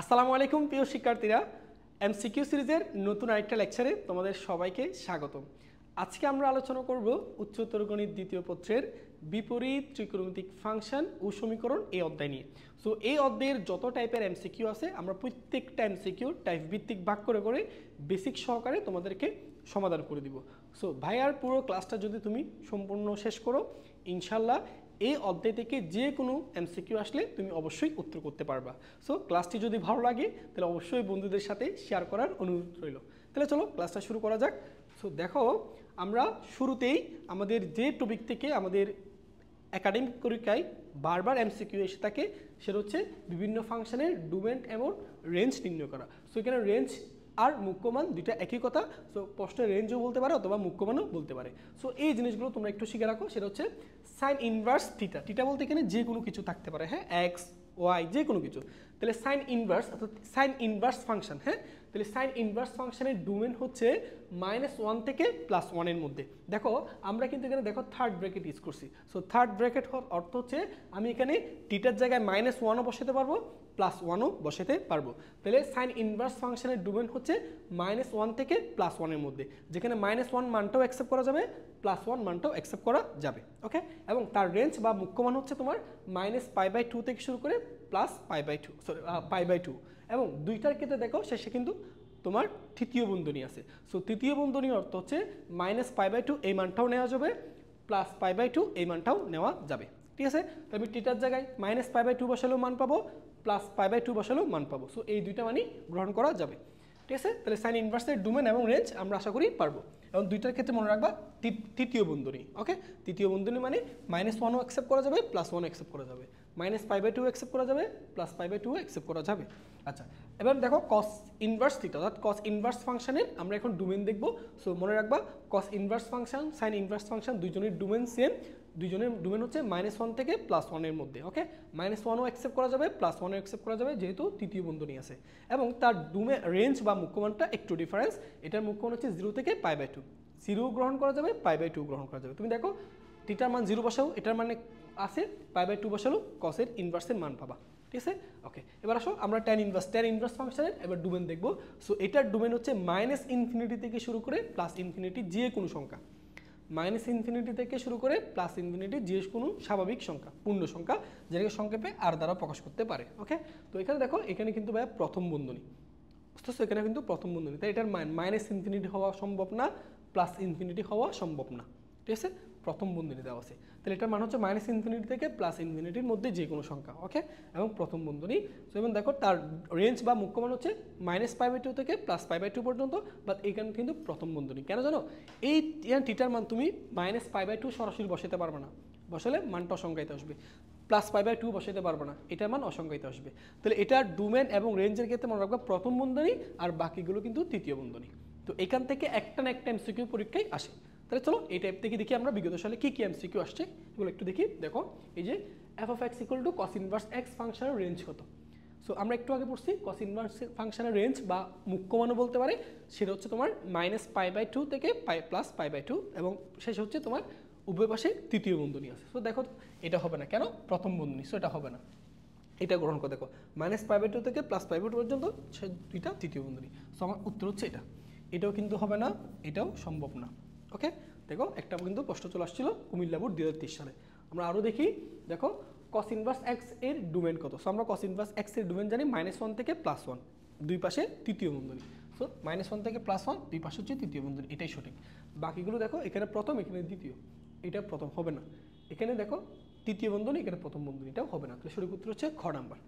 আসসালামু আলাইকুম প্রিয় শিক্ষার্থীরা, এমসিকিউ সিরিজের নতুন আরেকটা লেকচারে তোমাদের সবাইকে স্বাগতম। আজকে আমরা আলোচনা করব উচ্চতর গণিত দ্বিতীয় পত্রের বিপরীত ত্রিকোণমিতিক ফাংশন ও সমীকরণ এই অধ্যায় নিয়ে। সো এই অধ্যায়ের যত টাইপের এমসিকিউ আছে আমরা প্রত্যেকটা এমসিকিউ টাইপ ভিত্তিক ভাগ করে করে বেসিক সহকারে তোমাদেরকে সমাধান করে দিব। সো ভাইয়ার পুরো ক্লাসটা যদি তুমি সম্পূর্ণ শেষ করো, ইনশাল্লাহ এই অধ্যায় থেকে যে কোনো এমসিকিউ আসলে তুমি অবশ্যই উত্তর করতে পারবা। সো ক্লাসটি যদি ভালো লাগে তাহলে অবশ্যই বন্ধুদের সাথে শেয়ার করার অনুরোধ রইল। তাহলে চলো ক্লাসটা শুরু করা যাক। সো দেখো, আমরা শুরুতেই আমাদের যে টপিক থেকে আমাদের একাডেমিক পরীক্ষায় বারবার এমসিকিউ এসে থাকে সেটা হচ্ছে বিভিন্ন ফাংশনের ডোমেন এবং রেঞ্জ নির্ণয় করা। সো এখানে রেঞ্জ আর মুখ্যমান দুইটা একই কথা। সো প্রশ্নের রেঞ্জও বলতে পারে অথবা মুখ্যমানও বলতে পারে। সো এই জিনিসগুলো তোমরা একটু শিখে রাখো। সেটা হচ্ছে সাইন ইনভার্স থিটা। থিটা বলতে এখানে যে কোনো কিছু থাকতে পারে, হ্যাঁ, এক্স ওয়াই যে কোনো কিছু। তাহলে সাইন ইনভার্স অর্থাৎ সাইন ইনভার্স ফাংশন, হ্যাঁ, তাহলে সাইন ইনভার্স ফাংশনের ডোমেন হচ্ছে -1 থেকে +1 মধ্যে। দেখো আমরা কিন্তু এখানে দেখো থার্ড ব্র্যাকেট ইউজ করছি। সো থার্ড ব্র্যাকেট অর্থ হচ্ছে আমি এখানে থিটার জায়গায় -1ও বসাতে পারবো, +1ও বসাতে পারবো। তাহলে সাইন ইনভার্স ফাংশনের ডোমেন হচ্ছে -1 থেকে +1 মধ্যে, যেখানে -1 মানটাও অ্যাকসেপ্ট করা যাবে, +1 মানটাও অ্যাকসেপ্ট করা যাবে। ওকে, এবং তার রেঞ্জ বা মুখ্যমান হচ্ছে তোমার -π/2 থেকে শুরু করে +π/2, সরি π/2। এবং দুইটার ক্ষেত্রে দেখো শেষে কিন্তু তোমার তৃতীয় বন্ধনী আছে। সো তৃতীয় বন্ধনীর অর্থ হচ্ছে -π/2 এই মানটাও নেওয়া যাবে, +π/2 এই মানটাও নেওয়া যাবে। ঠিক আছে, তো আমি টিটার জায়গায় -π/2 বসালেও মান পাবো, +π/2 বসালেও মান পাবো। সো এই দুইটা মানই গ্রহণ করা যাবে। ঠিক আছে, তাহলে সাইন ইনভার্সের ডোমেন এবং রেঞ্জ আমরা আশা করি পারবো। এবং দুইটার ক্ষেত্রে মনে রাখবা তৃতীয় বন্ধনী। ওকে, তৃতীয় বন্ধনী মানে -1ও অ্যাকসেপ্ট করা যাবে, +1ও অ্যাকসেপ্ট করা যাবে, -π/2 অ্যাকসেপ্ট করা যাবে, +π/2 অ্যাকসেপ্ট করা যাবে। আচ্ছা, এবার দেখো কস ইনভার্স থিটা অর্থাৎ কস ইনভার্স ফাংশনের আমরা এখন ডোমেন দেখব। সো মনে রাখবা cos inverse function, sign inverse function দুইজনের ডোমেন সেম। দুইজনের ডোমেন হচ্ছে -1 থেকে +1 মধ্যে। ওকে, -1ও অ্যাকসেপ্ট করা যাবে, +1ও অ্যাকসেপ্ট করা যাবে যেহেতু তৃতীয় বন্ধনী আছে। এবং তার ডোমেন রেঞ্জ বা মুখ্যমানটা একটু ডিফারেন্স। এটার মুখ্যমান হচ্ছে 0 থেকে π/2। 0 গ্রহণ করা যাবে, π/2 গ্রহণ করা যাবে। তুমি দেখো থিটার মান 0 বসাও, এটার মানে আছে π/2 বসালো, কসের ইনভার্সের মান পাবা। ঠিক আছে, ওকে, এবার আসো আমরা ট্যান ইনভার্স ফাংশনের এবার ডোমেন দেখবো। সো এটার ডোমেন হচ্ছে -∞ থেকে শুরু করে +∞ যে কোনো সংখ্যা, -∞ থেকে শুরু করে +∞ যে কোনো স্বাভাবিক সংখ্যা, পূর্ণ সংখ্যা, যেটাকে সংক্ষেপে আর দ্বারা প্রকাশ করতে পারে। ওকে, তো এখানে দেখো এখানে কিন্তু ভাই প্রথম বন্ধনী, বুঝতেছো, এখানে কিন্তু প্রথম বন্ধনী, তাই এটার মান -∞ হওয়া সম্ভব না, +∞ হওয়া সম্ভব না। ঠিক আছে, প্রথম বন্ধনী দেওয়া আছে। তাহলে এটার মান হচ্ছে -∞ থেকে +∞ মধ্যে যে কোনো সংখ্যা। ওকে, এবং প্রথম বন্ধনী। সো এবং দেখো তার রেঞ্জ বা মুখ্যমান হচ্ছে -π/2 থেকে +π/2 পর্যন্ত, বাট এখানে কিন্তু প্রথম বন্ধনী। কেন জানো, এই থিটার মান তুমি -π/2 সরাসরি বসাতে পারবে না, বসালে মানটা অসংখ্যায়িত আসবে। +π/2 বসাতে পারবে না, এটার মান অসংখ্যায়িত আসবে। তাহলে এটার ডোমেন এবং রেঞ্জের ক্ষেত্রে মনে রাখবা প্রথম বন্ধনী, আর বাকিগুলো কিন্তু তৃতীয় বন্ধনী। তো এখান থেকে একটা না একটা এমসিকিউ পরীক্ষায় আসে। তাহলে চলো এই টাইপ থেকে দেখি আমরা বিগত সালে কি কি এমসিকিউ আসছে এগুলো একটু দেখি। দেখো এই যে f(x) = cos ইনভার্স x ফাংশনের রেঞ্জ কত। সো আমরা একটু আগে পড়ছি cos ইনভার্স ফাংশনের রেঞ্জ বা মুখ্যমানও বলতে পারে, সেটা হচ্ছে তোমার -π/2 থেকে +π/2 এবং শেষ হচ্ছে তোমার উভয় পাশে তৃতীয় বন্ধনী আছে। সো দেখো এটা হবে না, কেন, প্রথম বন্ধনী, সো এটা হবে না। এটা গ্রহণ করে দেখো -π/2 থেকে +π/2 পর্যন্ত সে দুইটা তৃতীয় বন্ধনী। সো আমার উত্তর হচ্ছে এটা। এটাও কিন্তু হবে না, এটাও সম্ভব না। ওকে, দেখো একটা কিন্তু প্রশ্ন চলে আসছিল কুমিল্লা বোর্ড 2023 সালে। আমরা আরও দেখি, দেখো cos ইনভার্স x এর ডোমেন কত। সো আমরা cos ইনভার্স x এর ডোমেন জানি -1 থেকে +1, দুই পাশে তৃতীয় বন্ধনী। সো -1 থেকে +1 দুই পাশে হচ্ছে তৃতীয় বন্ধনী, এটাই সঠিক। বাকিগুলো দেখো এখানে প্রথম, এখানে দ্বিতীয়, এটা প্রথম হবে না। এখানে দেখো তৃতীয় বন্ধনী, এখানে প্রথম বন্ধনী, এটাও হবে না। তাহলে সঠিক উত্তর হচ্ছে খ নাম্বার।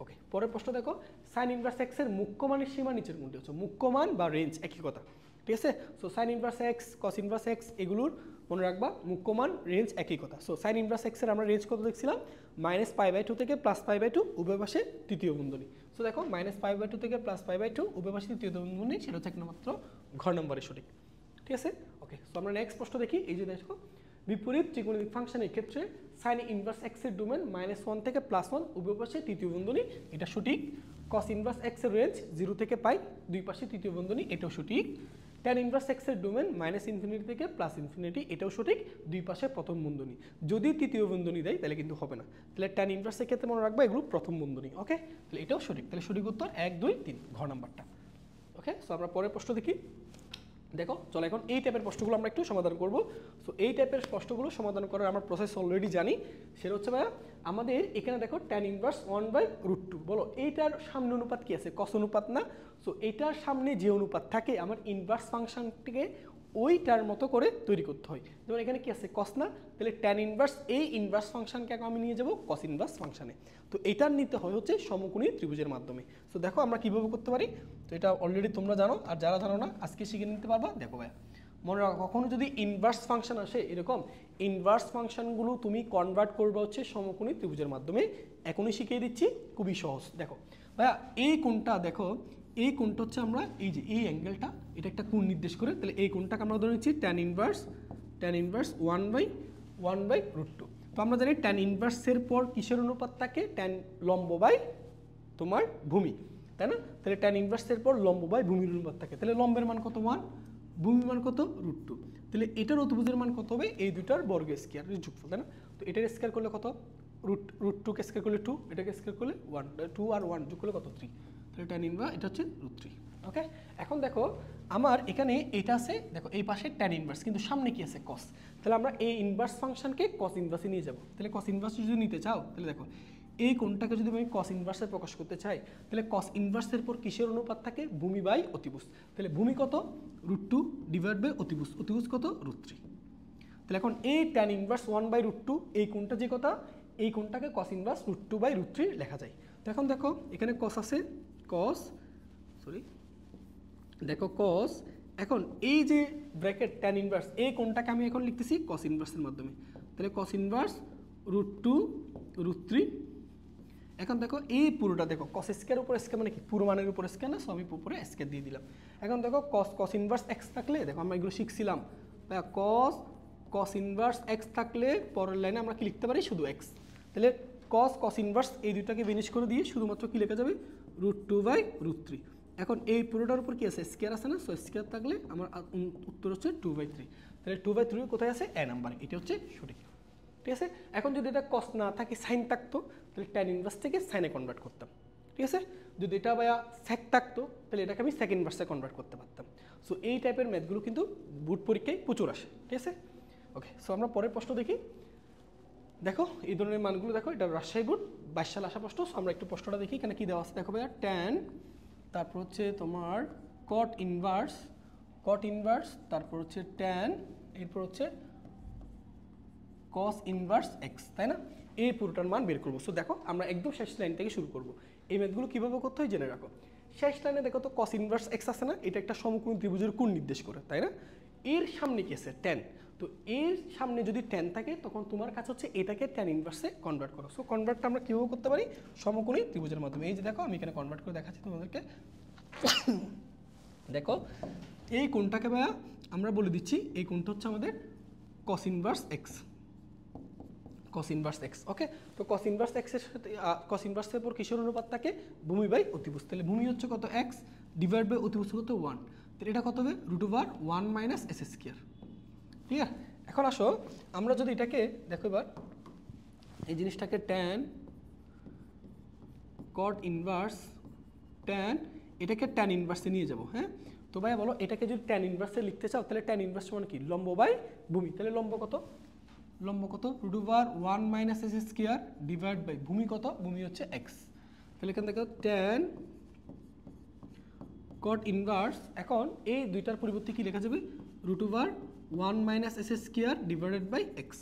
ওকে, পরের প্রশ্ন দেখো সাইন ইনভার্স x এর মুখ্যমানের সীমা নিচের কোনটি হচ্ছে। মুখ্যমান বা রেঞ্জ একই কথা, ঠিক আছে। So sign inverse x, cos inverse x এগুলোর মনে রাখবা মুখ্যমান রেঞ্জ একই কথা। সো সাইন ইনভার্স x এর আমরা রেঞ্জ কত দেখছিলাম, -π/2 থেকে +π/2 উভয় পাশে তৃতীয় বন্ধনী। সো দেখো -π/2 থেকে +π/2 উভয় পাশে তৃতীয় বন্ধনী, সেটা হচ্ছে একমাত্র ঘ নম্বরে সঠিক। ঠিক আছে, ওকে। সো আমরা নেক্সট প্রশ্ন দেখি। এই যে দেখো বিপরীত ত্রিকোণমিতিক ফাংশনের ক্ষেত্রে সাইন ইনভার্স x এর ডোমেন -1 থেকে +1 উভয় পাশে তৃতীয় বন্ধনী, এটা সঠিক। cos ইনভার্স x এর রেঞ্জ 0 থেকে π, দুই পাশে তৃতীয় বন্ধনী, এটাও সঠিক। ট্যান ইনভার্স এক্স এর ডোমেন -ইনফিনিটি থেকে +ইনফিনিটি, এটাও সঠিক, দুই পাশে প্রথম বন্ধনী। যদি তৃতীয় বন্ধনী দেয় তাহলে কিন্তু হবে না। তাহলে ট্যান ইনভার্সের ক্ষেত্রে মনে রাখবা এগুলো প্রথম বন্ধনী। ওকে, তাহলে এটাও সঠিক। তাহলে সঠিক উত্তর 1 2 3 ঘ নাম্বারটা। ওকে, সো আমরা পরের প্রশ্ন দেখি। দেখো চলো এখন এই টাইপের প্রশ্নগুলো আমরা একটু সমাধান করব। সো এই টাইপের প্রশ্নগুলো সমাধান করার আমার প্রসেস অলরেডি জানি। সেটা হচ্ছে ভাইয়া আমাদের এখানে দেখো ট্যান ইনভার্স 1/√2, বলো এইটার সামনে অনুপাত কি আছে? কস অনুপাত না? সো এইটার সামনে যে অনুপাত থাকে আমার ইনভার্স ফাংশনটিকে ওইটার মতো করে তৈরি করতে হয়। যেমন এখানে কি আছে? কস না? তাহলে ট্যান ইনভার্স এই ইনভার্স ফাংশনকে আমি নিয়ে যাব কস ইনভার্স ফাংশনে। তো এটার নিতে হয় হচ্ছে সমকোণী ত্রিভুজের মাধ্যমে। সো দেখো আমরা কীভাবে করতে পারি। তো এটা অলরেডি তোমরা জানো, আর যারা জানো না আজকে শিখে নিতে পারবা। দেখো ভাইয়া মনে রাখো কখনো যদি ইনভার্স ফাংশন আসে এরকম, ইনভার্স ফাংশনগুলো তুমি কনভার্ট করবে হচ্ছে সমকোণী ত্রিভুজের মাধ্যমে। এখনই শিখিয়ে দিচ্ছি, খুবই সহজ। দেখো ভাইয়া এই কোণটা, দেখো এই কোণটা হচ্ছে আমরা এই যে এই অ্যাঙ্গেলটা, এটা একটা কোণ নির্দেশ করে, তাহলে এই কোণটাকে আমরা ধরে নিচ্ছি ট্যান ইনভার্স 1/√2। তো আমরা জানি ট্যান ইনভার্সের পর কিসের অনুপাত থাকে? ট্যান লম্ব বাই তোমার ভূমি, তাই না? তাহলে ট্যান ইনভার্সের পর লম্ব বাই ভূমির অনুপাত থাকে। তাহলে লম্বের মান কত? 1, ভূমির মান কত? √2। তাহলে এটার অতিভুজের মান কত হবে? এই দুটার বর্গ স্কয়ারের যোগফল, তাই না? তো এটার স্কয়ার করলে কত? √2 স্কয়ার করলে 2, এটাকে স্কয়ার করলে 1, 2 আর 1 যোগ করলে কত? 3। তাহলে ট্যান ইনভার্স এটা হচ্ছে √3। ওকে, এখন দেখো আমার এখানে এটা আছে, দেখো এই পাশে ট্যান ইনভার্স, কিন্তু সামনে কি আছে? কস। তাহলে আমরা এই ইনভার্স ফাংশনকে কস ইনভার্সে নিয়ে যাব। তাহলে কস ইনভার্স যদি নিতে চাও, তাহলে দেখো এই কোণটাকে যদি আমি কস ইনভার্সে প্রকাশ করতে চাই, তাহলে কস ইনভার্সের পর কিসের অনুপাত থাকে? ভূমি বাই অতিভুজ। তাহলে ভূমি কত? √2 ডিভাইড বাই অতিভুজ, অতিভুজ কত? √3। তাহলে এখন এই ট্যান ইনভার্স 1/√2 এই কোণটা যে কথা, এই কোণটাকে কস ইনভার্স √2/√3 লেখা যায়। তো এখন দেখো এখানে কস আছে, কস দেখো কস, এখন এই যে ব্র্যাকেট ট্যান ইনভার্স এই কোণটাকে আমি এখন লিখতেছি কস ইনভার্সের মাধ্যমে। তাহলে কস ইনভার্স √2/√3। এখন দেখো এই পুরোটা দেখো কস স্কয়ার উপর স্কয়ার মানে কি? পুরো মানের উপর স্কয়ার না, সবই উপরে স্কয়ার দিয়ে দিলাম। এখন দেখো কস ইনভার্স এক্স থাকলে, দেখো আমরা এগুলো শিখছিলাম কস ইনভার্স এক্স থাকলে পরের লাইনে আমরা কি লিখতে পারি? শুধু এক্স। তাহলে কস ইনভার্স এই দুটাকে বিনিশ করে দিয়ে শুধুমাত্র কি লেখা যাবে? √2/√3। এখন এই পুরোটার উপর কি আছে? স্কয়ার আছে না? সো স্কয়ার থাকলে আমার উত্তর হচ্ছে 2/3। তাহলে 2/3 কোথায় আছে? এ নাম্বার, এটা হচ্ছে সঠিক। ঠিক আছে, এখন যদি এটা কস না থাকে সাইন থাকতো, তাহলে ট্যান ইনভার্স থেকে সাইনে কনভার্ট করতাম। ঠিক আছে, যদি এটা ভাইয়া সেক থাকতো তাহলে এটাকে আমি সেক ইনভার্সে কনভার্ট করতে পারতাম। সো এই টাইপের ম্যাথগুলো কিন্তু বোর্ড পরীক্ষায় প্রচুর আসে। ঠিক আছে, ওকে, সো আমরা পরের প্রশ্ন দেখি। দেখো এই ধরনের মানগুলো, দেখো এটা রাজশাহী বোর্ড 22 সালে আসা প্রশ্ন। সো আমরা একটু প্রশ্নটা দেখি এখানে কী দেওয়া আছে। দেখো ভাইয়া ট্যান, তারপর হচ্ছে তোমার কট ইনভার্স, তারপর হচ্ছে ট্যান, এরপর হচ্ছে কস ইনভার্স এক্স, তাই না? এই পুরোটার মান বের করবো। সো দেখো আমরা একদম শেষ লাইন থেকে শুরু করবো। এই ম্যাথগুলো কীভাবে করতে হয় জেনে রাখো। শেষ লাইনে দেখো তো কস ইনভার্স এক্স আছে না, এটা একটা সমকোণী ত্রিভুজের কোণ নির্দেশ করে, তাই না? এর সামনে কি আছে? ট্যান। তো এর সামনে যদি ট্যান থাকে তখন তোমার কাছে হচ্ছে এটাকে ট্যান ইনভার্সে কনভার্ট করো। সো কনভার্টটা আমরা কীভাবে করতে পারি? সমকোণী ত্রিভুজের মাধ্যমে। এই যে দেখো আমি এখানে কনভার্ট করে দেখাচ্ছি তোমাদেরকে। দেখো এই কোণটাকে ভাইয়া আমরা বলে দিচ্ছি, এই কোণটা হচ্ছে আমাদের কস ইনভার্স এক্স। ওকে, তো কস ইনভার্স এক্সের সাথে কস ইনভার্সের পর কিসের অনুপাত থাকে? ভূমি বাই অতিভুজ। তাহলে ভূমি হচ্ছে কত? এক্স, ডিভাইড বাই অতিভুজ কত? 1। তাহলে এটা কত হবে? √1 - s²। ঠিক আছে, এখন আসো আমরা যদি এটাকে দেখো এবার এই জিনিসটাকে ট্যান কট ইনভার্স ট্যান, এটাকে ট্যান ইনভার্সে নিয়ে যাব। হ্যাঁ, তো ভাই বলো এটাকে যদি ট্যান ইনভার্সে লিখতে চাও তাহলে ট্যান ইনভার্স মানে কি? লম্ব বাই ভূমি। তাহলে লম্ব কত? √1 - s² ডিভাইড বাই ভূমি কত? ভূমি হচ্ছে এক্স। তাহলে এখান থেকে ট্যান কট ইনভার্স, এখন এই দুইটার পরিবর্তে কি লেখা যাবে? √1 - s² divided by x.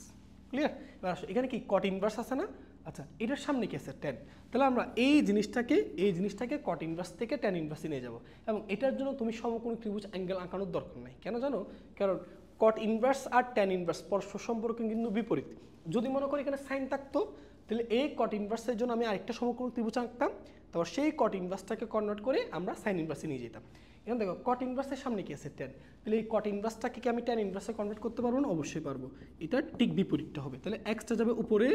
Clear? এবার আসো এখানে কি কট ইনভার্স আছে না? আচ্ছা, এটার সামনে কি আছে? ট্যান। তাহলে আমরা এই জিনিসটাকে কট ইনভার্স থেকে ট্যান ইনভার্সে নিয়ে যাব। এবং এটার জন্য তুমি সমকোণী ত্রিভুজ অ্যাঙ্গেল আঁকানোর দরকার নাই। কেন জানো? কারণ কট ইনভার্স আর ট্যান ইনভার্স পরস্পর সম্পর্কে কিন্তু বিপরীত। যদি মনে করি এখানে সাইন থাকতো তাহলে এই কট ইনভার্সের জন্য আমি আরেকটা সমকোণী ত্রিভুজ আঁকতাম, তারপর সেই কট ইনভার্সটাকে কনভার্ট করে আমরা সাইন ইনভার্সে নিয়ে যেতাম। এখন দেখো কট ইনভার্সের সামনে কি আছে? ট্যান। তাহলে এই কট ইনভার্সটাকে কি আমি ট্যান ইনভার্সে কনভার্ট করতে পারবো না? অবশ্যই পারবো। এটা ঠিক বিপরীতটা হবে। তাহলে এক্সটা যাবে উপরে,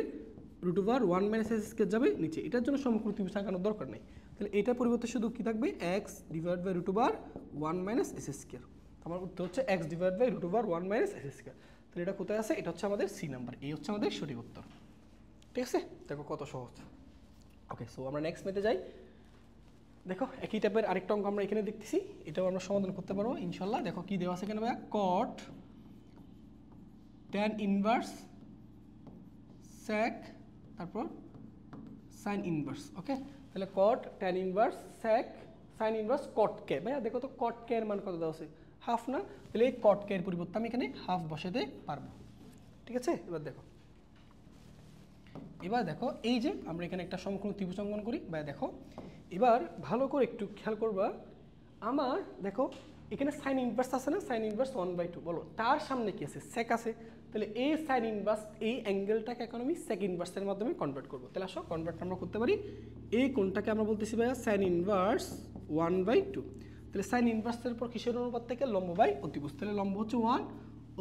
√1 - s² যাবে নিচে। এটার জন্য সমকোণী ত্রিভুজ আঁকানোর দরকার নেই। তাহলে এটার পরিবর্তে শুধু কি থাকবে? X divide by √1 - s²। আমার উত্তর হচ্ছে x divide by root over 1 minus x square. তাহলে এটা কোথায় আছে? এটা হচ্ছে আমাদের সি নাম্বার, এই হচ্ছে আমাদের সঠিক উত্তর। ঠিক আছে, দেখো কত সহজ। ওকে, সো আমরা নেক্সট মেতে যাই। দেখো একই টাইপের আরেকটা অঙ্ক আমরা এখানে দেখতেছি, এটাও আমরা সমাধান করতে পারবো ইনশাল্লাহ। দেখো কি দেওয়া আছে এখানে ভাইয়া, কট ট্যান ইনভার্স স্যাক তারপর সাইন ইনভার্স। ওকে, তাহলে cot tan inverse sec sine inverse cot কে। ভাইয়া দেখো তো কট কে এর মান কত দেওয়া আছে? হাফ না? তাহলে এই কট কে এর পরিবর্তে আমি এখানে হাফ বসাতে পারবো। ঠিক আছে, এবার দেখো এই যে আমরা এখানে একটা সমকোণ ত্রিভুজ অঙ্কন করি। ভাইয়া দেখো এবার ভালো করে একটু খেয়াল করবা, আমার দেখো এখানে সাইন ইনভার্স আছে না, সাইন ইনভার্স 1/2, বলো তার সামনে কি আছে? সেক আছে। তাহলে এই সাইন ইনভার্স এই অ্যাঙ্গেলটাকে এখন আমি সেক ইনভার্সের মাধ্যমে কনভার্ট করবো। তাহলে আসো কনভার্ট আমরা করতে পারি। এই কোণটাকে আমরা বলতেছি ভাইয়া সাইন ইনভার্স 1/2। তাহলে সাইন ইনভার্সের পর কিসের অনুপাত থেকে? লম্ব বাই অতিভুজ। তাহলে লম্ব হচ্ছে 1,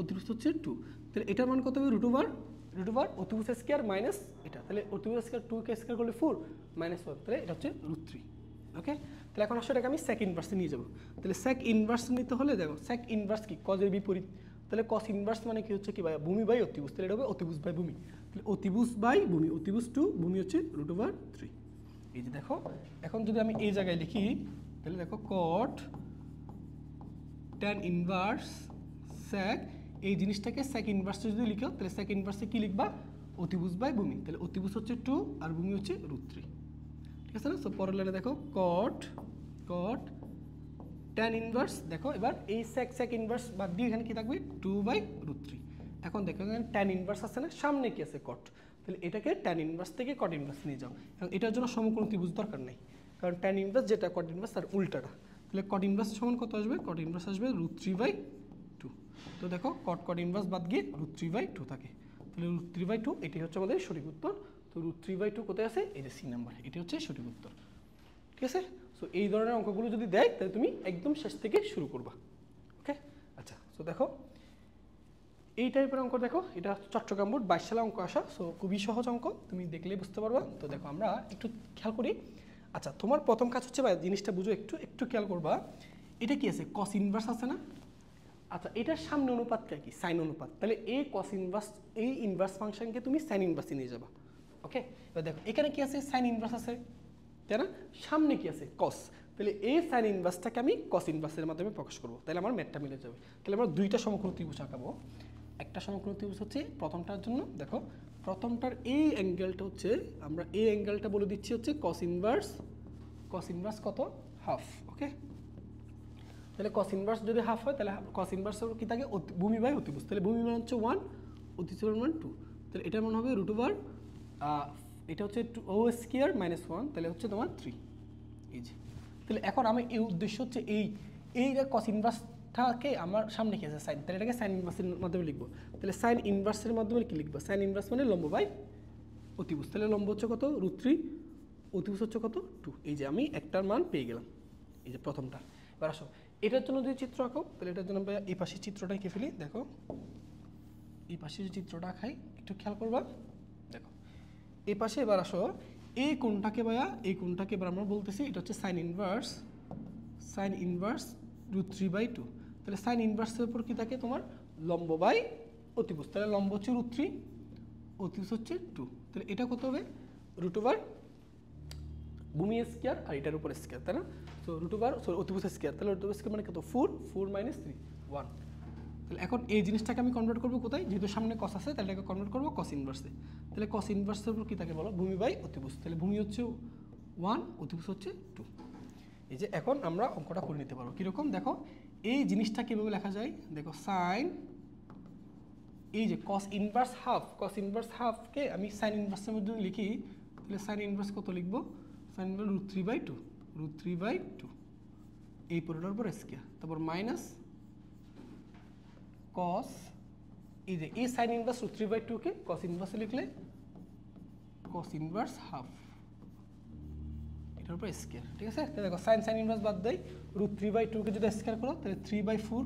অতিভুজ হচ্ছে 2। তাহলে এটার মান কত হবে? রুট ওভার অতিভুজ স্কয়ার মাইনাস এটা। তাহলে অতিভুজ স্কয়ার 2 কে স্কয়ার করলে 4 মাইনাস 1, তাহলে এটা হচ্ছে √3। ওকে, তাহলে এখন আসলে এটাকে আমি সেক ইনভার্সে নিয়ে যাবো। তাহলে সেক ইনভার্স নিতে হলে দেখো সেক ইনভার্স কি? কজের বিপরীত। তাহলে কস ইনভার্স মানে কি হচ্ছে কি ভাই? ভূমি বাই অতিভুজ। তাহলে এটা হবে অতিভুজ বাই ভূমি। তাহলে অতিভুজ বাই ভূমি, অতিভুজ 2, ভূমি হচ্ছে √3। এই যে দেখো এখন যদি আমি এই জায়গায় লিখি, তাহলে দেখো কট ট্যান ইনভার্স সেক, এই জিনিসটাকে সেক ইনভার্সে যদি লিখো তাহলে সেক ইনভার্সে কি লিখবা? অতিভুজ বাই ভূমি। তাহলে অতিভুজ হচ্ছে 2 আর ভূমি হচ্ছে √3। ঠিক আছে না? সো পরের লাইনে দেখো কট ট্যান ইনভার্স, দেখো এবার এই সেক ইনভার্স বাদ দিয়ে এখানে কি থাকবে? 2/√3। এখন দেখো এখানে ট্যান ইনভার্স আছে না, সামনে কি আছে? কট। তাহলে এটাকে ট্যান ইনভার্স থেকে কট ইনভার্স নিয়ে যাও। এবং এটার জন্য সমকোণ ত্রিভুজ দরকার নেই, কারণ ট্যান ইনভার্স যেটা কট ইনভার্স তার উল্টাটা। তাহলে কট ইনভার্স সমান কত আসবে? কট ইনভার্স আসবে √3/2। তো দেখো কট ইনভার্স বাদ গিয়ে √3/2 থাকে। তাহলে √3/2 এটি হচ্ছে আমাদের সঠিক উত্তর। তো √3/2 কোথায় আছে? এই যে সি নাম্বার, এটি হচ্ছে সঠিক উত্তর। ঠিক আছে, সো এই ধরনের অঙ্কগুলো যদি দেয় তাহলে তুমি একদম শেষ থেকে শুরু করবা। ওকে, আচ্ছা, সো দেখো এই টাইপের অঙ্ক দেখো, এটা চট্টগ্রাম বোর্ড 22 সালে অঙ্ক আসা। সো খুবই সহজ অঙ্ক, তুমি দেখলেই বুঝতে পারবা। তো দেখো আমরা একটু খেয়াল করি। আচ্ছা, তোমার প্রথম কাজ হচ্ছে ভাই জিনিসটা বুঝো, একটু খেয়াল করবা। এটা কি আছে? কস ইনভার্স আছে না? আচ্ছা, এটার সামনে অনুপাতটা কি? সাইন অনুপাত। তাহলে এই কস ইনভার্স, এই ইনভার্স ফাংশনকে তুমি সাইন ইনভার্সে নিয়ে যাবা। ওকে, এবার দেখো এখানে কি আছে? সাইন ইনভার্স আছে, তাই না? সামনে কি আছে? কস। তাহলে এই সাইন ইনভার্সটাকে আমি কস ইনভার্সের মাধ্যমে প্রকাশ করবো, তাহলে আমার ম্যাথটা মিলে যাবে। তাহলে আমরা দুইটা সমকোণ ত্রিভুজ আঁকাবো। একটা সমকোণ ত্রিভুজ হচ্ছে প্রথমটার জন্য, দেখো প্রথমটার এই অ্যাঙ্গেলটা হচ্ছে, আমরা এই অ্যাঙ্গেলটা বলে দিচ্ছি হচ্ছে কস ইনভার্স কত? হাফ। ওকে, তাহলে কস ইনভার্স যদি হাফ হয় তাহলে কস ইনভার্স কি থাকে? ভূমি বাই অতিভুজ। তাহলে ভূমি মান হচ্ছে 1, অতিভুজের মান 2। তাহলে এটার মান হবে √, এটা হচ্ছে 2 স্কয়ার মাইনাস 1, তাহলে হচ্ছে তোমার 3। এই যে, তাহলে এখন আমি এই উদ্দেশ্য হচ্ছে এই কস ইনভার্সটাকে আমার সামনে কি আছে? সাইন। তাহলে এটাকে সাইন ইনভার্সের মাধ্যমে লিখবো। তাহলে সাইন ইনভার্সের মাধ্যমে কি লিখবো? সাইন ইনভার্স মানে লম্ব বাই অতিভুজ। তাহলে লম্ব হচ্ছে কত? √3, অতিভুজ হচ্ছে কত? 2। এই যে আমি একটার মান পেয়ে গেলাম, এই যে প্রথমটা। এবার আসো এটার জন্য যদি চিত্র আঁকো, তাহলে এটার জন্য আমরা এই পাশের চিত্রটা এঁকে ফেলি। দেখো এই পাশে যে চিত্রটা আঁকাই, একটু খেয়াল করবা। দেখো এই পাশে, এবার আসো এই কোণটাকে ভাইয়া, এই কোণটাকে এবার আমরা বলতেছি এটা হচ্ছে সাইন ইনভার্স √3/2। তাহলে সাইন ইনভার্সের উপর কি থাকে? তোমার লম্ব বাই অতিভুজ। তাহলে লম্ব হচ্ছে √3, অতিভুজ হচ্ছে 2। তাহলে এটা কত হবে? √, ভূমি স্কয়ার আর এটার উপর স্কয়ার, তাই না? সো অতিভুজ স্কয়ার। তাহলে অতিভুজ স্কয়ার মানে কত? 4 মাইনাস 3, 1। তাহলে এখন এই জিনিসটাকে আমি কনভার্ট করবো কোথায়? যেহেতু সামনে কস আছে তাহলে এটাকে কনভার্ট করবো কস ইনভার্সে। তাহলে কস ইনভার্সের উপর কী থাকে বলো? ভূমি বাই অতিভুজ। তাহলে ভূমি হচ্ছে 1, অতিভুজ হচ্ছে 2। এই যে এখন আমরা অঙ্কটা করে নিতে পারবো কীরকম? দেখো এই জিনিসটা কীভাবে লেখা যায়? দেখো সাইন, এই যে কস ইনভার্স হাফকে আমি সাইন ইনভার্সের মধ্যে লিখি, তাহলে সাইন ইনভার্স কত লিখবো? সাইন ইনভার্স √3/2, এই পুরোটার উপর স্কয়ার, তারপর মাইনাস কস, এই যে এই সাইন ইনভার্স √3/2 কে কস ইনভার্সে লিখলে কস ইনভার্স হাফ, এটার উপর স্কয়ার। ঠিক আছে, তাহলে দেখো সাইন ইনভার্স বাদ দেয়, √3/2 কে যদি স্কয়ার করো তাহলে 3/4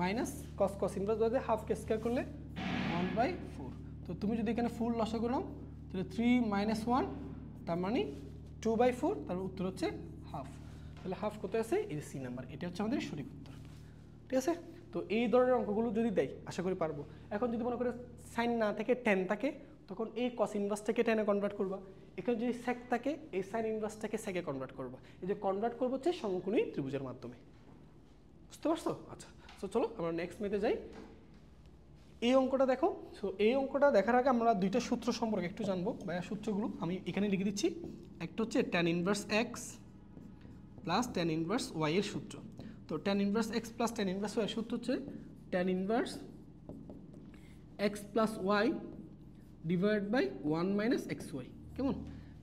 মাইনাস কস ইনভার্স বাদ দিয়ে হাফকে স্কয়ার করলে 1/4। তো তুমি যদি এখানে ফুল লসাগু নাও তাহলে 3 - 1, তার মানে 2/4, তার উত্তর হচ্ছে হাফ। তাহলে হাফ কোথায় আছে? এই সি নাম্বার, এটা হচ্ছে আমাদের সঠিক উত্তর। ঠিক আছে। তো এই ধরনের অঙ্কগুলো যদি দেয় আশা করি পারবো। এখন যদি মনে করে সাইন না থাকে ট্যান থাকে, তখন এই কস ইনভার্সটাকে ট্যানে কনভার্ট করবা। এখানে যদি সেক থাকে এই সাইন ইনভার্সটাকে সেকে কনভার্ট করবা। এই যে কনভার্ট করবো হচ্ছে সমকোণী ত্রিভুজের মাধ্যমে। বুঝতে পারছো? আচ্ছা, তো চলো আমরা নেক্সট মেতে যাই। এই অঙ্কটা দেখো। সো এই অঙ্কটা দেখার আগে আমরা দুইটা সূত্র সম্পর্কে একটু জানবো। ভাইয়া সূত্রগুলো আমি এখানে লিখে দিচ্ছি। একটা হচ্ছে tan inverse x plus tan inverse y এর সূত্র। তো tan inverse x plus tan inverse y এর সূত্র হচ্ছে tan inverse x plus y divide by 1 minus x y. কেমন?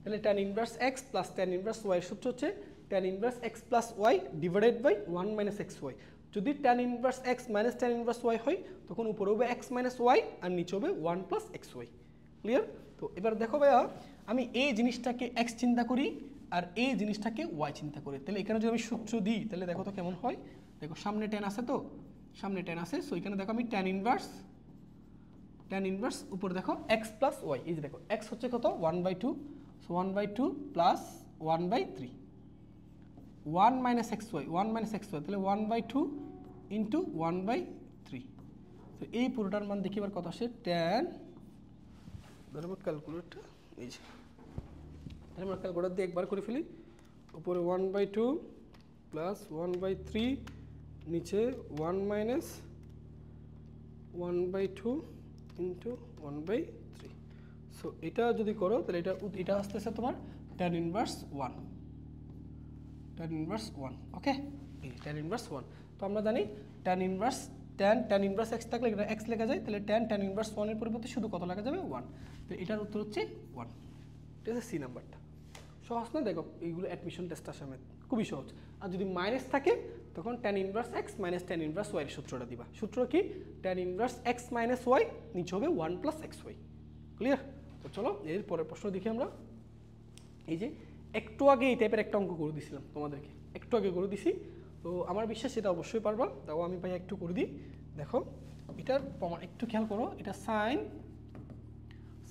তাহলে tan inverse x plus tan inverse y এর সূত্র হচ্ছে tan inverse x plus y divided by 1 minus x y. যদি tan inverse x minus tan inverse y হয় তখন উপরে হবে এক্স মাইনাস ওয়াই আর নিচে হবে 1 প্লাস এক্স ওয়াই। ক্লিয়ার? তো এবার দেখো ভাইয়া, আমি এই জিনিসটাকে এক্স চিন্তা করি আর এই জিনিসটাকে ওয়াই চিন্তা করি, তাহলে এখানে যদি আমি সূত্র দিই তাহলে দেখো তো কেমন হয়। দেখো সামনে ট্যান আছে, তো সামনে ট্যান আছে, সো এখানে দেখো আমি ট্যান ইনভার্স উপরে দেখো এক্স প্লাস ওয়াই। এই যে দেখো এক্স হচ্ছে কত 1/2, so 1/2 plus 1/3 1 minus x y, 1 minus x y, তাহলে 1/2 ইন্টু 1/3। তো এই পুরোটার মান দেখি এবার কত আসে। ট্যান ধরো ক্যালকুলেটর, এই যে তাহলে আমরা ক্যালকুলেটর দিয়ে একবার করে ফেলি। উপরে 1/2 প্লাস 1/3 নিচে 1 মাইনাস 1/2 ইন্টু 1/3। সো এটা যদি করো তাহলে এটা আসতেছে তোমার ট্যান ইনভার্স 1, ট্যান ইনভার্স 1। ওকে, এই ট্যান ইনভার্স 1। তো আমরা জানি tan inverse tan inverse x থাকলে এটা এক্স লেখা যায়, তাহলে ট্যান ইনভার্স 1 এর পরিবর্তে শুধু কত লেখা যাবে 1। তো এটার উত্তর হচ্ছে 1। ঠিক আছে, সি নাম্বারটা সহজ না? দেখো এইগুলো অ্যাডমিশন টেস্ট আসে আমার, খুবই সহজ। আর যদি মাইনাস থাকে তখন tan inverse x minus tan inverse y এর সূত্রটা দিবা। সূত্র কি? Tan inverse x minus y নিচে হবে 1 প্লাস এক্স ওয়াই। ক্লিয়ার? তো চলো এর পরের প্রশ্ন দেখি আমরা। এই যে একটু আগে এই টাইপের একটা অঙ্ক করে দিয়েছিলাম তোমাদেরকে, একটু আগে করে দিছি। তো আমার বিশ্বাস সেটা অবশ্যই পারবা। তাও আমি ভাই একটু করে দিই। দেখো এটার প্রমাণ একটু খেয়াল করো। এটা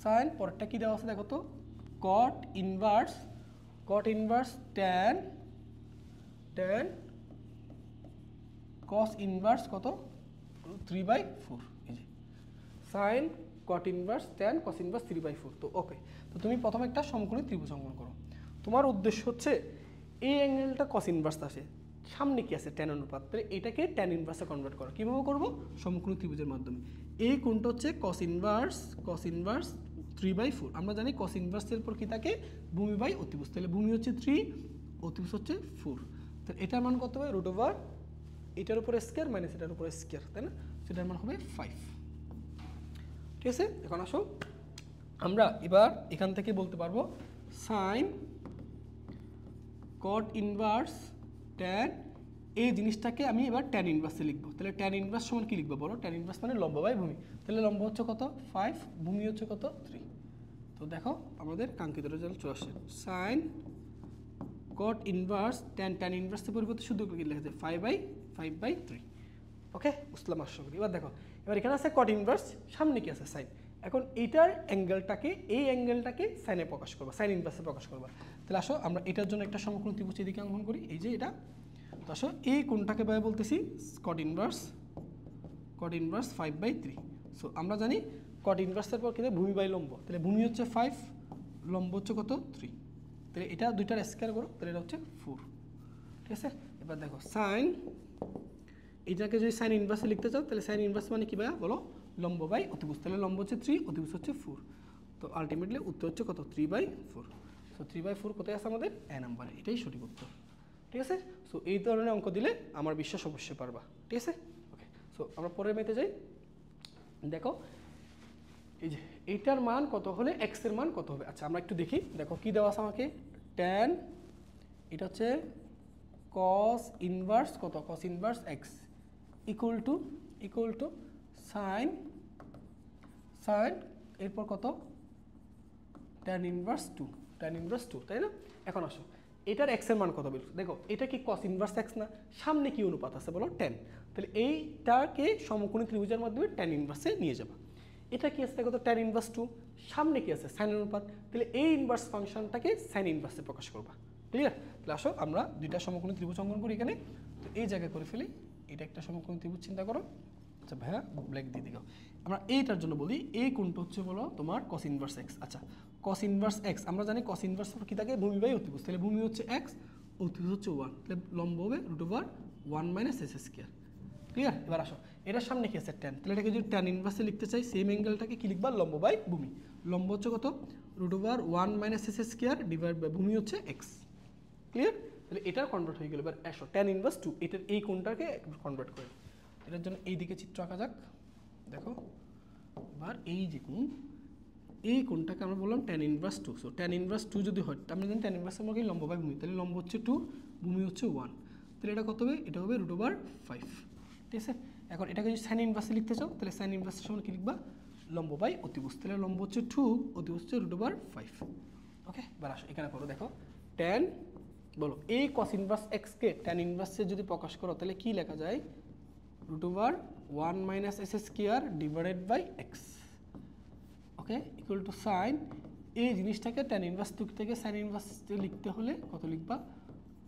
সাইন পরেরটা কি দেওয়া আছে দেখো তো, কট ইনভার্স ট্যান কস ইনভার্স কত 3/4। এই যে সাইন কট ইনভার্স ট্যান কস ইনভার্স 3/4। তো ওকে, তো তুমি প্রথমে একটা সমকোণী ত্রিভুজ অঙ্কন করো। তোমার উদ্দেশ্য হচ্ছে এই অ্যাঙ্গেলটা কস ইনভার্স আসে, সামনে কি আছে ট্যান অনুপাত, তাহলে এটাকে ট্যান ইনভার্সে কনভার্ট করো। কীভাবে করবো? সমকোণী ত্রিভুজের মাধ্যমে। এই কোণটা হচ্ছে কস ইনভার্স 3/4। আমরা জানি কস ইনভার্সের পর কি থাকে, ভূমি বাই অতিভুজ। তাহলে ভূমি হচ্ছে 3, অতিভুজ হচ্ছে 4। তাহলে এটার মান কত হবে? √, এটার উপরে স্কয়ার মাইনাস এটার উপরে স্কয়ার, তাই না? সেটার মান হবে 5। ঠিক আছে, এখন আসো আমরা এবার এখান থেকে বলতে পারবো সাইন কট ইনভার্স ট্যান, এই জিনিসটাকে আমি এবার ট্যান ইনভার্সে লিখবো। তাহলে ট্যান ইনভার্স সমান কি লিখবো বলো? ট্যান ইনভার্স মানে লম্ব বাই ভূমি। তাহলে লম্ব হচ্ছে কত 5, ভূমি হচ্ছে কত 3। তো দেখো আমাদের কাঙ্ক্ষিত রেজাল্ট চলে আসছে। সাইন কট ইনভার্স ট্যান ইনভার্সের পরিবর্তে শুধু কি লেখা যায় 5/3। ওকে, বুঝলাম আশা করি। এবার দেখো, এবার এখানে আছে কট ইনভার্স, সামনে কি আছে সাইন। এখন এইটার অ্যাঙ্গেলটাকে এই অ্যাঙ্গেলটাকে সাইনে প্রকাশ করবো, সাইন ইনভার্সে প্রকাশ করবো। তাহলে আসো আমরা এটার জন্য একটা সমকোণ ত্রিভুজ এদিকে অঙ্কন করি। এই যে এটা, তো আসো এই কোণটাকে ভাই বলতেছি কট ইনভার্স 5/3। সো আমরা জানি কট ইনভার্সের পর কি ভূমি বাই লম্ব, তাহলে ভূমি হচ্ছে 5, লম্ব হচ্ছে কত 3। তাহলে এটা দুইটার স্কয়ার করো, তাহলে এটা হচ্ছে 4। ঠিক আছে, এবার দেখো সাইন, এটাকে যদি সাইন ইনভার্সে লিখতে চাও তাহলে সাইন ইনভার্স মানে কি ভাইয়া বলো? লম্ব বাই অতিভুজ। তাহলে লম্ব হচ্ছে 3, অতিভুজ হচ্ছে 4। তো আলটিমেটলি উত্তর হচ্ছে কত 3/4। সো 3/4 কোথায় আছে আমাদের? এ নাম্বারে, এটাই সঠিক উত্তর। ঠিক আছে, সো এই ধরনের অঙ্ক দিলে আমার বিশ্বাস অবশ্যই পারবা। ঠিক আছে, ওকে। সো আমরা পরের মেতে যাই। দেখো এই যে এইটার মান কত হলে এক্স এর মান কত হবে। আচ্ছা আমরা একটু দেখি। দেখো কি দেওয়া আছে আমাকে, ট্যান, এটা হচ্ছে কস ইনভার্স কত, cos inverse x equal to sine এরপর কত ট্যান ইনভার্স 2, তাই না? এখন আসো এটার এক্স এর মান কত বল। দেখো এটা কি কস ইনভার্স এক্স না, সামনে কি অনুপাত আছে বলো? ট্যান। তাহলে এইটাকে সমকোণী ত্রিভুজের মাধ্যমে ট্যান ইনভার্সে নিয়ে যাবা। এটা কি আছে দেখো তো, ট্যান ইনভার্স 2, সামনে কি আছে সাইন অনুপাত, তাহলে এই ইনভার্স ফাংশনটাকে সাইন ইনভার্সে প্রকাশ করবা। ক্লিয়ার? তাহলে আসো আমরা দুইটা সমকোণী ত্রিভুজ অঙ্কন করি এখানে। তো এই জায়গায় করে ফেলি, এটা একটা সমকোণী ত্রিভুজ চিন্তা করো। আচ্ছা ভাইয়া ব্ল্যাক দিয়ে দিও। আমরা এইটার জন্য বলি এই কোণটা হচ্ছে বলো তোমার cos ইনভার্স x। আচ্ছা cos ইনভার্স x আমরা জানি cos ইনভার্স কি থাকে ভূমি বাই অতিভুজ, তাহলে ভূমি হচ্ছে x, অতিভুজ হচ্ছে 1, তাহলে লম্ব হবে √1 - s স্কয়ার। ক্লিয়ার? এবার আসো এটার সামনে কি আছে tan, তাহলে এটাকে যদি tan ইনভার্সে লিখতে চাই সেম অ্যাঙ্গেলটাকে কি লিখবা লম্ব বাই ভূমি। লম্ব হচ্ছে কত √1 - s স্কয়ার ডিভাইড বাই ভূমি হচ্ছে x। ক্লিয়ার? তাহলে এটা কনভার্ট হয়ে গেল। এবার আসো tan ইনভার্স 2 এটার এই কোণটাকে কনভার্ট করে এটার জন্য এই দিকে চিত্র আঁকা যাক। দেখো এবার এই যে কোণ, এই কোণটাকে আমরা বললাম tan inverse 2। So tan inverse 2 যদি হয় আমরা জানি tan ইনভার্স আমরা কি লম্ব বাই ভূমি, তাহলে লম্ব হচ্ছে 2, ভূমি হচ্ছে 1, তাহলে এটা কত হবে? এটা হবে √5। ঠিক আছে? এখন এটাকে যদি sin ইনভার্সে লিখতে চাও তাহলে sin ইনভার্সের সমান কি লিখবা লম্ব বাই অতিভুজ, তাহলে লম্ব হচ্ছে 2, অতিভুজ হচ্ছে √5। ওকে এবার আসো এখানে করো, দেখো tan বলো এই cos ইনভার্স x কে tan ইনভার্সে যদি প্রকাশ করো তাহলে কি লেখা যায় √1 - s square divided by x। Okay equal to sin এই জিনিসটাকে tan ইনভার্স 2 থেকে sin ইনভার্স লিখতে হলে কত লিখবা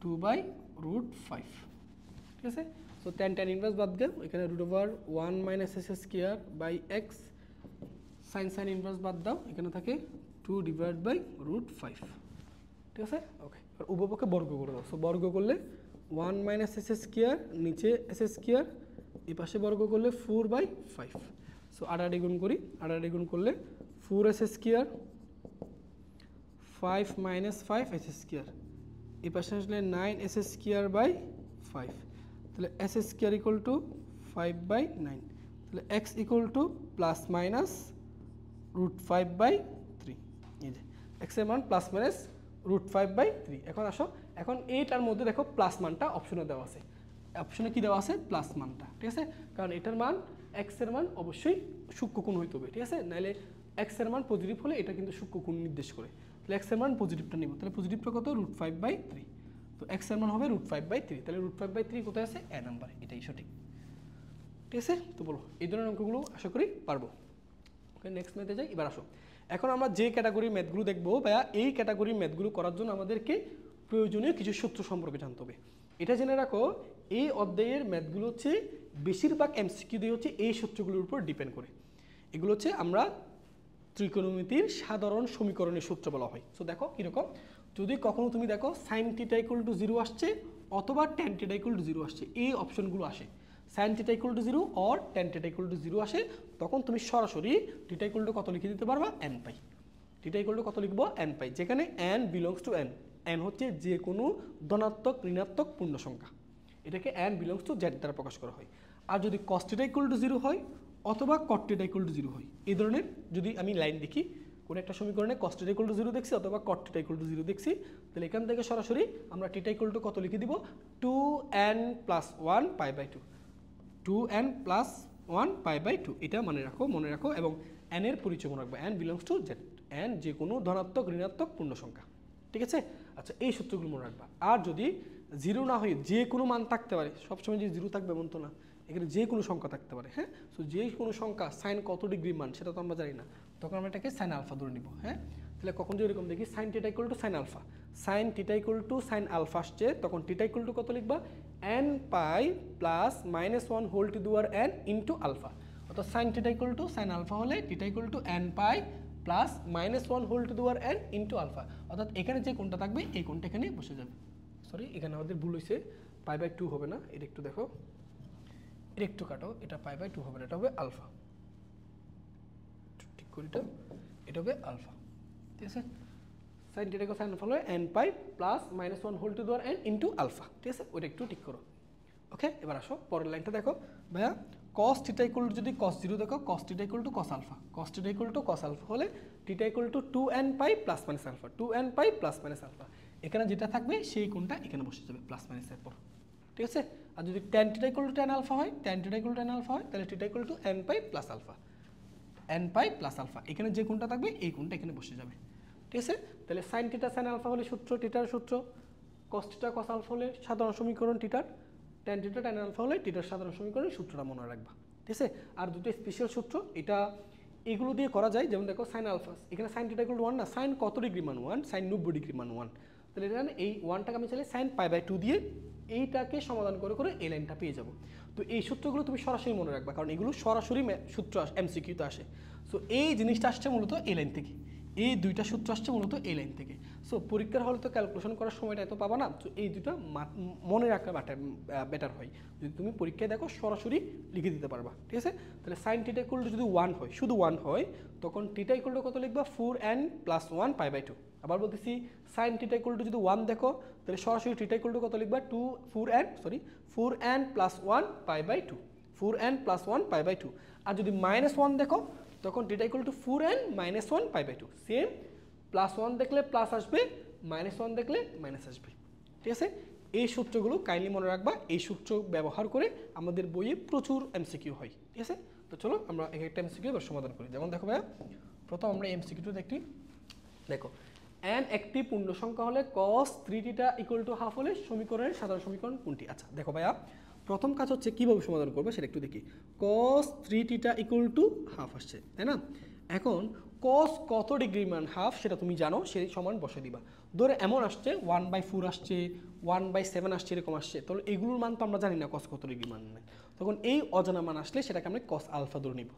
2/√5। ঠিক আছে? সো tan ইনভার্স বাদ গেল, এখানে √1 - s square by x, sin inverse বাদ দাও, এখানে থাকে 2/√5। ঠিক আছে? ওকে আর উভয়পক্ষে বর্গ করে দাও। সো বর্গ করলে 1 - s স্কয়ার, নিচে s স্কয়ার, এই পাশে বর্গ করলে 4/5। সো 8 গুণ করি, 8 গুণ করলে 4s স্কয়ার 5 - 5s স্কয়ার, এই পাশে আসলে 9s স্কয়ার বাই 5, তাহলে s স্কয়ার ইকুয়াল টু 5/9, তাহলে x equal to plus minus √5/3। এই যে x এর মান প্লাস মাইনাস √5/3। এখন আসো এখন এইটার মধ্যে দেখো প্লাস মানটা অপশনে দেওয়া আছে। অপশনে কি দেওয়া আছে? প্লাস মানটা। ঠিক আছে? কারণ এটার মান x এর মান অবশ্যই সূক্ষ্মকোণ হইতে হবে। ঠিক আছে? নাহলে x এর মান পজিটিভ হলে এটা কিন্তু সূক্ষ্মকোণ নির্দেশ করে। তাহলে x এর মান পজিটিভটা নিব, তাহলে পজিটিভটা কত √5/3। তো x এর মান হবে √5/3, তাহলে √5/3 কোথায় আছে? এ নাম্বারে, এটাই সঠিক। ঠিক আছে? তো বলো এই ধরনের অঙ্কগুলো আশা করি পারবো। ওকে নেক্সট ম্যাথে যাই। এবার আসো এখন আমরা যে ক্যাটাগরির ম্যাথগুলো দেখবো বা এই ক্যাটাগরির ম্যাথগুলো করার জন্য আমাদেরকে প্রয়োজনীয় কিছু সূত্র সম্পর্কে জানতে হবে। এটা জেনে রাখো এই অধ্যায়ের ম্যাথগুলো হচ্ছে বেশিরভাগ এমসিকিউ দিয়ে হচ্ছে এই সূত্রগুলোর উপর ডিপেন্ড করে। এগুলো হচ্ছে আমরা ত্রিকোণমিতির সাধারণ সমীকরণের সূত্র বলা হয়। সো দেখো কীরকম, যদি কখনো তুমি দেখো sin θ = 0 আসছে অথবা tan θ = 0 আসছে, এই অপশনগুলো আসে sin θ = 0 or tan θ = 0 আসে, তখন তুমি সরাসরি θ = কত লিখে দিতে পারবা n পাই। θ = কত লিখবো n পাই, যেখানে n belongs to n, n হচ্ছে যে কোনো ধনাত্মক ঋণাত্মক পূর্ণ সংখ্যা, এটাকে n বিলংস টু z দ্বারা প্রকাশ করা হয়। আর যদি cos θ = 0 হয় অথবা cot θ = 0 হয়, এই ধরনের যদি আমি লাইন দেখি কোনো একটা সমীকরণে cos θ = 0 দেখছি অথবা cot θ = 0 দেখছি, তাহলে এখান থেকে সরাসরি আমরা θ = কত লিখে দিব 2n + 1 π/2, 2n + 1 π/2। এটা মনে রাখো এবং n এর পরিচয় মনে রাখবো, n belongs to z, n যে কোনো ধনাত্মক ঋণাত্মক পূর্ণ সংখ্যা। ঠিক আছে? আচ্ছা এই সূত্রগুলো মনে রাখবা। আর যদি 0 না হয়ে যে কোনো মান থাকতে পারে, সবসময় যে 0 থাকবে এমন তো না, এখানে যে কোনো সংখ্যা থাকতে পারে। হ্যাঁ, সো যে কোনো সংখ্যা সাইন কত ডিগ্রি মান সেটা তো আমরা জানি না, তখন আমরা এটাকে সাইন আলফা ধরে নিব। হ্যাঁ, তাহলে কখন যদি এরকম দেখি sin θ = sin alpha, sin θ = sin alpha আসছে, তখন θ = কত লিখবা n pi plus -1 whole to the power n into alpha. অর্থাৎ sin θ = sin আলফা হলে θ = n pi plus -1 whole to the power n into alpha. অর্থাৎ এখানে যে কোণটা থাকবে এই কোণটা এখানে বসে যাবে। সরি এখানে আমাদের ভুল হয়েছে, π/2 হবে না, এটা একটু দেখো, এটা একটু কাটো, এটা π/2 হবে না, এটা হবে আলফা। ঠিক করে এটা হবে আলফা। ঠিক আছে? sin θ = sin আলফা হলে n pi plus -1 whole to the power n into alpha. ঠিক আছে? ওইটা একটু ঠিক করো। ওকে এবার আসো পরের লাইনটা দেখো ভাইয়া, cos θ = যদি cos 0 দেখো, cos θ = cos alpha, cos θ = cos alpha হলে θ = 2n pi plus minus alpha, 2n pi plus minus alpha, এখানে যেটা থাকবে সেই কোণটা এখানে বসে যাবে প্লাস মাইনাসের পর। ঠিক আছে? আর যদি tan θ = tan আলফা হয়, tan θ = tan আলফা হয়, তাহলে θ = n pi plus alpha, n pi plus alpha, এখানে যে কোণটা থাকবে এই কোণটা এখানে বসে যাবে। ঠিক আছে? তাহলে sin θ sin আলফা হলে সূত্র থিটার সূত্র, cos θ cos আলফা হলে সাধারণ সমীকরণ থিটার, tan θ tan আলফা হলে থিটার সাধারণ সমীকরণের সূত্রটা মনে রাখবা। ঠিক আছে? আর দুটো স্পেশাল সূত্র, এটা এগুলো দিয়ে করা যায়। যেমন দেখো sin আলফা, এখানে sin θ = 1 না, sin কত ডিগ্রি মান 1, sin 90 ডিগ্রি মান 1, তাহলে এটা এই 1টাকে আমি চাইলে sin π/2 দিয়ে এইটাকে সমাধান করে করে এই লাইনটা পেয়ে যাব। তো এই সূত্রগুলো তুমি সরাসরি মনে রাখবা, কারণ এগুলো সরাসরি সূত্র এমসিকিউতে আসে। সো এই জিনিসটা আসছে মূলত এই লাইন থেকে, এই দুইটা সূত্র আসছে মূলত এই লাইন থেকে। সো পরীক্ষার হলে তো ক্যালকুলেশন করার সময়টা এত পাবা না, তো এই দুটো মনে রাখা বেটার হয়। যদি তুমি পরীক্ষায় দেখো সরাসরি লিখে দিতে পারবা, ঠিক আছে? তাহলে সাইন থিটা ইকুয়াল টু যদি 1 হয়, শুধু 1 হয়, তখন থিটা ইকুয়াল টু কত লিখবা? 4n + 1 π/2। আবার বলতেছি সাইন থিটা ইকুয়াল টু যদি 1 দেখো, তাহলে সরাসরি থিটা ইকুয়াল টু কত লিখবা? 4n + 1 π/2, 4n + 1 π/2। আর যদি -1 দেখো, তখন theta equal two 4n - 1 π/2। Same, +1 দেখলে প্লাস আসবে, -1 দেখলে মাইনাস আসবে, ঠিক আছে? এই সূত্রগুলো কাইন্ডলি মনে রাখবা। এই সূত্র ব্যবহার করে আমাদের বইয়ে প্রচুর এমসিকিউ হয়, ঠিক আছে? তো চলো আমরা এক একটা এমসিকিউ এবার সমাধান করি। যেমন দেখো ভাইয়া, প্রথম আমরা এমসিকিউটা দেখি। দেখো, n একটি পূর্ণ সংখ্যা হলে cos 3θ = ½ হলে সমীকরণের সাধারণ সমীকরণ কোনটি? আচ্ছা দেখো ভাইয়া, প্রথম কাজ হচ্ছে কীভাবে সমাধান করবে সেটা একটু দেখি। cos 3θ = ½ আসছে, তাই না? এখন cos কত ডিগ্রি মান হাফ সেটা তুমি জানো, সেই সমান বসে দিবা। ধরে এমন আসছে 1/4 আসছে, 1/7 আসছে, এরকম আসছে, তাহলে এগুলোর মান তো আমরা জানি না cos কত ডিগ্রি মান নেই। তখন এই অজানা মান আসলে সেটাকে আমরা cos আলফা ধরে নিব।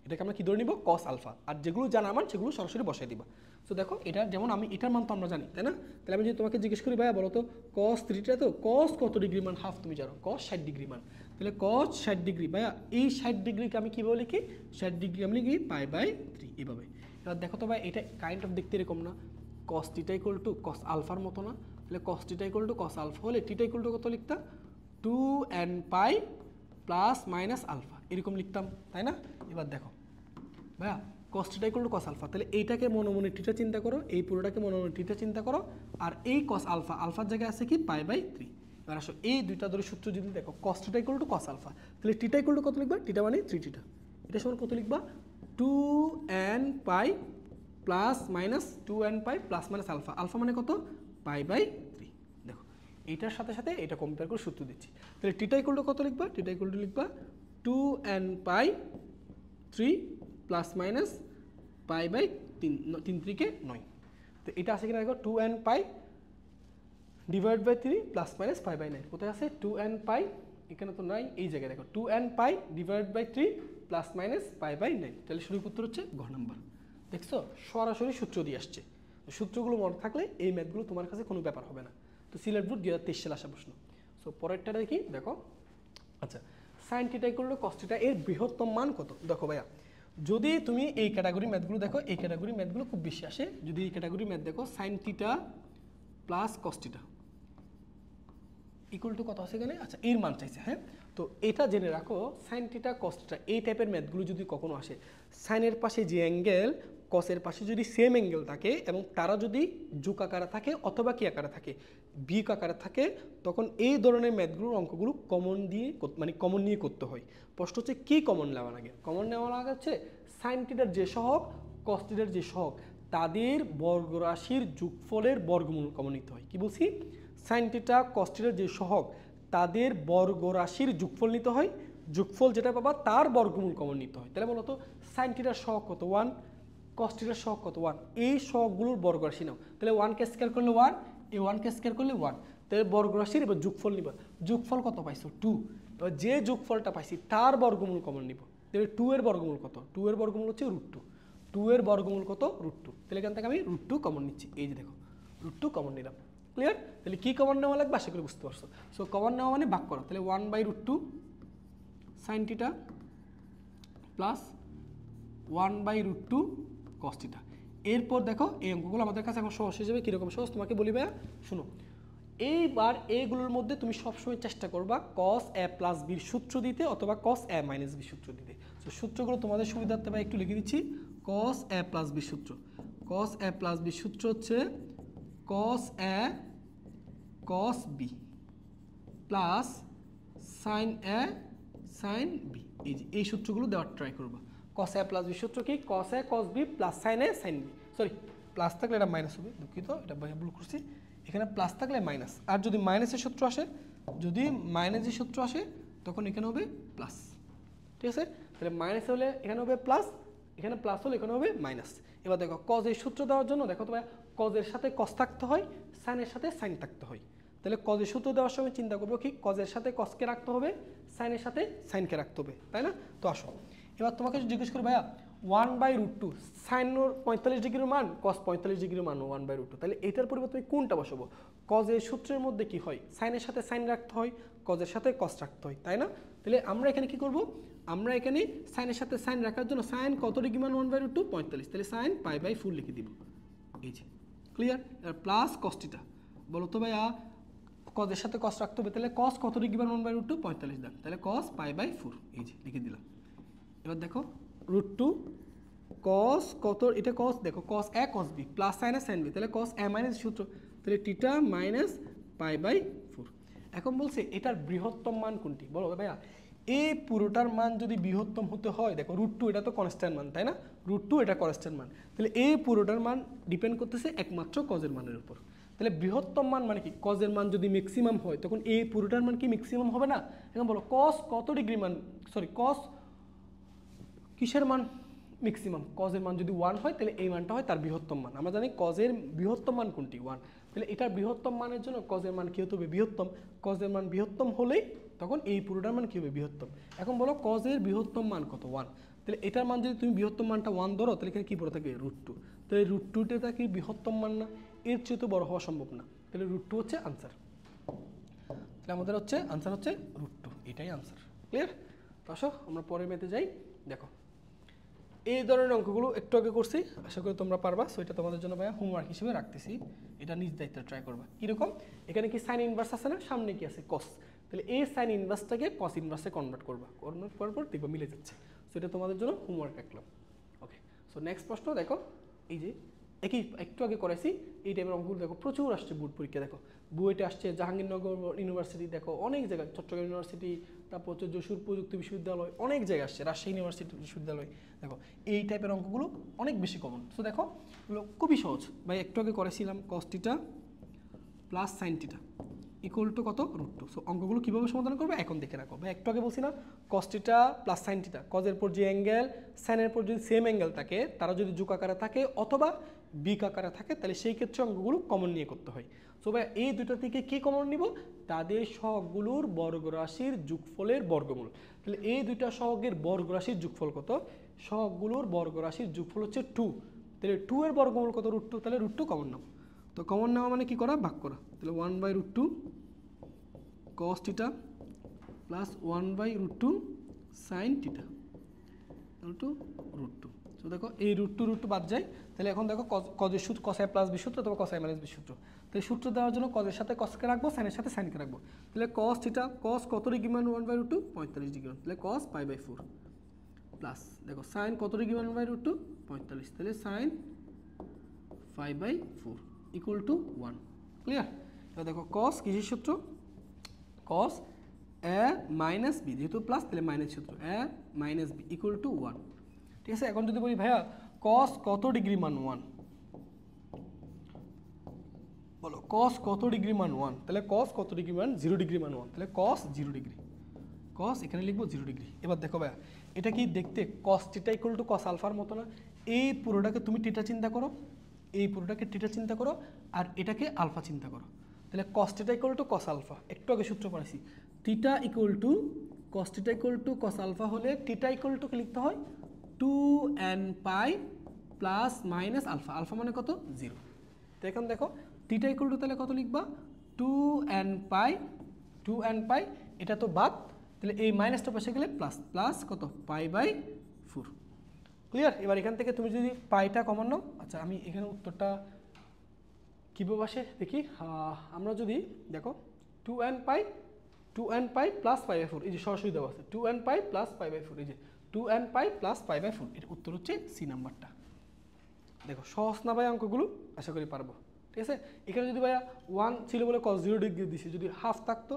এটাকে আমরা কি ধরে নিব? cos alpha. আর যেগুলো জানা মান সেগুলো সরাসরি বসাই দিবা। সো দেখো, এটা যেমন আমি এটার মান তো আমরা জানি, তাই না? তাহলে আমি যদি তোমাকে জিজ্ঞেস করি ভাইয়া বলো তো cos 3θ, তো cos কত ডিগ্রি মান হাফ তুমি জানো, cos 60 ডিগ্রি মান। তাহলে cos 60 ডিগ্রি, ভাইয়া এই 60 ডিগ্রিকে আমি কীভাবে লিখি? 60 ডিগ্রি আমি লিখি π/3 এভাবে। এবার দেখো তো ভাই, এটা কাইন্ড অফ দেখতে এরকম না? cos θ = cos আলফার মতো না? তাহলে cos θ = cos আলফা হলে θ = কত লিখতা? 2nπ ± আলফা, এরকম লিখতাম, তাই না? এবার দেখো ভাইয়া, cos θ = cos আলফা, তাহলে এইটাকে মনে মনে থিটা চিন্তা করো, এই পুরোটাকে মনে মনে থিটা চিন্তা করো, আর এই cos আলফা, আলফার জায়গায় আছে কি? π/3। এবার আসো এই দুইটা ধরে সূত্র যদি দেখো, cos θ = cos আলফা, তাহলে θ = কত লিখবা? θ মানে 3θ, এটা সমান কত লিখবা? 2nπ ± 2nπ ± আলফা, আলফা মানে কত? π/3। দেখো, এইটার সাথে সাথে এটা কম্পেয়ার করে সূত্র দিচ্ছি। তাহলে θ = কত লিখবা? θ = লিখবা 2nπ 3 ± π/3, 3 3 9। তো এটা আছে কিনা দেখো, 2nπ / 3 ± π/9। কোথায় আছে 2nπ? এখানে তো নাই, এই জায়গায় দেখো 2nπ / 3 ± π/9। তাহলে সঠিক উত্তর হচ্ছে ঘ নাম্বার। দেখছো, সরাসরি সূত্র দিয়ে আসছে। সূত্রগুলো মনে থাকলে এই ম্যাথগুলো তোমার কাছে কোনো ব্যাপার হবে না। তো সিলেট বোর্ড 2023 সালে আসা প্রশ্ন। সো পরেরটা দেখি, দেখো আচ্ছা, সাইন থিটা = cos θ এর বৃহত্তম মান কত? দেখো ভাইয়া, যদি তুমি এই ক্যাটাগরি ম্যাথগুলো দেখো, এই ক্যাটাগরি ম্যাথগুলো খুব বেশি আসে। যদি এই ক্যাটাগরি ম্যাথ দেখো, sine theta plus cos θ equal to কত আছে এখানে? আচ্ছা, এর মান চাইছে, হ্যাঁ? তো এটা জেনে রাখো, সাইন থিটা cos θ এই টাইপের ম্যাথগুলো যদি কখনো আসে, সাইনের পাশে যে অ্যাঙ্গেল, কসের পাশে যদি সেম অ্যাঙ্গেল থাকে এবং তারা যদি যোগ আকারে থাকে অথবা কি আকারে থাকে? বিয়োগ আকারে থাকে, তখন এই ধরনের ম্যাথগুলোর অঙ্কগুলো কমন দিয়ে, মানে কমন নিয়ে করতে হয়। প্রশ্ন হচ্ছে কি কমন নেওয়া লাগে? কমন নেওয়া লাগে হচ্ছে সাইন থিটার যে সহগ, cos θর যে সহগ, তাদের বর্গরাশির যোগফলের বর্গমূল কমন নিতে হয়। কি বলছি? সাইন থিটা cos θর যে সহগ, তাদের বর্গরাশির যোগফল নিতে হয়, যোগফল যেটা পাবা তার বর্গমূল কমন নিতে হয়। তাহলে বলো তো, সাইন থিটার সহগ কত? 1, cos θর সহগ কত? 1। এই সহগগুলোর বর্গরাশি নাও। তাহলে 1 কে স্কয়ার করলে 1, এই 1 কে স্কয়ার করলে 1। তাহলে বর্গরাশির এবার যোগফল নিবা। যোগফল কত পাইছো? 2। এবার যে যোগফলটা পাইছি তার বর্গমূল কমন নিব। তাহলে 2 এর বর্গমূল কত? 2 এর বর্গমূল হচ্ছে √2। 2 এর বর্গমূল কত? √2। তাহলে এখান থেকে আমি √2 কমন নিচ্ছি। এই যে দেখো, √2 কমন নিলাম। ক্লিয়ার? তাহলে কি কমন নেওয়া লাগবে আশা করি বুঝতে পারছো। সো কমন নেওয়া মানে ভাগ করো। তাহলে 1/√2 সাইন থিটা প্লাস 1/√2 cos θ। এরপর দেখো, এই অঙ্কগুলো আমাদের কাছে এখন সহজ হয়ে যাবে। কীরকম সহজ তোমাকে বলি ভাইয়া, শুনো। এইবার এইগুলোর মধ্যে তুমি সবসময় চেষ্টা করবা cos a + b সূত্র দিতে অথবা cos a - b সূত্র দিতে। তো সূত্রগুলো তোমাদের সুবিধার্থে ভাই একটু লিখে দিচ্ছি। cos a + b সূত্র, cos a + b সূত্র হচ্ছে cos a cos b plus sin a sin b। এই সূত্রগুলো দেওয়ার ট্রাই করবা। cos a + b সূত্র কি? cos a cos b plus sin a sin b। Sorry, plus থাকলে এটা মাইনাস হবে, দুঃখিত, এটা ভুল করছি। এখানে প্লাস থাকলে মাইনাস, আর যদি মাইনাসের সূত্র আসে, যদি মাইনাসের সূত্র আসে তখন এখানে হবে প্লাস। ঠিক আছে? তাহলে মাইনাস হলে এখানে হবে প্লাস, এখানে প্লাস হলে এখানে হবে মাইনাস। এবার দেখো, cos এর সূত্র দেওয়ার জন্য দেখো তো ভাই, cos এর সাথে cos থাকতে হয়, sin এর সাথে sin থাকতে হয়। তাহলে কজের সূত্র দেওয়ার সময় চিন্তা করবো কি কজের সাথে কসকে রাখতে হবে, সাইনের সাথে সাইনকে রাখতে হবে, তাই না? তো আসো এবার তোমাকে জিজ্ঞেস করি ভাইয়া 1/√2 সাইন 45 ডিগ্রির মান কস 45 ডিগ্রির মান 1/√2, তাহলে এটার পরিবর্তে আমি কোনটা বসাবো? কজের সূত্রের মধ্যে কি হয় সাইনের সাথে সাইন রাখতে হয়, কজের সাথে কস রাখতে হয়, তাই না? তাহলে আমরা এখানে কি করব, আমরা এখানে সাইনের সাথে সাইন রাখার জন্য সাইন কত ডিগ্রি মান 1/√2 45, তাহলে সাইন π/4 লিখে দিব, এই যে ক্লিয়ার। এবার প্লাস কস থিটা, বলো তো ভাইয়া কজের সাথে কস রাখতে হবে, তাহলে কস কত ডিগ্রি মান 1/√2 45 দেন, তাহলে কস π/4 এই যে লিখে দিলাম। এবার দেখো √2 কস কত, এটা কস দেখো কস এ কস বি প্লাস সাইন এ সাইন বি, তাহলে কস এ মাইনাস সূত্র, তাহলে থিটা মাইনাস π/4। এখন বলছে এটার বৃহত্তম মান কোনটি, বলো ভাইয়া এই পুরোটার মান যদি বৃহত্তম হতে হয়, দেখো √2 এটা তো কনস্ট্যান্ট মান, তাই না? √2 এটা কনস্ট্যান্ট মান, তাহলে এই পুরোটার মান ডিপেন্ড করতেছে একমাত্র কজের মানের উপর। তাহলে বৃহত্তম মান মানে কি, কজের মান যদি ম্যাক্সিমাম হয় তখন এই পুরোটার মান কি ম্যাক্সিমাম হবে না? এখন বলো কস কত ডিগ্রি মান, সরি কস কিসের মান ম্যাক্সিমাম, কজের মান যদি 1 হয় তাহলে এই মানটা হয় তার বৃহত্তম মান। আমরা জানি কজের বৃহত্তম মান কোনটি 1, তাহলে এটার বৃহত্তম মানের জন্য কজের মান কী হতে হবে বৃহত্তম, কজের মান বৃহত্তম হলেই তখন এই পুরোটার মান কী হবে বৃহত্তম। এখন বলো কজের বৃহত্তম মান কত 1, তাহলে এটার মান যদি তুমি বৃহত্তম মানটা 1 ধরো তাহলে এখানে কী পড়ে থাকবে √2, তাহলে √2টা কি বৃহত্তম মান না, এর চেয়ে তো বড় হওয়া সম্ভব না, তাহলে √2 হচ্ছে আনসার। তাহলে আমাদের হচ্ছে আনসার হচ্ছে √2, এটাই আনসার, ক্লিয়ার? তো আসো আমরা পরের মেতে যাই। দেখো এই ধরনের অঙ্কগুলো একটু আগে করছি, আশা করি তোমরা পারবা, সো এটা তোমাদের জন্য ভাইয়া হোমওয়ার্ক হিসেবে রাখতেছি, এটা নিজ দায়িত্বে ট্রাই করবা। কীরকম, এখানে কি সাইন ইনভার্স আছে না, সামনে কি আছে কস, তাহলে এই সাইন ইনভার্সটাকে কস ইনভার্সে কনভার্ট করবা, কনভার্ট করার পর দেখবা মিলে যাচ্ছে, সো এটা তোমাদের জন্য হোমওয়ার্ক রাখলাম। ওকে, সো নেক্সট প্রশ্ন দেখো, এই যে একটু আগে করেছি এই টাইপের অঙ্কগুলো দেখো প্রচুর আসছে বোর্ড পরীক্ষা, দেখো বুয়েটে আসছে, জাহাঙ্গীরনগর ইউনিভার্সিটি, দেখো অনেক জায়গায়, চট্টগ্রাম ইউনিভার্সিটি, তারপর হচ্ছে যশোর প্রযুক্তি বিশ্ববিদ্যালয়, অনেক জায়গায় আসছে, রাজশাহী ইউনিভার্সিটি বিশ্ববিদ্যালয়, দেখো এই টাইপের অঙ্কগুলো অনেক বেশি কমন। সো দেখো এগুলো খুবই সহজ ভাই, একটু আগে করেছিলাম কস theta plus sine theta equal to কত √2। সো অঙ্কগুলো কীভাবে সমাধান করবে এখন দেখে রাখো ভাই, একটু আগে বলছি না cos theta plus sine theta, কজের পর যে অ্যাঙ্গেল সাইনের পর যদি সেম অ্যাঙ্গেল থাকে, তারা যদি যোগ আকারে থাকে অথবা বিক আকারে থাকে, তাহলে সেই ক্ষেত্রে অঙ্কগুলো কমন নিয়ে করতে হয়। সো ভাই এই দুটো থেকে কী কমন নিব, তাদের সহগগুলোর বর্গরাশির যোগফলের বর্গমূল, তাহলে এই দুইটা সহগের বর্গরাশির যোগফল কত, সহগগুলোর বর্গরাশির যোগফল হচ্ছে 2, তাহলে 2 এর বর্গমূল কত √2, তাহলে √2 কমন নাও, তো কমন নেওয়া মানে কি করা ভাগ করা, তাহলে 1/√2 cos theta plus 1/√2 sin theta √2। তো দেখো এই √2 বাদ যায়, তাহলে এখন দেখো কজের সূত্র cos a প্লাস b সূত্র অথবা cos a মাইনাস b সূত্র, তাহলে সূত্র দেওয়ার জন্য কজের সাথে cosকে রাখবো, সাইনের সাথে সাইনকে রাখবো, তাহলে cos থিটা cos কত ডিগ্রি মান 1/√2 45 ডিগ্রি মান, তাহলে cos π/4 প্লাস দেখো সাইন কত ডিগ্রি মান 1/√2 45, তাহলে সাইন π/4 ইকুয়াল টু 1, ক্লিয়ার? এবার দেখো cos কিসের সূত্র, cos a মাইনাস বি, যেহেতু প্লাস তাহলে মাইনাস সূত্র a minus b equal to 1, ঠিক আছে? এখন যদি বলি ভাইয়া cos কত ডিগ্রি মান 1, বলো cos কত ডিগ্রি মান 1, তাহলে cos কত ডিগ্রি মান 0 ডিগ্রি মান 1, তাহলে cos 0 ডিগ্রি, cos এখানে লিখবো 0 ডিগ্রি। এবার দেখো ভাইয়া এটা কি দেখতে cos theta equal to cos আলফার মতো না, এই পুরোটাকে তুমি থিটা চিন্তা করো, এই পুরোটাকে থিটা চিন্তা করো আর এটাকে আলফা চিন্তা করো, তাহলে cos theta equal to cos alpha, একটু আগে সূত্র পড়াইছি, theta equal to cos theta equal to cos alpha হলে থিটা ইকুয়াল টু কি লিখতে হয় 2n pi plus minus alpha, alpha মানে কত 0, তো এখন দেখো থিটা ইকুয়াল টু তাহলে কত লিখবা 2n পাই, এটা তো বাদ, তাহলে এই মাইনাসটা পাশে গেলে প্লাস, প্লাস কত π/4, ক্লিয়ার? এবার এখান থেকে তুমি যদি পাইটা কমন নাও, আচ্ছা আমি এখানে উত্তরটা কীভাবে আসে দেখি, আমরা যদি দেখো 2n পাই প্লাস π/4, এই যে সরাসরি দেওয়া আছে 2n পাই প্লাস π/4, এই যে 2n পাই প্লাস π/4, এর উত্তর হচ্ছে সি নাম্বারটা। দেখো সহজ না ভাই অঙ্কগুলো, আশা করি পারবো, ঠিক আছে? এখানে যদি ভাইয়া 1 ছিল বলে cos 0 ডিগ্রি দিছি, যদি হাফ থাকতো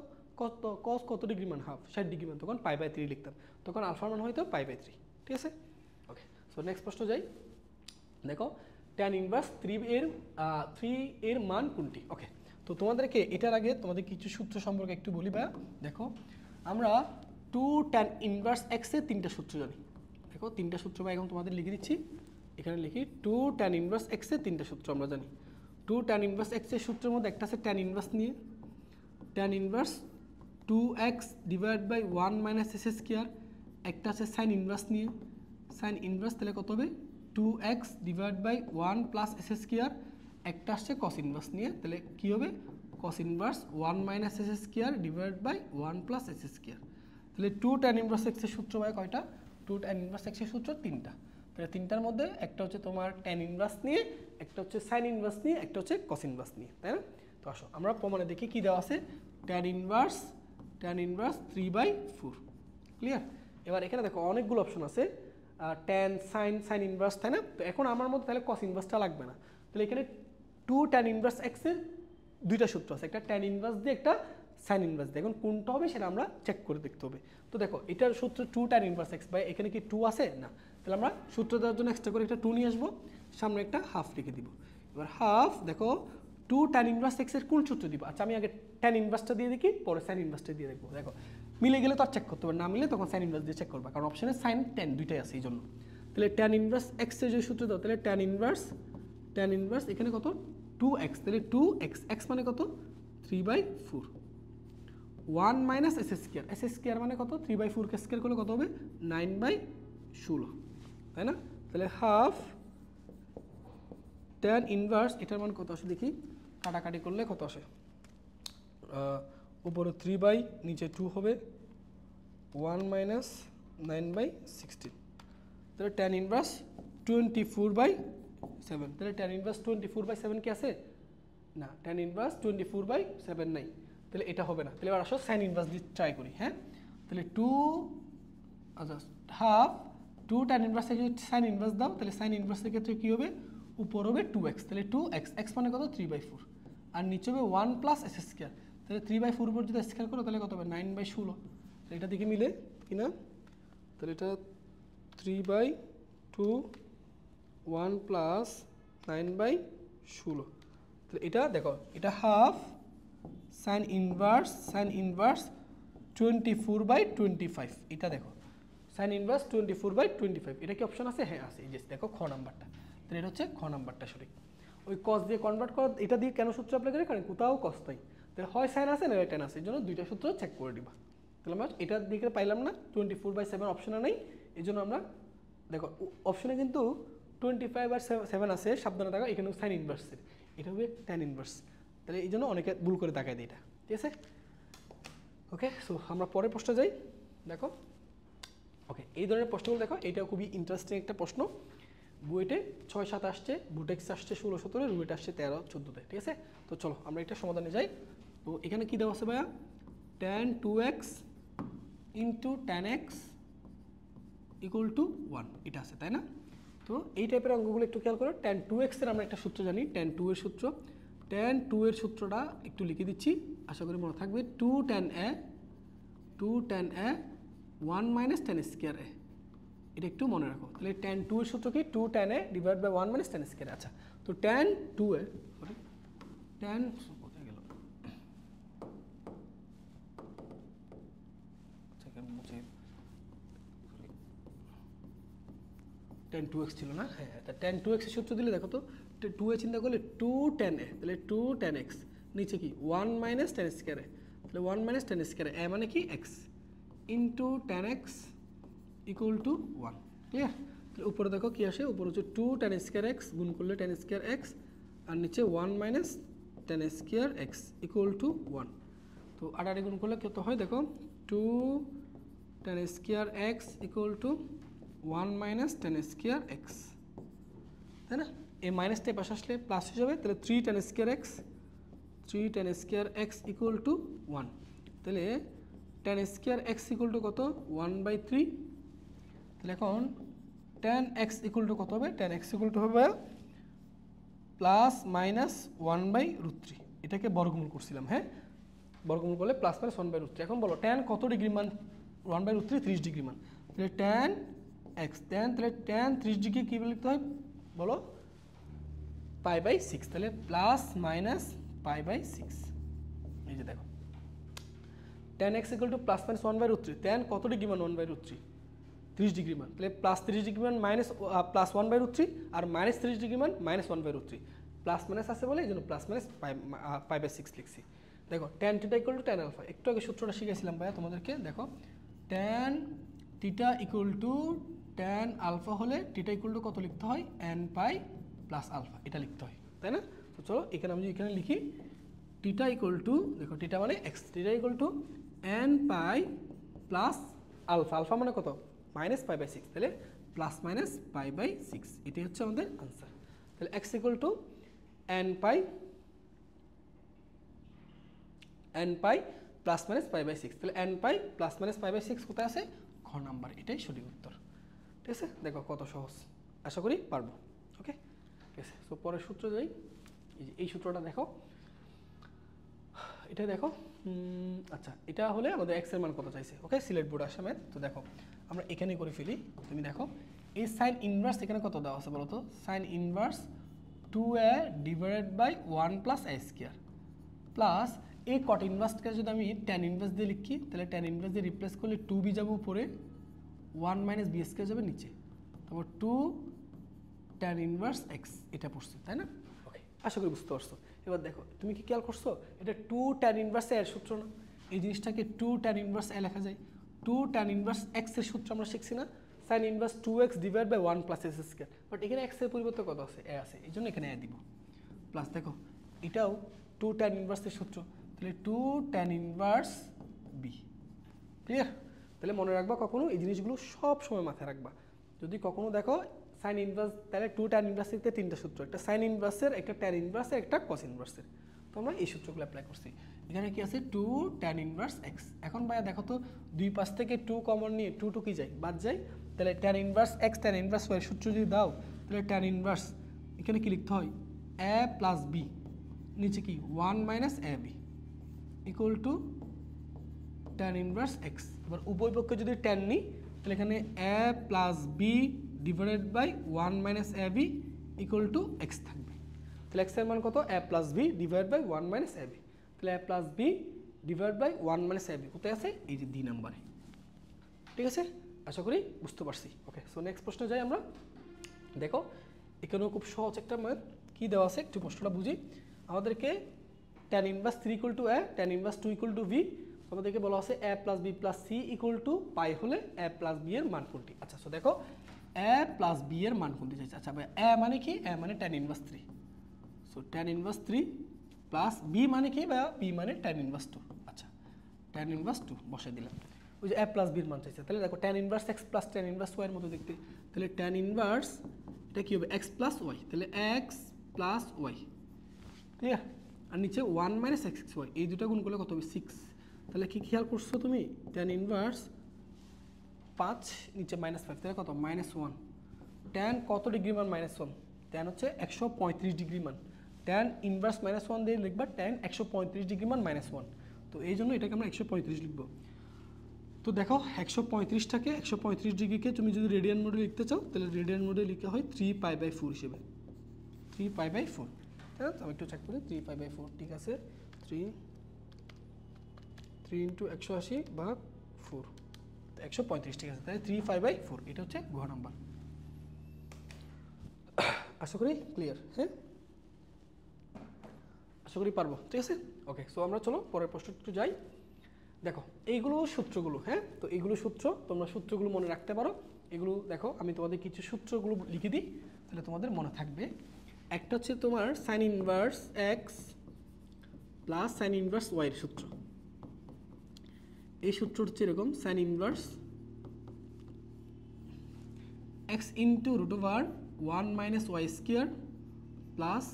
cos কত ডিগ্রি মান হাফ 60 ডিগ্রি মান, তখন π/3 লিখতাম, তখন আলফার মান হয়তো π/3, ঠিক আছে? ওকে, সো নেক্সট প্রশ্ন যাই। দেখো tan ইনভার্স 3 এর মান কোনটি? ওকে, তো তোমাদেরকে এটার আগে তোমাদের কিছু সূত্র সম্পর্কে একটু বলি ভাইয়া। দেখো আমরা 2 tan ইনভার্স x এর 3টা সূত্র জানি, দেখো 3টা সূত্র ভাই এখন তোমাদের লিখে দিচ্ছি, এখানে লিখি 2 tan ইনভার্স x এর 3টা সূত্র আমরা জানি। 2 tan ইনভার্স x এর সূত্রের মধ্যে একটা আছে tan ইনভার্স নিয়ে, tan inverse 2x divide by 1 minus s square, একটা আছে সাইন ইনভার্স নিয়ে, সাইন ইনভার্স তাহলে কত হবে 2x divide by 1 plus s square, একটা আসছে কস ইনভার্স নিয়ে, তাহলে কী হবে cos inverse 1 minus s square divide by 1 plus s square. তাহলে 2 tan ইনভার্স এক্সের সূত্র হয় কয়টা, 2 tan ইনভার্স এক্সের সূত্র 3টা। তাহলে 3টার মধ্যে একটা হচ্ছে তোমার tan ইনভার্স নিয়ে, একটা হচ্ছে সাইন ইনভার্স নিয়ে, একটা হচ্ছে কস ইনভার্স নিয়ে, তাই না? তো আসো আমরা প্রমাণে দেখি কী দেওয়া আছে, tan ইনভার্স 3/4, ক্লিয়ার? এবার এখানে দেখো অনেকগুলো অপশন আছে, tan সাইন ইনভার্স, তাই না? তো এখন আমার মধ্যে তাহলে কস ইনভার্সটা লাগবে না, তাহলে এখানে 2 tan ইনভার্স এক্সের দুইটা সূত্র আছে, একটা tan ইনভার্স দিয়ে, একটা সাইন ইনভার্স দিয়ে। এখন কোনটা হবে সেটা আমরা চেক করে দেখতে হবে। তো দেখো এটার সূত্র 2 tan ইনভার্স এক্স, বাই এখানে কি 2 আছে না, তাহলে আমরা সূত্র দেওয়ার জন্য এক্সট্রা করে একটা 2 নিয়ে আসবো, সামনে একটা হাফ লিখে দিব। এবার হাফ দেখো 2 tan ইনভার্স এক্সের কোন সূত্র দিব, আচ্ছা আমি আগে tan ইনভার্সটা দিয়ে দেখি, পরে সাইন ইনভার্সটা দিয়ে দেখবো। দেখো মিলে গেলে তো আর চেক করতে হবে, না মিলে তখন সাইন ইনভার্স দিয়ে চেক করবা, কারণ অপশনে সাইন tan দুইটাই আছে এই জন্য। তাহলে tan ইনভার্স এক্সের যে সূত্র দাও, তাহলে tan ইনভার্স এখানে কত 2x, তাহলে 2x, x মানে কত 3/4, 1 মাইনাস এস স্কোয়ার মানে কত 3/4 কে স্কোয়ার করলে কত হবে 9/16, তাই না? তাহলে হাফ tan ইনভার্স, এটার মান কত আসে দেখি, কাটাকাটি করলে কত আসে, উপরে 3 নিচে 2 হবে 1 মাইনাস 9/16, তাহলে tan ইনভার্স 24/7, তাহলে tan ইনভার্স 24/7 কি আছে না, tan ইনভার্স 24/7 নাই, তাহলে এটা হবে না। তাহলে এবার আসো সাইন ইনভার্স দিয়ে ট্রাই করি, হ্যাঁ? তাহলে 2 আচ্ছা হাফ 2 tan ইনভার্স থেকে সাইন ইনভার্স দাও, তাহলে সাইন ইনভার্সের ক্ষেত্রে কী হবে, উপর হবে 2x, তাহলে 2x, x মানে কত 3/4, আর নিচে হবে 1 প্লাস এস স্কোয়ার, তাহলে 3/4 উপর যদি স্কোয়ার করো তাহলে কত হবে 9/16, তাহলে এটা দিকে মিলে কি না, তাহলে এটা 3/2 1 প্লাস 9/16, তাহলে এটা দেখো এটা হাফ সাইন ইনভার্স 24/25, এটা দেখো সাইন ইনভার্স 24/25, এটা কি অপশন আছে, হ্যাঁ আছে, এই যে দেখো খ নাম্বারটা, তাহলে এটা হচ্ছে খ নাম্বারটা সঠিক। ওই কস দিয়ে কনভার্ট করা, এটা দিয়ে কেন সূত্র অ্যাপ্লাই করে, কারণ কোথাও কস নাই, তাহলে হয় সাইন আছে না tan আছে, এই জন্য দুইটা সূত্র চেক করে দিবা। তাহলে আমরা এটার দিকে পাইলাম না, 24/7 অপশনে নেই, এই জন্য আমরা দেখো অপশনে কিন্তু 25/7 আছে, সাবধানে থাকো, এখানে সাইন ইনভার্সের, এটা হবে tan ইনভার্স, তাহলে এই জন্য অনেকে ভুল করে তাকায় দেয় এটা, ঠিক আছে? ওকে, সো আমরা পরের প্রশ্ন যাই, দেখো ওকে এই ধরনের প্রশ্নগুলো দেখো, এটাও খুবই ইন্টারেস্টিং একটা প্রশ্ন, বুয়েটে 6-7 আসছে, বুটেক্স আসছে 16-17, রুয়েটে আসছে 13-14, ঠিক আছে? তো চলো আমরা এটা সমাধানে যাই। তো এখানে কী দেওয়া আছে ভাইয়া, tan 2x into tan x equal to 1, এটা আছে, তাই না? তো এই টাইপের অঙ্কগুলো একটু খেয়াল করো। tan 2x এর আমরা একটা সূত্র জানি, tan 2 এর সূত্র, tan 2 এর সূত্রটা একটু লিখে দিচ্ছি, আশা করি মনে থাকবে, 2 tan a 1 minus tan square a, এটা একটু মনে রাখো। তাহলে tan 2 এর সূত্র কি 2 tan a divide by 1 minus tan square. আচ্ছা, তো tan 2 এর tan কোথায় গেল, tan 2x ছিল না, হ্যাঁ, তা tan 2x এর সূত্র দিলে দেখো তো 2 এ চিন্তা করলে 2 tan a, তাহলে 2 tan x, নিচে কি 1 মাইনাস tan স্কোয়ার a, তাহলে 1 মাইনাস tan স্কোয়ার a মানে কি x into tan x equal to 1, clear? তাহলে উপরে দেখো কি আসে, উপরে হচ্ছে 2 tan স্কোয়ার x গুণ করলে tan স্কোয়ার x, আর নিচে 1 minus tan square x equal to 1, তো আড়াআড়ি গুণ করলে কত হয় দেখো, 2 tan square x equal to 1 minus tan square x, তাই না? এই মাইনাসটা পাশে আসলে প্লাস হয়ে যাবে, তাহলে 3 tan square x equal to 1, তাহলে tan square x equal to কত 1/3, তাহলে এখন tan x ইকুয়াল টু কত হবে, tan x ইকুয়াল টু হবে প্লাস মাইনাস 1/√3, এটাকে বর্গমূল করছিলাম, হ্যাঁ, বর্গমূল করলে প্লাস মাইনাস 1/√3। এখন বলো tan কত ডিগ্রি মান, 1/√3 30 ডিগ্রি মান, তাহলে tan x, তাহলে tan 30 ডিগ্রি কী লিখতে হয় বলো, π/6, তাহলে প্লাস মাইনাস π/6, এই যে দেখো tan x equal to plus minus 1/√3, tan কত ডিগ্রি মান 1/√3 30 ডিগ্রি মান, তাহলে প্লাস 30 ডিগ্রি মান মাইনাস প্লাস 1/√3, আর মাইনাস 30 ডিগ্রি মান মাইনাস 1/√3, প্লাস মাইনাস আছে বলে এই জন্য প্লাস মাইনাস π/6 লিখছি। দেখো tan θ = tan আলফা, একটু আগে সূত্রটা শিখেছিলাম ভাইয়া তোমাদেরকে। দেখো tan θ = tan আলফা হলে θ = কত লিখতে হয়, n পাই প্লাস আলফা, এটা লিখতে হয়, তাই না? তো চলো এখানে আমি এখানে লিখি θ = দেখো θ মানে x, θ = n pi plus alpha, alpha মানে কত -π/6, তাহলে +-π/6, এটাই হচ্ছে আমাদের আনসার। তাহলে x = n পাই +-π/6, তাহলে n পাই +-π/6 কোথায় আছে, খ নাম্বার, এটাই সঠিক উত্তর। ঠিক আছে, দেখো কত সহজ, আশা করি পারবো। ওকে, ঠিক আছে। সো পরের সূত্র যাই, এই সূত্রটা দেখো, এটা দেখো। আচ্ছা, এটা হলে আমাদের x এর মান কত চাইছে। ওকে, সিলেট বোর্ড আসামের। তো দেখো আমরা এখানে করে ফেলি। তুমি দেখো এই সাইন ইনভার্স এখানে কত দেওয়া আছে বলো তো, sine inverse 2a / 1 + a² plus এই কট ইনভার্সকে যদি আমি tan ইনভার্স দিয়ে লিখি, তাহলে tan ইনভার্স দিয়ে রিপ্লেস করলে 2b যাবে উপরে, 1 - b² যাবে নিচে, তারপর 2 tan ইনভার্স x, এটা পড়ছে, তাই না? ওকে, আশা করি বুঝতে পারছো। এবার দেখো তুমি কি খেয়াল করছো, এটা 2 tan ইনভার্স এর সূত্র না, এই জিনিসটাকে 2 tan ইনভার্স এ লেখা যায়। 2 tan ইনভার্স x এর সূত্র আমরা শিখছি না, sin inverse 2x / 1 + s², but এখানে x এর পরিবর্তে কত আছে, a আছে, এই জন্য এখানে a দিব। প্লাস দেখো এটাও 2 tan ইনভার্স এর সূত্র, তাহলে 2 tan ইনভার্স b। ক্লিয়ার? তাহলে মনে রাখবা, কখনো এই জিনিসগুলো সব সময় মাথায় রাখবা। যদি কখনো দেখো সাইন ইনভার্স, তাহলে 2 tan ইনভার্সের তিনটা সূত্র, একটা সাইন ইনভার্সের, একটা tan ইনভার্সের, একটা cos ইনভার্সের। তো আমরা এই সূত্রগুলো অ্যাপ্লাই করছি। এখানে কি আছে 2 tan ইনভার্স x। এখন ভাইয়া দেখো তো দুই পাশ থেকে 2 কমন নিয়ে 2 কি যায়, বাদ যায়, তাহলে tan inverse x tan inverse y সূত্র যদি দাও, তাহলে tan ইনভার্স এখানে কি লিখতে হয়, a + b, নিচে কি 1 - ab = tan ইনভার্স x। এবার উভয় পক্ষে যদি tan নিই, তাহলে এখানে a + b / 1 - ab = x থাকবে। তাহলে x এর মান কত, a + b / 1 - ab, তাহলে a + b / 1 - ab কোথায় আছে, এই যে 2 নম্বরে। ঠিক আছে, আশা করি বুঝতে পারছি। ওকে, সো নেক্সট প্রশ্ন যাই আমরা। দেখো এখানেও খুব সহজ একটা ম্যাথ, কি দেওয়া আছে একটু প্রশ্নটা বুঝি। আমাদেরকে tan inverse 3 = a, tan inverse 2 = v, আমাদেরকে বলা আছে a + b + c = π হলে a + b এর মান কোনটি। আচ্ছা, সো দেখো a + b এর মান কোনটি চাইছে। আচ্ছা ভাই, a মানে কি, a মানে tan inverse 3, so tan inverse 3 plus b মানে কি ভাইয়া, b মানে tan ইনভার্স 2। আচ্ছা, tan ইনভার্স 2 বসাই দিলাম, ওই যে a + b এর মান চাইছে। তাহলে দেখো tan inverse x + tan inverse y এর মতো দেখতে, তাহলে tan ইনভার্স এটা কি হবে, x + y, তাহলে x + y, ক্লিয়ার? আর নিচে 1 - xy, এই দুটো গুণ করলে কত হবে, 6। তাহলে কি খেয়াল করছো তুমি, tan ইনভার্স 5 নিচে -5, তাহলে কত, -1। tan কত ডিগ্রি মান, -1, tan হচ্ছে 135 ডিগ্রি মান, tan ইনভার্স -1 দিয়ে লিখবা tan 135 ডিগ্রি মান -1, তো এই জন্য এটাকে আমরা 135 লিখবো। তো দেখো 135টাকে 135 ডিগ্রিকে তুমি যদি রেডিয়ান মোডে লিখতে চাও, তাহলে রেডিয়ান মোডে লিখা হয় 3π/4 হিসেবে, 3π/4। হ্যাঁ, আমি একটু চেক করি, 3π/4 ঠিক আছে, 3 × 180/4, 135, ঠিক আছে, তাহলে 3π/4, এটা হচ্ছে ঘ নাম্বার। আশা করি ক্লিয়ার, হ্যাঁ, আশা করি পারবো। ঠিক আছে, ওকে, সো আমরা চলো পরের প্রশ্ন একটু যাই। দেখো এইগুলো সূত্রগুলো, হ্যাঁ, তো এইগুলো সূত্র, তোমরা সূত্রগুলো মনে রাখতে পারো। এগুলো দেখো আমি তোমাদের কিছু সূত্রগুলো লিখে দিই, তাহলে তোমাদের মনে থাকবে। একটা হচ্ছে তোমার sign inverse x plus sign inverse y এর সূত্র। এই সূত্র হচ্ছে এরকম, sign inverse x × √1 - y² plus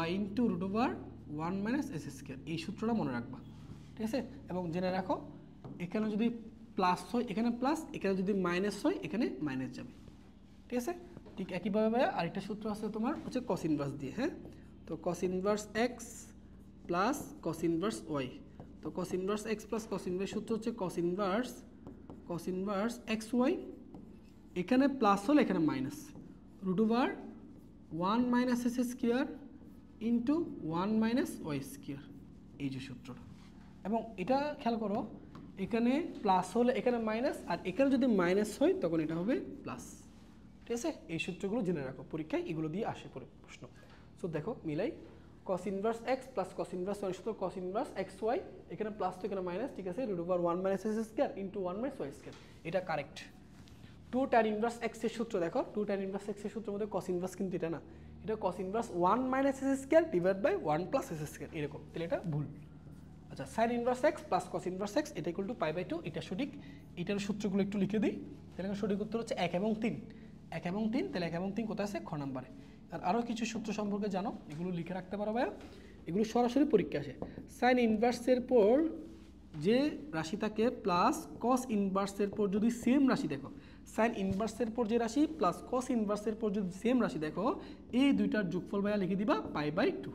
y × √1 - s², এই সূত্রটা মনে রাখবা। ঠিক আছে, এবং জেনে রাখো এখানে যদি প্লাস হয় এখানে প্লাস, এখানে যদি মাইনাস হয় এখানে মাইনাস যাবে। ঠিক আছে, ঠিক একইভাবে আরেকটা সূত্র আছে তোমার হচ্ছে cos ইনভার্স দিয়ে, হ্যাঁ, তো cos inverse x plus cos inverse y, তো cos inverse x plus cos inverse সূত্র হচ্ছে cos ইনভার্স xy, এখানে প্লাস হলে এখানে মাইনাস, √1 - s² ইন্টু 1 - y², এই যে সূত্রটা। এবং এটা খেয়াল করো, এখানে প্লাস হলে এখানে মাইনাস, আর এখানে যদি মাইনাস হয় তখন এটা হবে প্লাস। ঠিক আছে, এই সূত্রগুলো জেনে রাখো, পরীক্ষায় এগুলো দিয়ে আসে পরে প্রশ্ন। সো দেখো মিলাই, cos inverse x plus cos inverse y সূত্র cos ইনভার্স এক্স ওয়াই, এখানে প্লাস তো এখানে মাইনাস, ঠিক আছে, √1 - x square into 1 - y square, এটা কারেক্ট। 2 tan ইনভার্স x এর সূত্র দেখো, 2 tan ইনভার্স x এর সূত্রের মধ্যে cos ইনভার্স কিন্তু এটা না, এটা cos inverse 1 - x square divide by 1 + x square, এরকম, তাহলে এটা ভুল। আচ্ছা, sin inverse x plus cos inverse x এটা ইকুয়াল টু π/2, এটা সঠিক। এটার সূত্রগুলো একটু লিখে দিই, তাহলে সঠিক উত্তর হচ্ছে 1 এবং 3, 1 এবং 3, তাহলে 1 এবং 3 কোথায় আছে, খ নম্বরে। আর আরও কিছু সূত্র সম্পর্কে জানো, এগুলো লিখে রাখতে পারো ভাইয়া, এগুলো সরাসরি পরীক্ষা আসে। সাইন ইনভার্সের পর যে রাশি থাকে প্লাস কস ইনভার্সের পর যদি সেম রাশি দেখো, সাইন ইনভার্সের পর যে রাশি প্লাস কস ইনভার্সের পর যদি সেম রাশি দেখো, এই দুইটার যোগফল ভাইয়া লিখে দিবা π/2,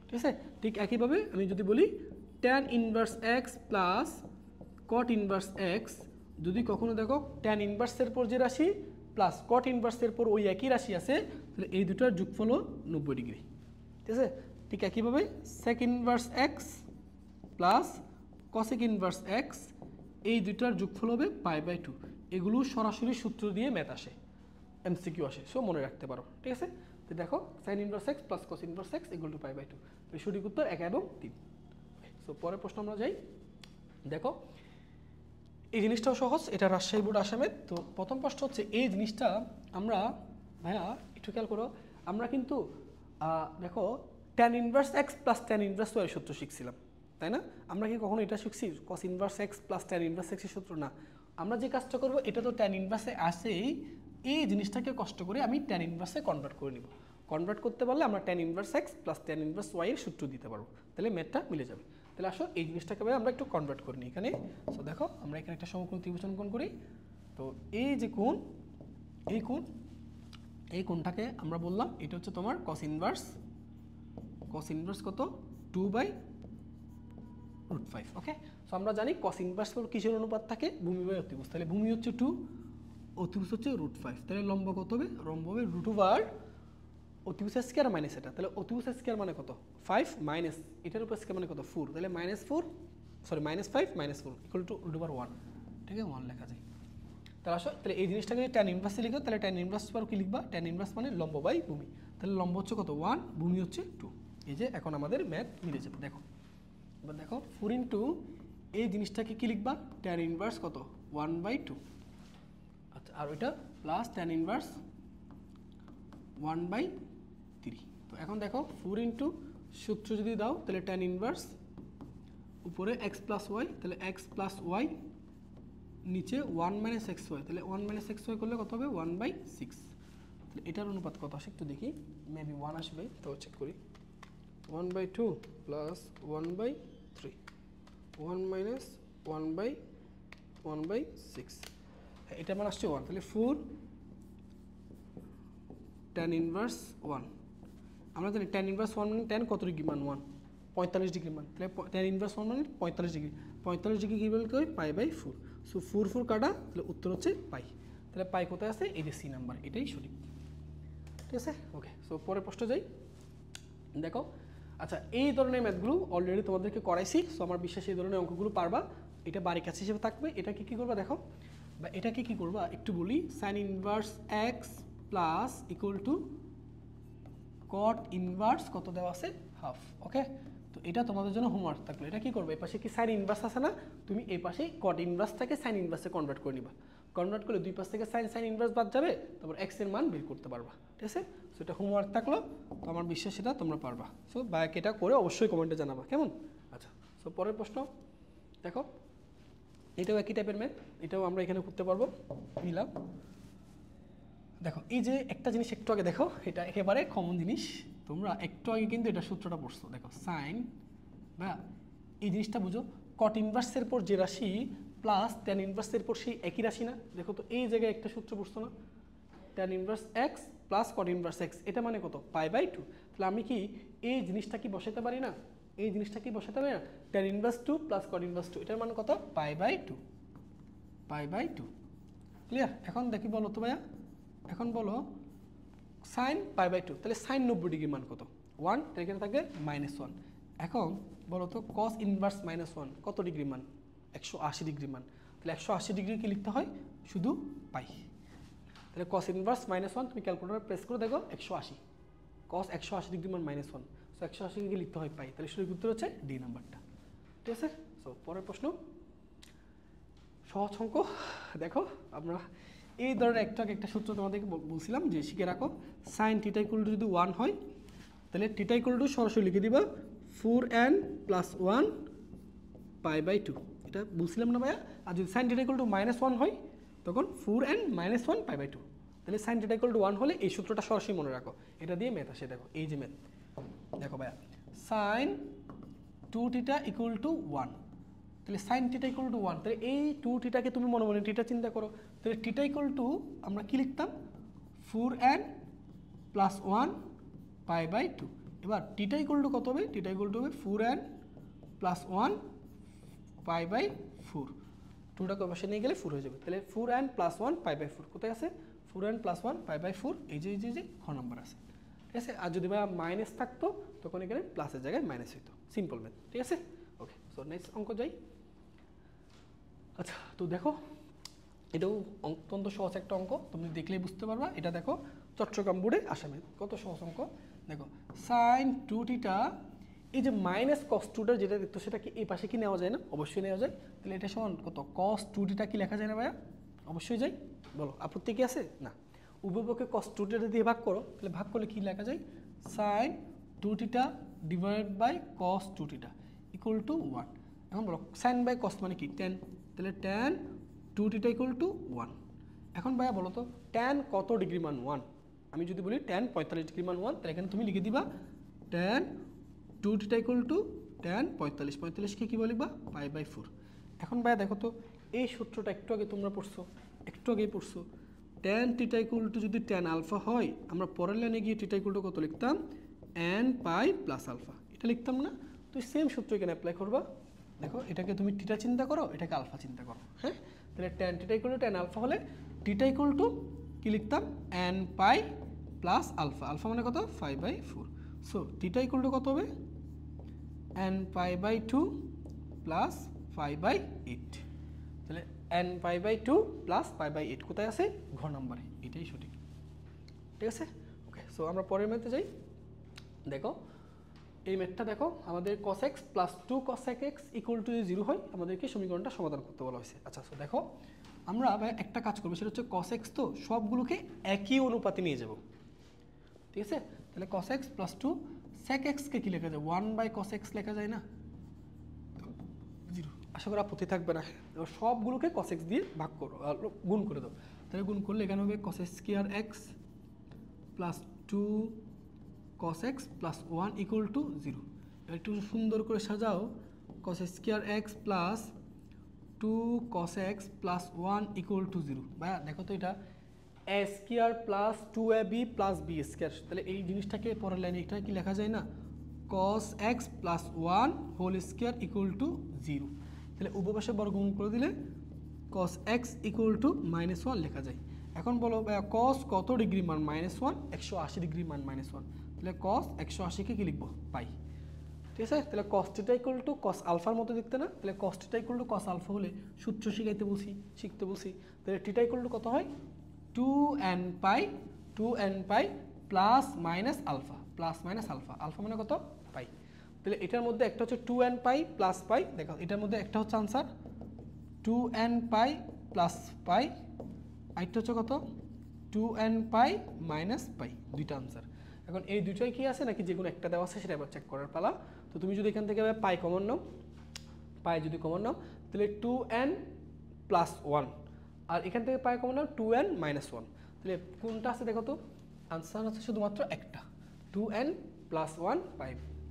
ঠিক আছে। ঠিক একইভাবে আমি যদি বলি tan inverse x plus cot inverse x, যদি কখনো দেখো ট্যান ইনভার্সের পর যে রাশি প্লাস কট ইনভার্সের পর ওই একই রাশি আছে, তাহলে এই দুটার যোগফল 90 ডিগ্রি, ঠিক আছে। ঠিক একইভাবে sec inverse x plus cosec inverse x, এই দুটার যোগফল হবে π/2, এগুলো সরাসরি সূত্র দিয়ে ম্যাথ আসে, এমসিকিউ আসে, সো মনে রাখতে পারো, ঠিক আছে। তো দেখো sine inverse x plus cos inverse x equal to π/2, এই সঠিক উত্তর 1 এবং 3। সো পরের প্রশ্ন আমরা যাই। দেখো এই জিনিসটাও সহজ, এটা রাজশাহী বোর্ড আসামের। তো প্রথম প্রশ্ন হচ্ছে এই জিনিসটা আমরা ভাইয়া একটু খেয়াল করো, আমরা কিন্তু দেখো tan inverse x plus tan inverse y সূত্র শিখছিলাম, তাই না? আমরা কি কখনো এটা শিখছি cos inverse x plus tan inverse এক্সের সূত্র? না। আমরা যে কাজটা করবো, এটা তো ট্যান ইনভার্সে আসেই, এই জিনিসটাকে কষ্ট করে আমি ট্যান ইনভার্সে কনভার্ট করে নিব। কনভার্ট করতে পারলে আমরা tan inverse x plus tan inverse y এর সূত্র দিতে পারবো, তাহলে ম্যাথটা মিলে যাবে। তাহলে আসো এই জিনিসটাকে আমরা একটু কনভার্ট করে নিই এখানে। সো দেখো আমরা এখানে একটা সমকোণ ত্রিভুজাঙ্কন কোণ করি। তো এই যে কোণ, এই কোণটাকে আমরা বললাম এটা হচ্ছে তোমার কস ইনভার্স কত 2/√5, ওকে। সো আমরা জানি কস ইনভার্স কিসের অনুপাত থাকে, ভূমি বাই অতিভুজ, তাহলে ভূমি হচ্ছে 2, অতিভুজ হচ্ছে √5, তাহলে লম্ব কত হবে, লম্ব হবে √, অতিভুজ স্কয়ার মাইনাস এটা, তাহলে অতিভুজ স্কয়ার মানে কত 5 মাইনাস এটার উপর স্কয়ার মানে কত 4, তাহলে -5 - 4 ইকুয়াল টু √1, ঠিক আছে, 1 লেখা যায়। তাহলে আসো তাহলে এই জিনিসটাকে যদি ট্যান ইনভার্সে লিখো, তাহলে ট্যান ইনভার্স পর কি লিখবা, ট্যান ইনভার্স মানে লম্ব বাই ভূমি, তাহলে লম্ব হচ্ছে কত 1, ভূমি হচ্ছে 2। এই যে এখন আমাদের ম্যাথ মিলে যাবে। দেখো এবার দেখো 4 ইন্টু এই জিনিসটাকে কি লিখবা, ট্যান ইনভার্স কত 1/2, আচ্ছা, আর ওইটা প্লাস ট্যান ইনভার্স 1/3। তো এখন দেখো 4 ইন্টু সূত্র যদি দাও, তাহলে ট্যান ইনভার্স উপরে এক্স প্লাস ওয়াই, তাহলে এক্স প্লাস ওয়াই, নিচে 1 - xy, তাহলে 1 - xy করলে কত হবে 1/6, তাহলে এটার অনুপাত কত আসে একটু দেখি, মেবি 1 আসবে, তো চেক করি। 1/2 প্লাস 1/3, 1 - 1/6, এটা মানে আসছে 1, তাহলে 4 tan ইনভার্স 1, আমরা জানি tan ইনভার্স 1 মানে tan কত ডিগ্রি মান 1, 45 ডিগ্রি মান, তাহলে tan ইনভার্স 1 মানে 45 ডিগ্রি, 45 ডিগ্রি কি বলতে হয় π/4, সো 4 কাটা, তাহলে উত্তর হচ্ছে পাই। তাহলে পাই কোথায় আছে, এই যে সি নাম্বার, এটাই সঠিক, ঠিক আছে, ওকে। সো পরের প্রশ্ন যাই। দেখো আচ্ছা, এই ধরনের ম্যাথগুলো অলরেডি তোমাদেরকে করাইছি, সো আমার বিশ্বাস এই ধরনের অঙ্কগুলো পারবা, এটা বাড়ি কাছে হিসেবে থাকবে। এটাকে কি করবা দেখো, বা এটাকে কি করবা একটু বলি, sign inverse x plus equal to caught inverse কত দেওয়া আছে, হাফ, ওকে। তো এটা তোমাদের জন্য হোমওয়ার্ক থাকলো, এটা কি করবে, এই পাশে কি সাইন ইনভার্স আছে না, তুমি এই পাশে কট ইনভার্সটাকে সাইন ইনভার্সে কনভার্ট করে নিবা, কনভার্ট করলে দুই পাশ থেকে সাইন ইনভার্স বাদ যাবে, তারপর এক্স এর মান বের করতে পারবা, ঠিক আছে। সো এটা হোমওয়ার্ক থাকলো, তো আমার বিশ্বাস সেটা তোমরা পারবা। সো ব্যাক এটা করে অবশ্যই কমেন্টে জানাবা, কেমন? আচ্ছা, সো পরের প্রশ্ন দেখো, এটাও একই টাইপের ম্যাথ, এটাও আমরা এখানে করতে পারবো, মিলাম। দেখো এই যে একটা জিনিস একটু আগে দেখো, এটা একেবারে কমন জিনিস, তোমরা একটু আগে কিন্তু এটা সূত্রটা পড়ছো, দেখো সাইন বা এই জিনিসটা বুঝো, কট ইনভার্সের পর যে রাশি প্লাস ট্যান ইনভার্সের পর সেই একই রাশি না, দেখো তো এই জায়গায় একটা সূত্র পড়ছো না, tan inverse x plus cot inverse x, এটা মানে কত π/2, তাহলে আমি কি এই জিনিসটা কি বসাতে পারি না, এই জিনিসটা কি বসাতে পারি না, tan inverse 2 plus cot inverse 2, এটার মানে কত π/2, ক্লিয়ার? এখন দেখি বলো তো ভাইয়া, এখন বলো সাইন π/2, তাহলে সাইন 90 ডিগ্রি মান কত 1, তাহলে এখানে থাকবে -1। এখন বলো তো কস ইনভার্স -1 কত ডিগ্রি মান, 180 ডিগ্রি মান, তাহলে 180 ডিগ্রি কি লিখতে হয়, শুধু পাই, তাহলে cos ইনভার্স -1 তুমি ক্যালকুলেটর প্রেস করে দেখো 180, cos 180 ডিগ্রি মান -1, সো 180 কে লিখতে হয় পাই, তাহলে সঠিক উত্তর হচ্ছে ডি নাম্বারটা। ঠিক আছে। সো পরের প্রশ্ন, সহজ অঙ্ক। দেখো আমরা এই ধরনের একটা সূত্র তোমাদেরকে বলছিলাম যে শিখে রাখো, সাইন থিটা ইকুয়াল টু যদি 1 হয় তাহলে থিটা ইকুয়াল টু সরাসরি লিখে দিবা 4n + 1 π/2, এটা বলছিলাম না ভাইয়া। আর যদি সাইন থিটা ইকুয়াল টু -1 হয় তখন 4n - 1 π/2, তাহলে সাইন থিটা ইকুয়াল টু 1 হলে এই সূত্রটা সরাসরি মনে রাখো, এটা দিয়ে ম্যাথ আসে। দেখো এই যে ম্যাথ, দেখো ভাইয়া সাইন 2θ = 1, তাহলে সাইন থিটা ইকুয়াল টু 1, তাহলে এই 2θকে তুমি মনে মনে থিটা চিন্তা করো, তাহলে থিটা ইকুয়াল টু আমরা কি লিখতাম 4n + 1 π/2। এবার থিটা ইকুয়াল টু কত হবে, থিটা ইকুয়াল টু হবে 4n + 1 π/4, 2টাকে পাশে নিয়ে গেলে 4 হয়ে যাবে, তাহলে 4n + 1 π/4 কোথায় আছে, 4n + 1 π/4 এই যে খ নাম্বার আছে। ঠিক আছে। আর যদি ভাই মাইনাস থাকতো তখন এখানে প্লাসের জায়গায় মাইনাস হইতো, সিম্পল ম্যাথ। ঠিক আছে। ওকে, সো নেক্সট অঙ্ক যাই। আচ্ছা, তো দেখো এটাও অত্যন্ত সহজ একটা অঙ্ক, তুমি দেখলেই বুঝতে পারবা। এটা দেখো চট্টগ্রাম বোর্ডে আসামে, কত সহজ অঙ্ক। দেখো সাইন 2θ, এই যে মাইনাস কস 2টা যেটা দেখতো সেটা কি এই পাশে কি নেওয়া যায় না, অবশ্যই নেওয়া যায়। তাহলে এটা সমান কত, কস 2θ কি লেখা যায় না ভাইয়া, অবশ্যই যায়। বলো আপত্তি কি আছে, না। উভয়পক্ষে কস 2θ দিয়ে ভাগ করো, তাহলে ভাগ করলে কি লেখা যায়, সাইন 2θ / cos 2θ = 1। এখন বলো সাইন বাই কস মানে কি, tan, তাহলে tan 2θ = 1। এখন ভাইয়া বলো তো tan কত ডিগ্রি মান 1, আমি যদি বলি tan 45 ডিগ্রি মান 1, তাহলে এখানে তুমি লিখে দিবা tan 2θ = tan 45কে কী বলে লিখবা π/4। এখন ভাইয়া দেখো তো এই সূত্রটা একটু আগে তোমরা পড়ছো, একটু আগেই পড়ছো, tan θ = যদি tan আলফা হয়, আমরা পরের লাইনে গিয়ে θ = কত লিখতাম n π + আলফা, এটা লিখতাম না। তো সেম সূত্র এখানে অ্যাপ্লাই করবা। দেখো এটাকে তুমি থিটা চিন্তা করো, এটাকে আলফা চিন্তা করো। হ্যাঁ, তাহলে tan θ = tan আলফা হলে θ = কি লিখতাম n π + আলফা, আলফা মানে কত 5/4। সো θ = কত হবে n π/2 + 5/8, তাহলে n π/2 + 5/8 কোথায় আছে, ঘ নম্বরে, এটাই সঠিক। ঠিক আছে। ওকে, সো আমরা পরের ম্যাথে যাই। দেখো এই ম্যাথটা দেখো, আমাদের cos x + 2 cos x = 0 হয়, আমাদেরকে সমীকরণটা সমাধান করতে বলা হয়েছে। আচ্ছা, সো দেখো আমরা একটা কাজ করবো, সেটা হচ্ছে cos x তো সবগুলোকে একই অনুপাতে নিয়ে যাব। ঠিক আছে। তাহলে cos x + 2 sec x কে কি লেখা যায়, 1/cos x লেখা যায় না, 0। আশা করি আপত্তি থাকবে না। সবগুলোকে cos x দিয়ে ভাগ করো, গুণ করে দাও। তাহলে গুণ করলে এখানে হবে cos square x + 2 cos x + 1 = 0। একটু সুন্দর করে সাজাও, cos square x + 2 cos x + 1 = 0। ভাইয়া দেখো তো এটা a square + 2ab + b square, তাহলে এই জিনিসটাকে পরের লাইনে এটা কি লেখা যায় না, cos x + 1 হোল স্কয়ার = 0। তাহলে উভয় বর্গমূল করে দিলে cos x = -1 লেখা যায়। এখন বলো ভাইয়া cos কত ডিগ্রি মান -1, 180 ডিগ্রি মান -1, তাহলে cos 180কে কি লিখবো পাই। ঠিক আছে। তাহলে cos θ = cos আলফার মতো দেখতে না, তাহলে cos θ = cos আলফা হলে সূত্র শিখতে বলছি, তাহলে θ = কত হয় 2n π + আলফা, আলফা মানে কত পাই। তাহলে এটার মধ্যে একটা হচ্ছে 2n π + পাই, দেখো এটার মধ্যে একটা হচ্ছে আনসার 2n π + পাই, আরেকটা হচ্ছে কত 2n π - পাই, দুইটা আনসার। এখন এই দুইটাই কি আছে নাকি যে কোনো একটা দেওয়া আছে সেটা আবার চেক করার পালা। তো তুমি যদি এখান থেকে পাই কমন নাও, পাই যদি কমন নাও তাহলে 2n + 1, আর এখান থেকে পাই কমন নাও 2n - 1, তাহলে কোনটা আছে দেখো তো, আনসার হচ্ছে শুধুমাত্র একটা 2n + 1 পাই।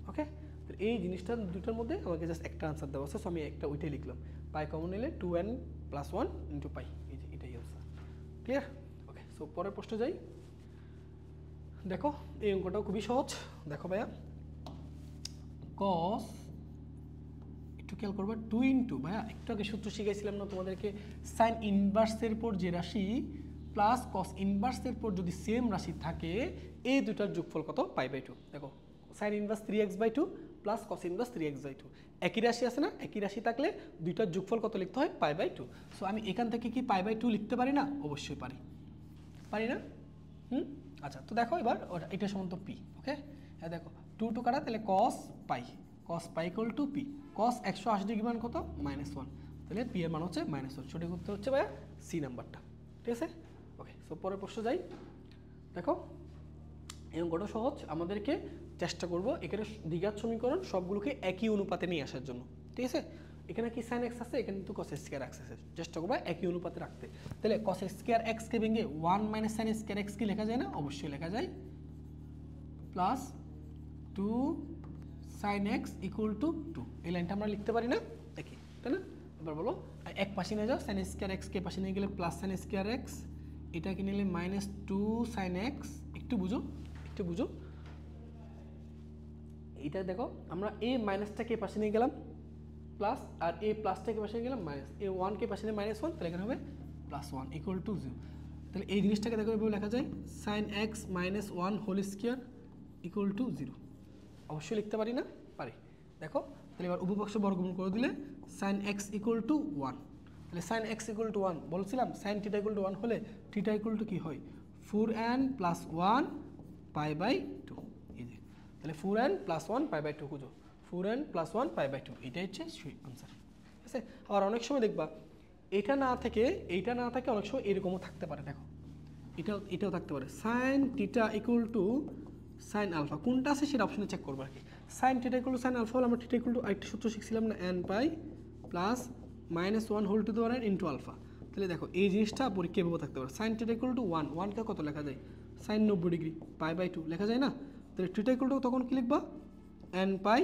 ওকে, তো এই জিনিসটা দুটোর মধ্যে আমাকে জাস্ট একটা আনসার দেওয়া আছে, সো আমি একটা ওইটাই লিখলাম, পাই কমন নিলে 2n + 1 × পাই, এই যে এটাই আনসার। ক্লিয়ার। ওকে, সো পরের প্রশ্ন যাই। দেখো এই অঙ্কটাও খুবই সহজ। দেখো ভাইয়া cos, একটু খেয়াল করবা 2 × ভাইয়া একটু আগে সূত্র শিখাইছিলাম না তোমাদেরকে, সাইন ইনভার্সের পর যে রাশি প্লাস cos ইনভার্সের পর যদি সেম রাশি থাকে, এই দুটার যোগফল কত π/2। দেখো sine inverse 3x/2 plus cos inverse 3x/2, একই রাশি আছে না, একই রাশি থাকলে দুইটার যোগফল কত লিখতে হয় π/2। সো আমি এখান থেকে কি π/2 লিখতে পারি না, অবশ্যই পারি না। আচ্ছা, তো দেখো এবার এটা সমান তো p। ওকে, দেখো 2 কাটা, তাহলে cos pi equal to P. cos 180 degree মান কত? -1, তাহলে পি এর মান হচ্ছে -1। সঠিক উত্তর হচ্ছে ভাইয়া সি নাম্বারটা। ঠিক আছে, ওকে। সো পরের প্রশ্ন যাই। দেখো এরকম কত সহজ, আমাদেরকে চেষ্টা করব এখানে দ্বিঘাত সমীকরণ সবগুলোকে একই অনুপাতে নিয়ে আসার জন্য। ঠিক আছে, এখানে কি sin x আছে, এখানে কিন্তু cos স্কয়ার x আছে, চেষ্টা করবো একই অনুপাতে রাখতে। তাহলে cos স্কয়ার x কে ভেঙে 1 - sin স্কয়ার x কি লেখা যায় না? অবশ্যই লেখা যায়, plus 2 sin x equal to 2। এই লাইনটা আমরা লিখতে পারি না, দেখি, তাই না? এবার বলো, এক পাশে নিয়ে যাও, sin স্কয়ার x কে পাশে নিয়ে গেলে প্লাস sin স্কয়ার x, এটাকে নিলে -2 sin x। একটু বুঝো এটা দেখো, আমরা এই মাইনাসটাকে পাশে নিয়ে গেলাম প্লাস, আর এই প্লাসটাকে পাশে নিয়ে গেলাম মাইনাস, এই 1 কে পাশে নিয়ে -1, তাহলে এখানে হবে +1 ইকুয়াল টু 0। তাহলে এই জিনিসটাকে দেখো এভাবে লেখা যায়, sin x - 1 whole square equal to 0। অবশ্যই লিখতে পারি না? পারি। দেখো তাহলে এবার উভয় পক্ষ বর্গমূল করে দিলে sin x ইকুয়াল টু 1। তাহলে sin x ইকুয়াল টু 1 বলছিলাম, sin θ ইকুয়াল টু 1 হলে θ ইকুয়াল টু কি হয়? 4n + 1 π/2। এই যে, তাহলে 4n + 1 π/2 খুঁজো, 4n + 1 π/2, এটাই হচ্ছে সেই আনসার। ঠিক আছে, আর অনেক সময় দেখবা এইটা না থেকে অনেক সময় এরকমও থাকতে পারে। দেখো এটাও থাকতে পারে, sin θ equal to sin alpha, কোনটা আছে সেটা অপশনে চেক করবো আর কি। sin θ equal to sin alpha হলে আমরা θ ইকুয়াল টু আরেকটা সূত্র শিখছিলাম না, n pi plus -1 whole to the power n into alpha. তাহলে দেখো এই জিনিসটা পরীক্ষা এভাবে থাকতে পারে, sin θ ইকুয়াল টু 1 কে কত লেখা যায়? sin 90 ডিগ্রি π/2 লেখা যায় না? তাহলে θ ইকুয়াল টু তখন কি লিখবা? n pi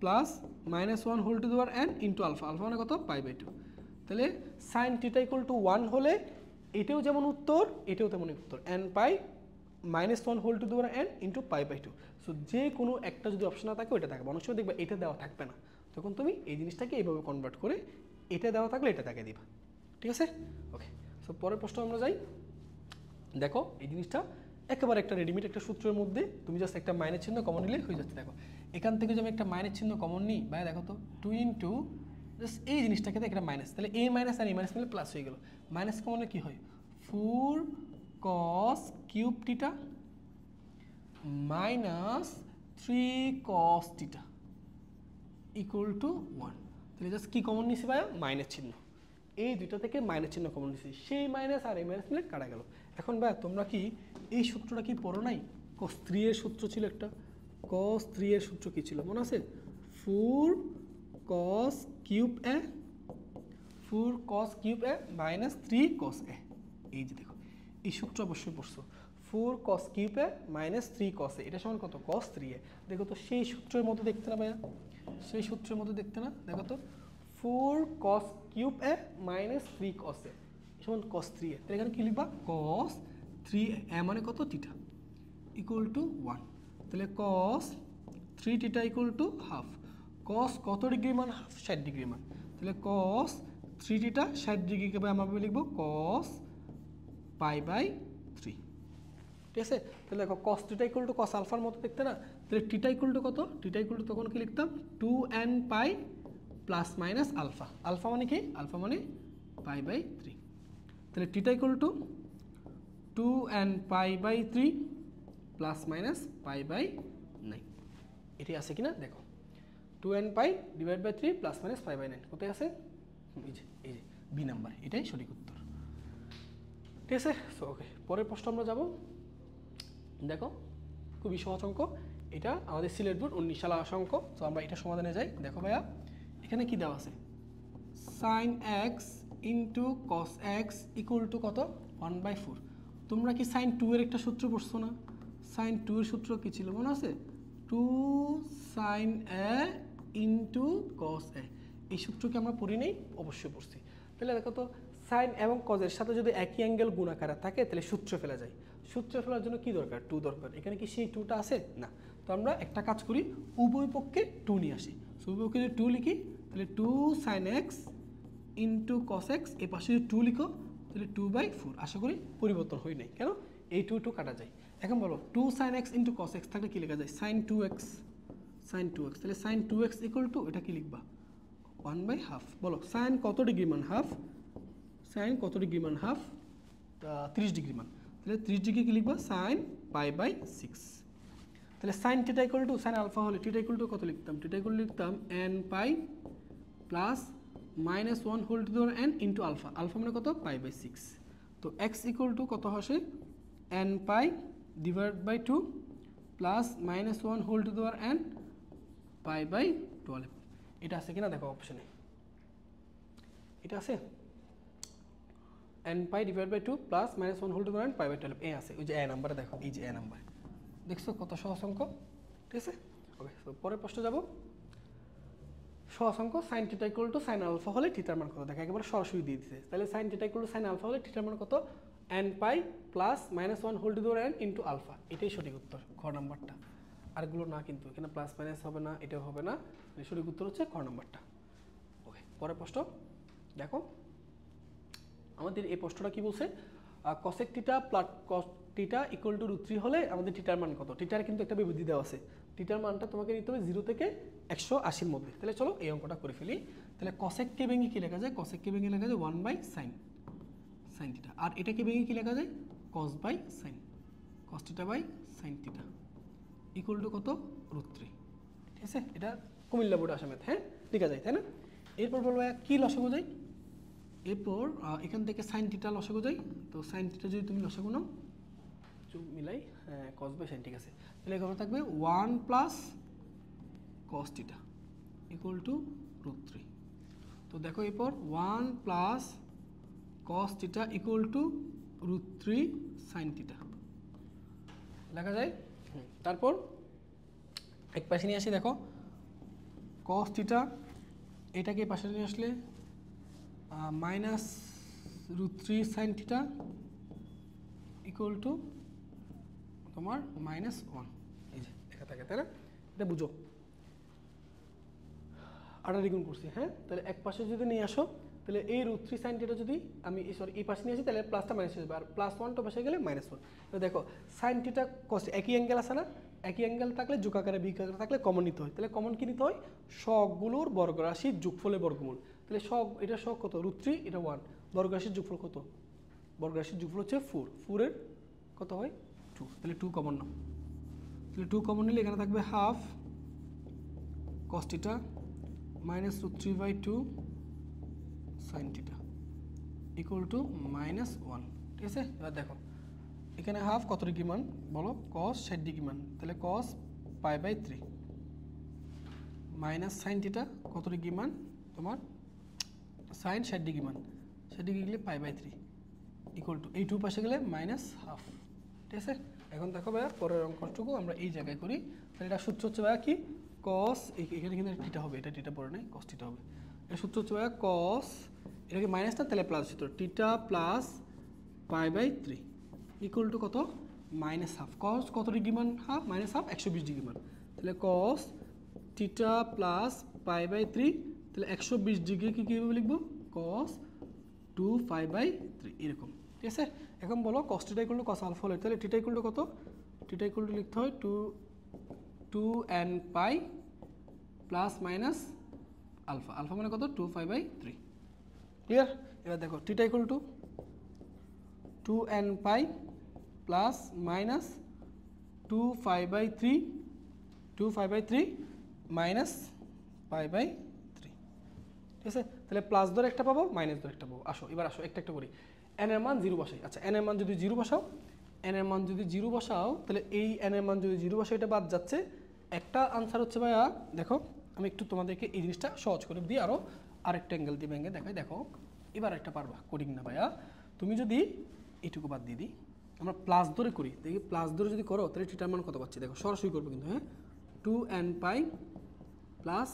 plus -1 whole to the power n into alpha, alpha মানে কত? π/2। তাহলে sin θ ইকুয়াল টু 1 হলে এটাও যেমন উত্তর, এটাও তেমন উত্তর, n pi -1 whole to the power n into π/2। So যে কোনো একটা যদি অপশন না থাকে ওইটা থাকবে, অনেক সময় দেখবে এটা দেওয়া থাকবে না, তখন তুমি এই জিনিসটাকে এইভাবে কনভার্ট করে এটা দেওয়া থাকলে এটা তাকে দিবা। ঠিক আছে, ওকে। সো পরের প্রশ্ন আমরা যাই। দেখো এই জিনিসটা একেবারে একটা রেডিমেড একটা সূত্রের মধ্যে তুমি জাস্ট একটা মাইনাস চিহ্ন কমন নিলে হয়ে যাচ্ছে। দেখো এখান থেকে যদি আমি একটা মাইনাস চিহ্ন কমন নিই, ভাই দেখো তো 2 ইন্টু জাস্ট এই জিনিসটাকে একটা মাইনাস, তাহলে এ মাইনাস আর এ মাইনাস মিলে প্লাস হয়ে গেল। মাইনাস কমনে কি হয়? 4 cos cube theta minus 3 cos theta equal to 1। তাহলে জাস্ট কি কমন নিছি ভাইয়া? মাইনাস চিহ্ন। এই দুইটা থেকে মাইনাস চিহ্ন কমন নিছি, সেই মাইনাস আর এই মাইনাস মিলে কাটা গেল। এখন ভাইয়া তোমরা কি এই সূত্রটা কি পড়ো নাই? cos 3 এর সূত্র ছিল একটা, cos 3 এর সূত্র কি ছিল মনে আছে? 4 cos cube a minus 3 cos a। এই যে দেখো এই সূত্র অবশ্যই পড়ছো, 4 cos cube a minus 3 cos a, এটা সমান কত? cos 3a। দেখো তো সেই সূত্রের মতো দেখতে না ভাইয়া? সেই সূত্রের মতো দেখতে না? দেখো তো 4 cos cube a minus 3 cos a সমান cos 3a। তাহলে এখানে কি লিখবা? cos 3a মানে কত? Theta equal to 1। তাহলে cos 3 theta equal to half. cos কত ডিগ্রি মান? হাফ, 60 ডিগ্রি মান। তাহলে cos 3 থিটা 60 ডিগ্রিকে আমরা লিখবো cos π/3। ঠিক আছে, তাহলে দেখো cos theta equal to cos আলফার মতো দেখতে না? তাহলে থিটা ইকুয়াল টু কত? থিটা ইকুয়াল টু তখন কি লিখতাম? 2n pi plus minus alpha. Alpha মানে কি? আলফা মানে π/3। তাহলে theta equal to 2n π/3 plus minus π/9। এটি আছে কিনা দেখো, 2n pi divide by 3 plus minus π/9 কোথায় আছে? এই যে বি নাম্বার, এটাই সঠিক উত্তর। ঠিক আছে, সো ওকে, পরের প্রশ্ন আমরা যাব। দেখো খুবই সহজ অঙ্ক, এটা আমাদের সিলেট বোর্ড 19 সালে আসা অঙ্ক। তো আমরা এটা সমাধানে যাই। দেখো ভাইয়া এখানে কি দেওয়া আছে? sin x into cos x equal to কত? 1/4। তোমরা কি sin 2 এর একটা সূত্র পড়ছো না? sin 2 এর সূত্র কি ছিল মনে আছে? 2 sin a into cos a। এই সূত্রকে আমরা পড়ি নেই? অবশ্যই পড়ছি। তাহলে দেখো তো সাইন এবং কজের সাথে যদি একই অ্যাঙ্গেল গুণাকারে থাকে তাহলে সূত্র ফেলা যায়। সূত্র ফেলার জন্য কি দরকার? 2 দরকার। এখানে কি সেই 2টা আছে? না। তো আমরা একটা কাজ করি, উভয় পক্ষে 2 নিয়ে আসি। সো উভয় পক্ষে যদি 2 লিখি তাহলে 2 sin x into cos x, এ পাশে যদি 2 লিখো তাহলে 2/4। আশা করি পরিবর্তন হয় নাই, কেন? এই 2 কাটা যায়। এখন বলো 2 sin x into cos x থাকলে কি লেখা যায়? sin 2x। তাহলে sin 2x ইকুয়াল টু এটা কি লিখবা? 1/2। বলো sin কত ডিগ্রি মান? হাফ। sin কত ডিগ্রি মান? হাফ। 30 ডিগ্রি মান। তাহলে 30 ডিগ্রি কি লিখবা? sin π/6। তাহলে sine theta equal to sine alpha হলে থিটা ইকুয়াল টু কত লিখতাম? থিটা ইকুয়াল লিখতাম n pi plus -1 whole to the power n into alpha. Alpha মানে কত? π/6। তো x ইকুয়াল টু কত আসে? n পাই ডিভাইড বাই 2 প্লাস -1 whole to the power n π/12। এটা আছে কিনা দেখো অপশনে, এটা আছে n পাই ডিভাইড বাই 2 প্লাস -1 whole to the power n π/12 এ আছে। ওই যে এ নাম্বারে দেখো, এই যে এ নাম্বার দেখছো কত সহজ অঙ্ক, ঠিক আছে। ওকে, তো পরের প্রশ্ন যাব। সহজ অঙ্ক, sine theta equal to sine alpha হলে থিটার মান কত? দেখো একেবারে সরাসরি দিয়ে দিচ্ছে। তাহলে sine theta equal to sine alpha হলে থিটার মান কত? n pi plus -1 whole to the power n into alpha. এটাই সঠিক উত্তর, খ নাম্বারটা। আরগুলো না, কিন্তু এখানে প্লাস মাইনাস হবে না, এটাও হবে না। সঠিক উত্তর হচ্ছে খ নাম্বারটা। ওকে, পরের প্রশ্ন দেখো, আমাদের এই প্রশ্নটা কি বলছে? Cosec theta plus cos theta equal to √3 হলে আমাদের থিটার মান কত? থিটার কিন্তু একটা বিবৃতি দেওয়া আছে, থিটার মানটা তোমাকে নিতে হবে 0 থেকে 180 মধ্যে। তাহলে চলো এই অঙ্কটা করে ফেলি। তাহলে কসেককে ভেঙে কি লেখা যায়? কসেককে ভেঙে লেখা যায় 1/sin সাইন থিটা। আর এটাকে ভেঙে কি লেখা যায়? cos/sin, cos θ/sin θ equal to কত? √3। ঠিক আছে, এটা কুমিল্লা বোর্ড আসামে হ্যাঁ লেখা যায়, তাই না? এরপর বলবো কি লসাগু যায়? এরপর এখান থেকে সাইন থিটা লসাগু যায়। তো সাইন থিটা যদি তুমি লসাগু নাও, চুপ মিলাই, cos/sin, ঠিক আছে। তাহলে এখানে থাকবে 1 প্লাস cos θ ইকুয়াল টু √3। তো দেখো এরপর 1 plus cos θ equal to √3 sin θ লেখা যায়। তারপর এক পাশে নিয়ে আসি, দেখো cos θ এটাকে পাশে নিয়ে আসলে -√3 sin θ ইকুয়াল টু তোমার -1, এই যে লেখা থাকে, তাই না? এটা বুঝো, 8 গুণ করছি, হ্যাঁ। তাহলে এক পাশে যদি নিয়ে আসো, তাহলে এই √3 sin θ যদি আমি এই পাশে নিয়ে আসি, তাহলে প্লাসটা মাইনাস হয়ে যাবে, আর +1 পাশে গেলে -1। তো দেখো সাইন থিটা cos একই অ্যাঙ্গেল আছে না? একই অ্যাঙ্গেল থাকলে যোগ আকারে বিয়োগ আকারে থাকলে কমন নিতে হয়। তাহলে কমন কি নিতে হয়? সবগুলোর বর্গরাশির যোগফলের বর্গমূল। তাহলে সব, এটা সব কত? √3, এটা 1, বর্গরাশির যোগফল কত? বর্গরাশির যোগফল হচ্ছে 4, 4 এর কত হয়? 2। তাহলে 2 কমন নাও। তাহলে 2 কমন নিলে এখানে থাকবে half cos θ -√3/2 sin θ equal to -1, ঠিক আছে। এবার দেখো এখানে হাফ কত ডিগ্রি মান বলো? cos 60 ডিগ্রি মান। তাহলে cos π/3 মাইনাস sin θ কত ডিগ্রি মান? তোমার sin 60 ডিগ্রি মান, 60 ডিগ্রি গেলে π/3 ইকুয়াল টু এই 2 পাশে গেলে -1/2, ঠিক আছে। এখন দেখো ভাইয়া পরের অঙ্কটুকু আমরা এই জায়গায় করি। তাহলে এটা সূত্র হচ্ছে ভাইয়া কি? cos, এখানে কিন্তু থিটা হবে, এটা থিটা পড়ে নাই, cos θ হবে। এর সূত্র হচ্ছে ভাইয়া cos, এটাকে মাইনাস না তাহলে প্লাস সূত্র, θ প্লাস π/3 ইকুয়াল টু কত? -1/2। cos কত ডিগ্রি মান? হাফ, -1/2 120 ডিগ্রি মান। তাহলে cos θ প্লাস π/3, তাহলে 120 ডিগ্রি কি কীভাবে লিখবো? cos 2π/3 এরকম, ঠিক আছে। এখন বলো cos θ equal to cos alpha হলে তাহলে θ ইকুয়াল টু কত? θ ইকুয়াল টু লিখতে হয় 2n pi plus minus alpha. Alpha মানে কত? 2π/3, ক্লিয়ার? এবার দেখো θ equal to 2n pi plus minus 2π/3 minus π/3, ঠিক আছে। তাহলে প্লাস ধরে একটা পাবো, মাইনাস ধরে একটা পাবো। আসো এবার আসো একটা একটা করি। n এর মান 0 বসাই। আচ্ছা n এর মান যদি 0 বসাও, n এর মান যদি 0 বসাও, তাহলে এই n এর মান যদি 0 বসাও, এটা বাদ যাচ্ছে। একটা আনসার হচ্ছে ভাইয়া, দেখো আমি একটু তোমাদেরকে এই জিনিসটা সহজ করে দিই, আরও আরেকটা অ্যাঙ্গেল দিয়ে ভেঙে দেখাই। দেখো এবার একটা পারবা, কোডিং না ভাইয়া। তুমি যদি এইটুকু বাদ দিয়ে দিই, আমরা প্লাস ধরে করি, দেখি প্লাস ধরে যদি করো তাহলে থিটার মান কত পাচ্ছি? দেখো সরাসরি করবো কিন্তু, হ্যাঁ। 2n পাই প্লাস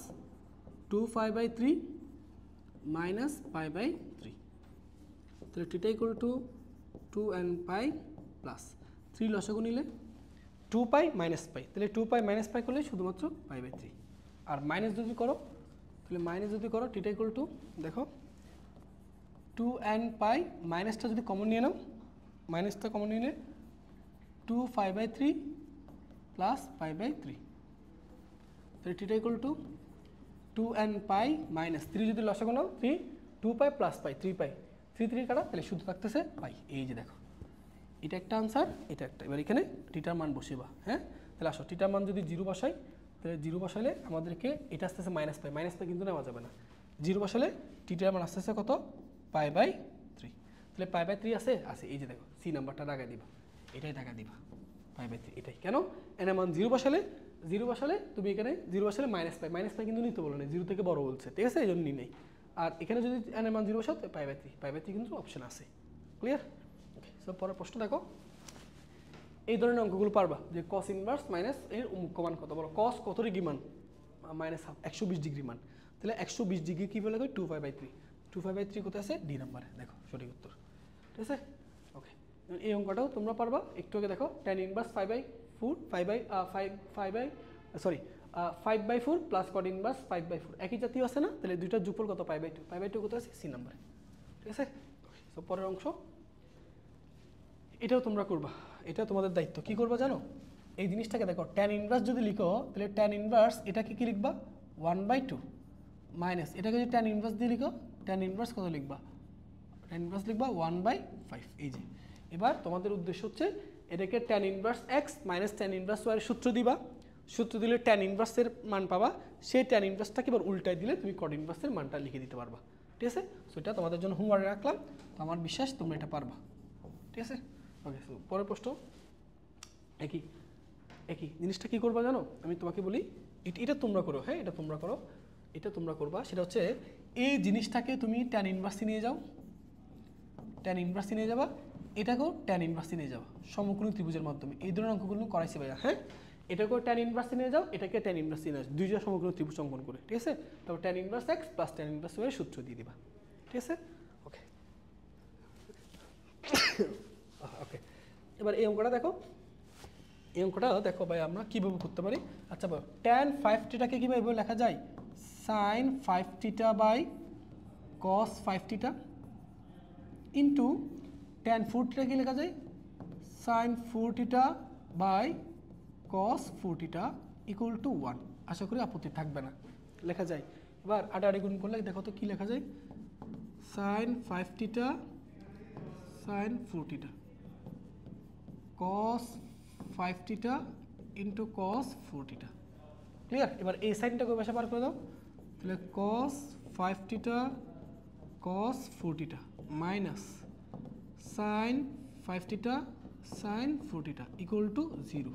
2π/3 মাইনাস π/3, তাহলে θ equal to 2n pi plus 3 লসাগু নিলে 2π মাইনাস পাই, তাহলে 2π মাইনাস পাই করলে শুধুমাত্র π/3। আর মাইনাস যদি করো, তাহলে মাইনাস যদি করো θ ইকুয়াল টু, দেখো 2n পাই, মাইনাসটা যদি কমন নিয়ে নাও, মাইনাসটা কমন নিলে 2π/3 প্লাস π/3, তাহলে θ equal to 2n pi minus 3 যদি লসাগু নাও 3, 2π প্লাস পাই 3π, 3 কাটা, তাহলে শুধু থাকতেছে পাই। এই যে দেখো এটা একটা আনসার, এটা একটা। এবার এখানে থিটার মান বসিবা, হ্যাঁ। তাহলে আসো টিটার মান যদি 0 বসাই, তাহলে 0 বসালে আমাদেরকে এটা আসতে আসতে মাইনাস পাই কিন্তু নেওয়া যাবে না। 0 বসালে টিটার মান আসতে আসতে কত, π/3। তাহলে π/3 আছে, এই যে দেখো সি নাম্বারটা দাগাই দিবা, এটাই দাগাই দিবা π/3, এটাই। কেন এর মান 0 বসালে তুমি এখানে 0 বসালে মাইনাস পাই কিন্তু নিতে বলো না, 0 থেকে বড় বলছে, ঠিক আছে, এই জন্য নেই। আর এখানে যদি এর মান 0 বসাও π/3 কিন্তু অপশন আছে। ক্লিয়ার? ওকে, সো পরের প্রশ্ন দেখো। এই ধরনের অঙ্কগুলো পারবা যে cos ইনভার্স মাইনাস এর মুখ্য মান কত, বলো cos কত ডিগ্রি মান, মাইনাস হাফ, 120 ডিগ্রি মান। তাহলে 120 ডিগ্রি কি বলে, 2π/3। 2π/3 কোথায় আছে, ডি নাম্বারে, দেখো সঠিক উত্তর, ঠিক আছে। ওকে, এই অঙ্কটাও তোমরা পারবা। একটু আগে দেখো tan inverse 5/4 plus cot inverse 5/4 একই জাতীয় আছে না, তাহলে দুইটার যোগফল কত, π/2 কোথায় আছে, সি নাম্বারে, ঠিক আছে। সো পরের অংশ, এটাও তোমরা করবা, এটা তোমাদের দায়িত্ব। কি করবা জানো, এই জিনিসটাকে দেখো tan ইনভার্স যদি লিখো, তাহলে tan ইনভার্স এটাকে কি লিখবা, 1/2 মাইনাস এটাকে যদি tan ইনভার্স দিয়ে লিখো, tan ইনভার্স কত লিখবা, tan ইনভার্স লিখবা 1/5। এই যে এবার তোমাদের উদ্দেশ্য হচ্ছে এটাকে tan inverse x minus tan inverse y এর সূত্র দিবা। সূত্র দিলে tan ইনভার্সের মান পাবা, সেই tan ইনভার্সটাকে এবার উল্টায় দিলে তুমি cot ইনভার্সের মানটা লিখে দিতে পারবা, ঠিক আছে। সো এটা তোমাদের জন্য হোমওয়ার্ক রাখলাম, তো আমার বিশ্বাস তোমরা এটা পারবা, ঠিক আছে। ওকে, সো পরের প্রশ্ন একই জিনিসটা কি করবা জানো, আমি তোমাকে বলি, এটা তোমরা করো, হ্যাঁ এটা তোমরা করো, এটা তোমরা করবা। সেটা হচ্ছে এই জিনিসটাকে তুমি tan ইনভার্সে নিয়ে যাও, tan ইনভার্সে নিয়ে যাবা, এটাকেও tan ইনভার্সে নিয়ে যাবা সমকোণী ত্রিভুজের মাধ্যমে। এই ধরনের অঙ্কগুলো করাইছে ভাইয়া, হ্যাঁ এটাকেও tan ইনভার্সে নিয়ে যাও, এটাকে tan ইনভার্সে নিয়ে যাও, দুইটা সমকোণী ত্রিভুজ অঙ্কন করে, ঠিক আছে। তারপর tan inverse x plus tan inverse y এর সূত্র দিয়ে দিবা, ঠিক আছে। ওকে ওকে, এবার এই অঙ্কটা দেখো, এই অঙ্কটা দেখো ভাই আমরা কীভাবে করতে পারি। আচ্ছা ভাই, tan 5θ কীভাবে লেখা যায়, sin 5θ by cos 5θ into tan 4θ কি লেখা যায়, sin 4θ by cos 4θ equal to 1। আশা করি আপত্তি থাকবে না, লেখা যায়। এবার আটাআটি গুণ করলে দেখো তো কি লেখা যায়, sin 5θ sin 4θ cos 5θ into cos 4θ। Clear? এবার এই সাইনটাকে পাশে বার করে দাও, তাহলে cos 5θ cos 4θ minus sin 5θ sin 4θ equal to 0।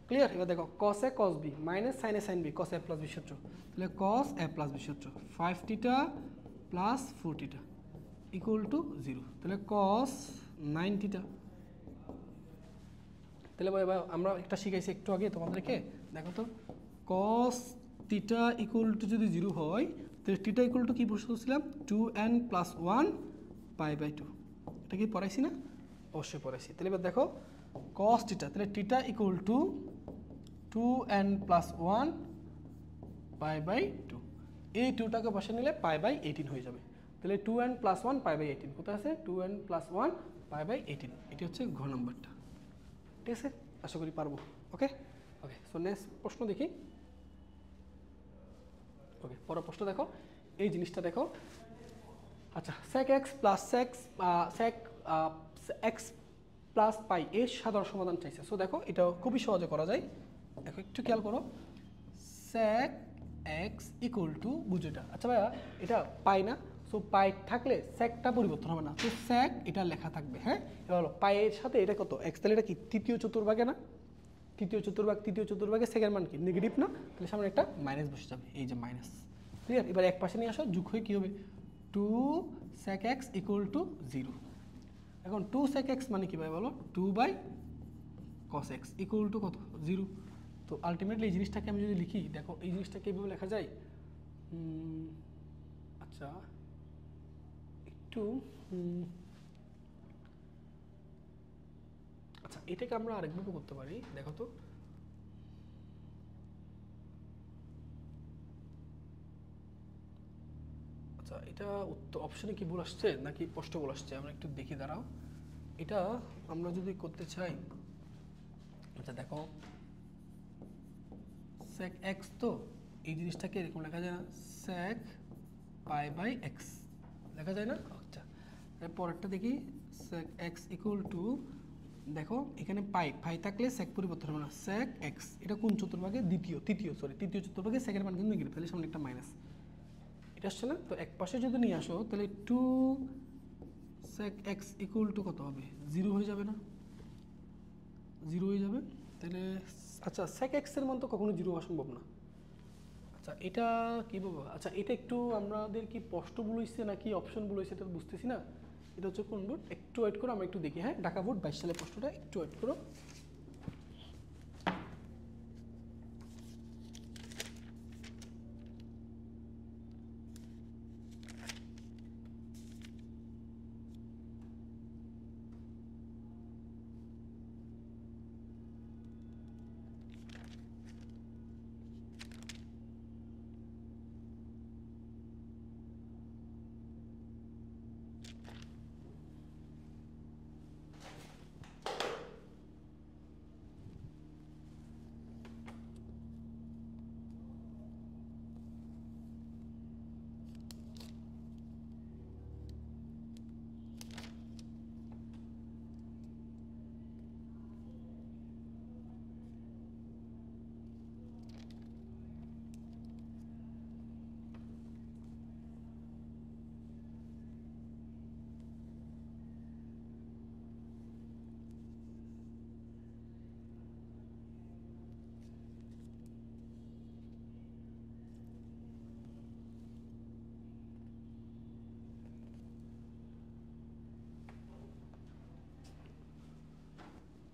Clear? এবার দেখো cos a cos b minus sin a sin b cos a plus b সূত্র, তাহলে cos a প্লাস b সূত্র 5θ প্লাস 4θ ইকুয়াল টু 0, তাহলে cos 9θ। তাহলে আমরা একটা শিখাইছি একটু আগে তোমাদেরকে, দেখো তো cos θ ইকুয়াল টু যদি 0 হয়, তাহলে θ ইকুয়াল টু কি বসেছিলাম, 2n প্লাস 1 π/2। এটা কি পড়াইছি না? অবশ্যই পড়াইছি। তাহলে এবার দেখো cos θ, তাহলে θ ইকুয়াল টু 2n প্লাস 1 π/2। এই 2টাকে বসে নিলে π/18 হয়ে যাবে। তাহলে 2n প্লাস 1 π/18 কোথায় আছে, 2n প্লাস 1 π/18, এটি হচ্ছে ঘ নম্বরটা, ঠিক আছে। আশা করি পারবো। ওকে ওকে, সো নেক্সট প্রশ্ন দেখি। ওকে, পরের প্রশ্ন দেখো, এই জিনিসটা দেখো। আচ্ছা, sec x plus sec x plus পাই এর সাধারণ সমাধান চাইছে। সো দেখো এটা খুবই সহজে করা যায়, দেখো একটু খেয়াল করো, sec x ইকুয়াল টু বুঝো এটা। আচ্ছা ভাইয়া এটা পাই না, সো পাই থাকলে সেকটা পরিবর্তন হবে না, তো সেক এটা লেখা থাকবে, হ্যাঁ। এবার হলো পাইয়ের সাথে এটা কত এক্স, তাহলে এটা কি তৃতীয় চতুর্ভাগে না, তৃতীয় চতুর্ভাগে সেকের মান কি নেগেটিভ না, তাহলে সামনে একটা মাইনাস বসে যাবে, এই যে মাইনাস। ক্লিয়ার? এবার এক পাশে নিয়ে আসো, যোগ হয়ে কী হবে, 2 sec x ইকুয়াল টু 0। এখন 2 sec x মানে কী ভাই বলো, 2/cos x ইকুয়াল টু কত, 0। তো আলটিমেটলি এই জিনিসটাকে আমি যদি লিখি, দেখো এই জিনিসটাকে এইভাবে লেখা যায়। আচ্ছা একটু আচ্ছা, এটাকে আমরা আরেকভাবে করতে পারি, দেখো তো। আচ্ছা, এটা অপশনে কি ভুল আসছে নাকি স্পষ্ট ভুল আসছে, আমরা একটু দেখি, দাঁড়াও। এটা আমরা যদি করতে চাই, আচ্ছা দেখো sec x, তো এই জিনিসটাকে এরকম লেখা যায় না, sec π/x লেখা যায় না। আচ্ছা, পরেরটা দেখি, sec x ইকুয়াল টু দেখো এখানে পাই থাকলে sec পরিবর্তন হবে না, sec x এটা কোন চতুর্ভাগে তৃতীয় চতুর্ভাগে sec এর মান কিন্তু নেগেটিভ, তাহলে সামনে একটা মাইনাস এটা আসছে না। তো এক পাশে যদি নিয়ে আসো তাহলে 2 sec x ইকুয়াল টু কত হবে, 0 হয়ে যাবে না, 0 হয়ে যাবে। তাহলে আচ্ছা sec x এর মান তো কখনো 0 হওয়া সম্ভব না। আচ্ছা এটা কি বলবো, আচ্ছা এটা একটু আমাদের কি প্রশ্ন ভুল হয়েছে নাকি অপশন ভুল হয়েছে এটা বুঝতেছি না। এটা হচ্ছে কোন বোর্ড, একটু ওয়েট করো আমরা একটু দেখি। হ্যাঁ, ঢাকা বোর্ড 22 সালের প্রশ্নটা, একটু ওয়েট করো।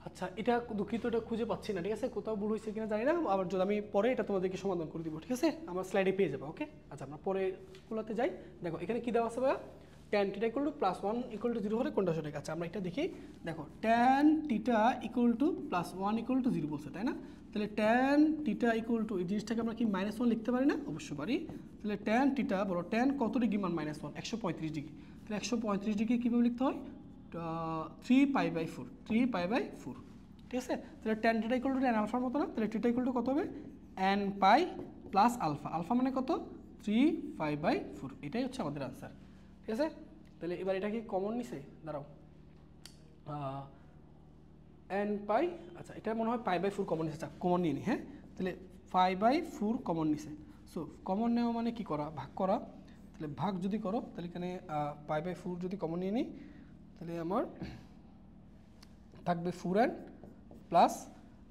আচ্ছা এটা দুঃখিত, এটা খুঁজে পাচ্ছি না, ঠিক আছে, কোথাও ভুল হয়েছে কিনা জানি না। আবার যদি আমি পরে এটা তোমাদেরকে সমাধান করে দিব, ঠিক আছে, আমার স্লাইডে পেয়ে যাবে। ওকে, আচ্ছা আমরা পরে গুলোতে যাই। দেখো এখানে কি দেওয়া আছে ভাইয়া, tan θ equal to +1 equal to 0 হলে কোনটা সঠিক। আচ্ছা আমরা এটা দেখি। দেখো tan θ equal to +1 equal to 0 বলছে, তাই না? তাহলে tan θ ইকুয়াল টু এই জিনিসটাকে আমরা কি -1 লিখতে পারি না? অবশ্যই পারি। তাহলে tan θ বলো, tan কত ডিগ্রি মান -1, 135 ডিগ্রি। তাহলে 135 ডিগ্রি কীভাবে লিখতে হয়, 3π/4, 3π/4, ঠিক আছে। তাহলে tan θ ইকুয়াল টু tan আলফার মতো না, তাহলে θ ইকুয়াল টু কত হবে, nπ প্লাস আলফা, আলফা মানে কত, 3π/4, এটাই হচ্ছে আমাদের আনসার, ঠিক আছে। তাহলে এবার এটা কি কমন নিছে, দাঁড়াও, nπ, আচ্ছা এটা মনে হয় π/4 কমন নিছে, কমন নিয়ে নি। হ্যাঁ, তাহলে π/4 কমন নিছে। সো কমন নেওয়া মানে কি করা, ভাগ করা। তাহলে ভাগ যদি করো তাহলে এখানে π/4 যদি কমন নিয়ে নিই তাহলে আমার থাকবে 4n প্লাস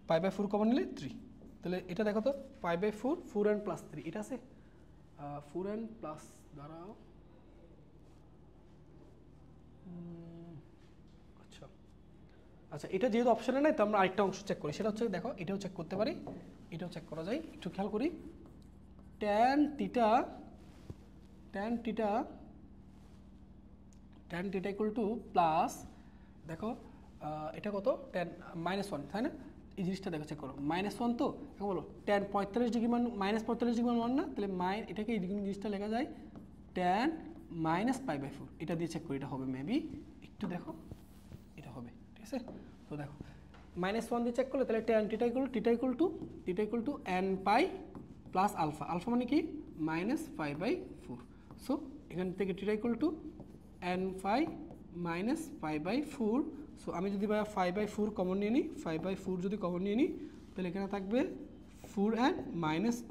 π/4 কমন নিলে 3। তাহলে এটা দেখো তো, π/4 4n প্লাস 3, এটা আছে 4n প্লাস, দাঁড়াও, আচ্ছা আচ্ছা এটা যেহেতু অপশানে নাই তো আমরা আরেকটা অংশ চেক করি, সেটা হচ্ছে দেখো এটাও চেক করতে পারি, এটাও চেক করা যায়, একটু খেয়াল করি। tan θ ইকুয়াল টু প্লাস, দেখো এটা কত, tan -1, তাই না? এই জিনিসটা দেখো চেক করো, -1 তো এখন বলো tan 45 ডিগ্রি মান -45 ডিগ্রি মান 1 না, তাহলে এটাকে এই জিনিসটা লেখা যায় tan -π/4, এটা দিয়ে চেক করি, এটা হবে মেবি, একটু দেখো এটা হবে, ঠিক আছে। তো দেখো -1 দিয়ে চেক করলে তাহলে tan θ equal to nπ plus alpha, alpha মানে কি -π/4। সো এখান থেকে θ ইকুয়াল টু nπ -π/4। সো আমি যদি 5/4 কমন নিয়ে নিই, 5/4 যদি কমন নিয়ে নিই তাহলে এখানে থাকবে 4n -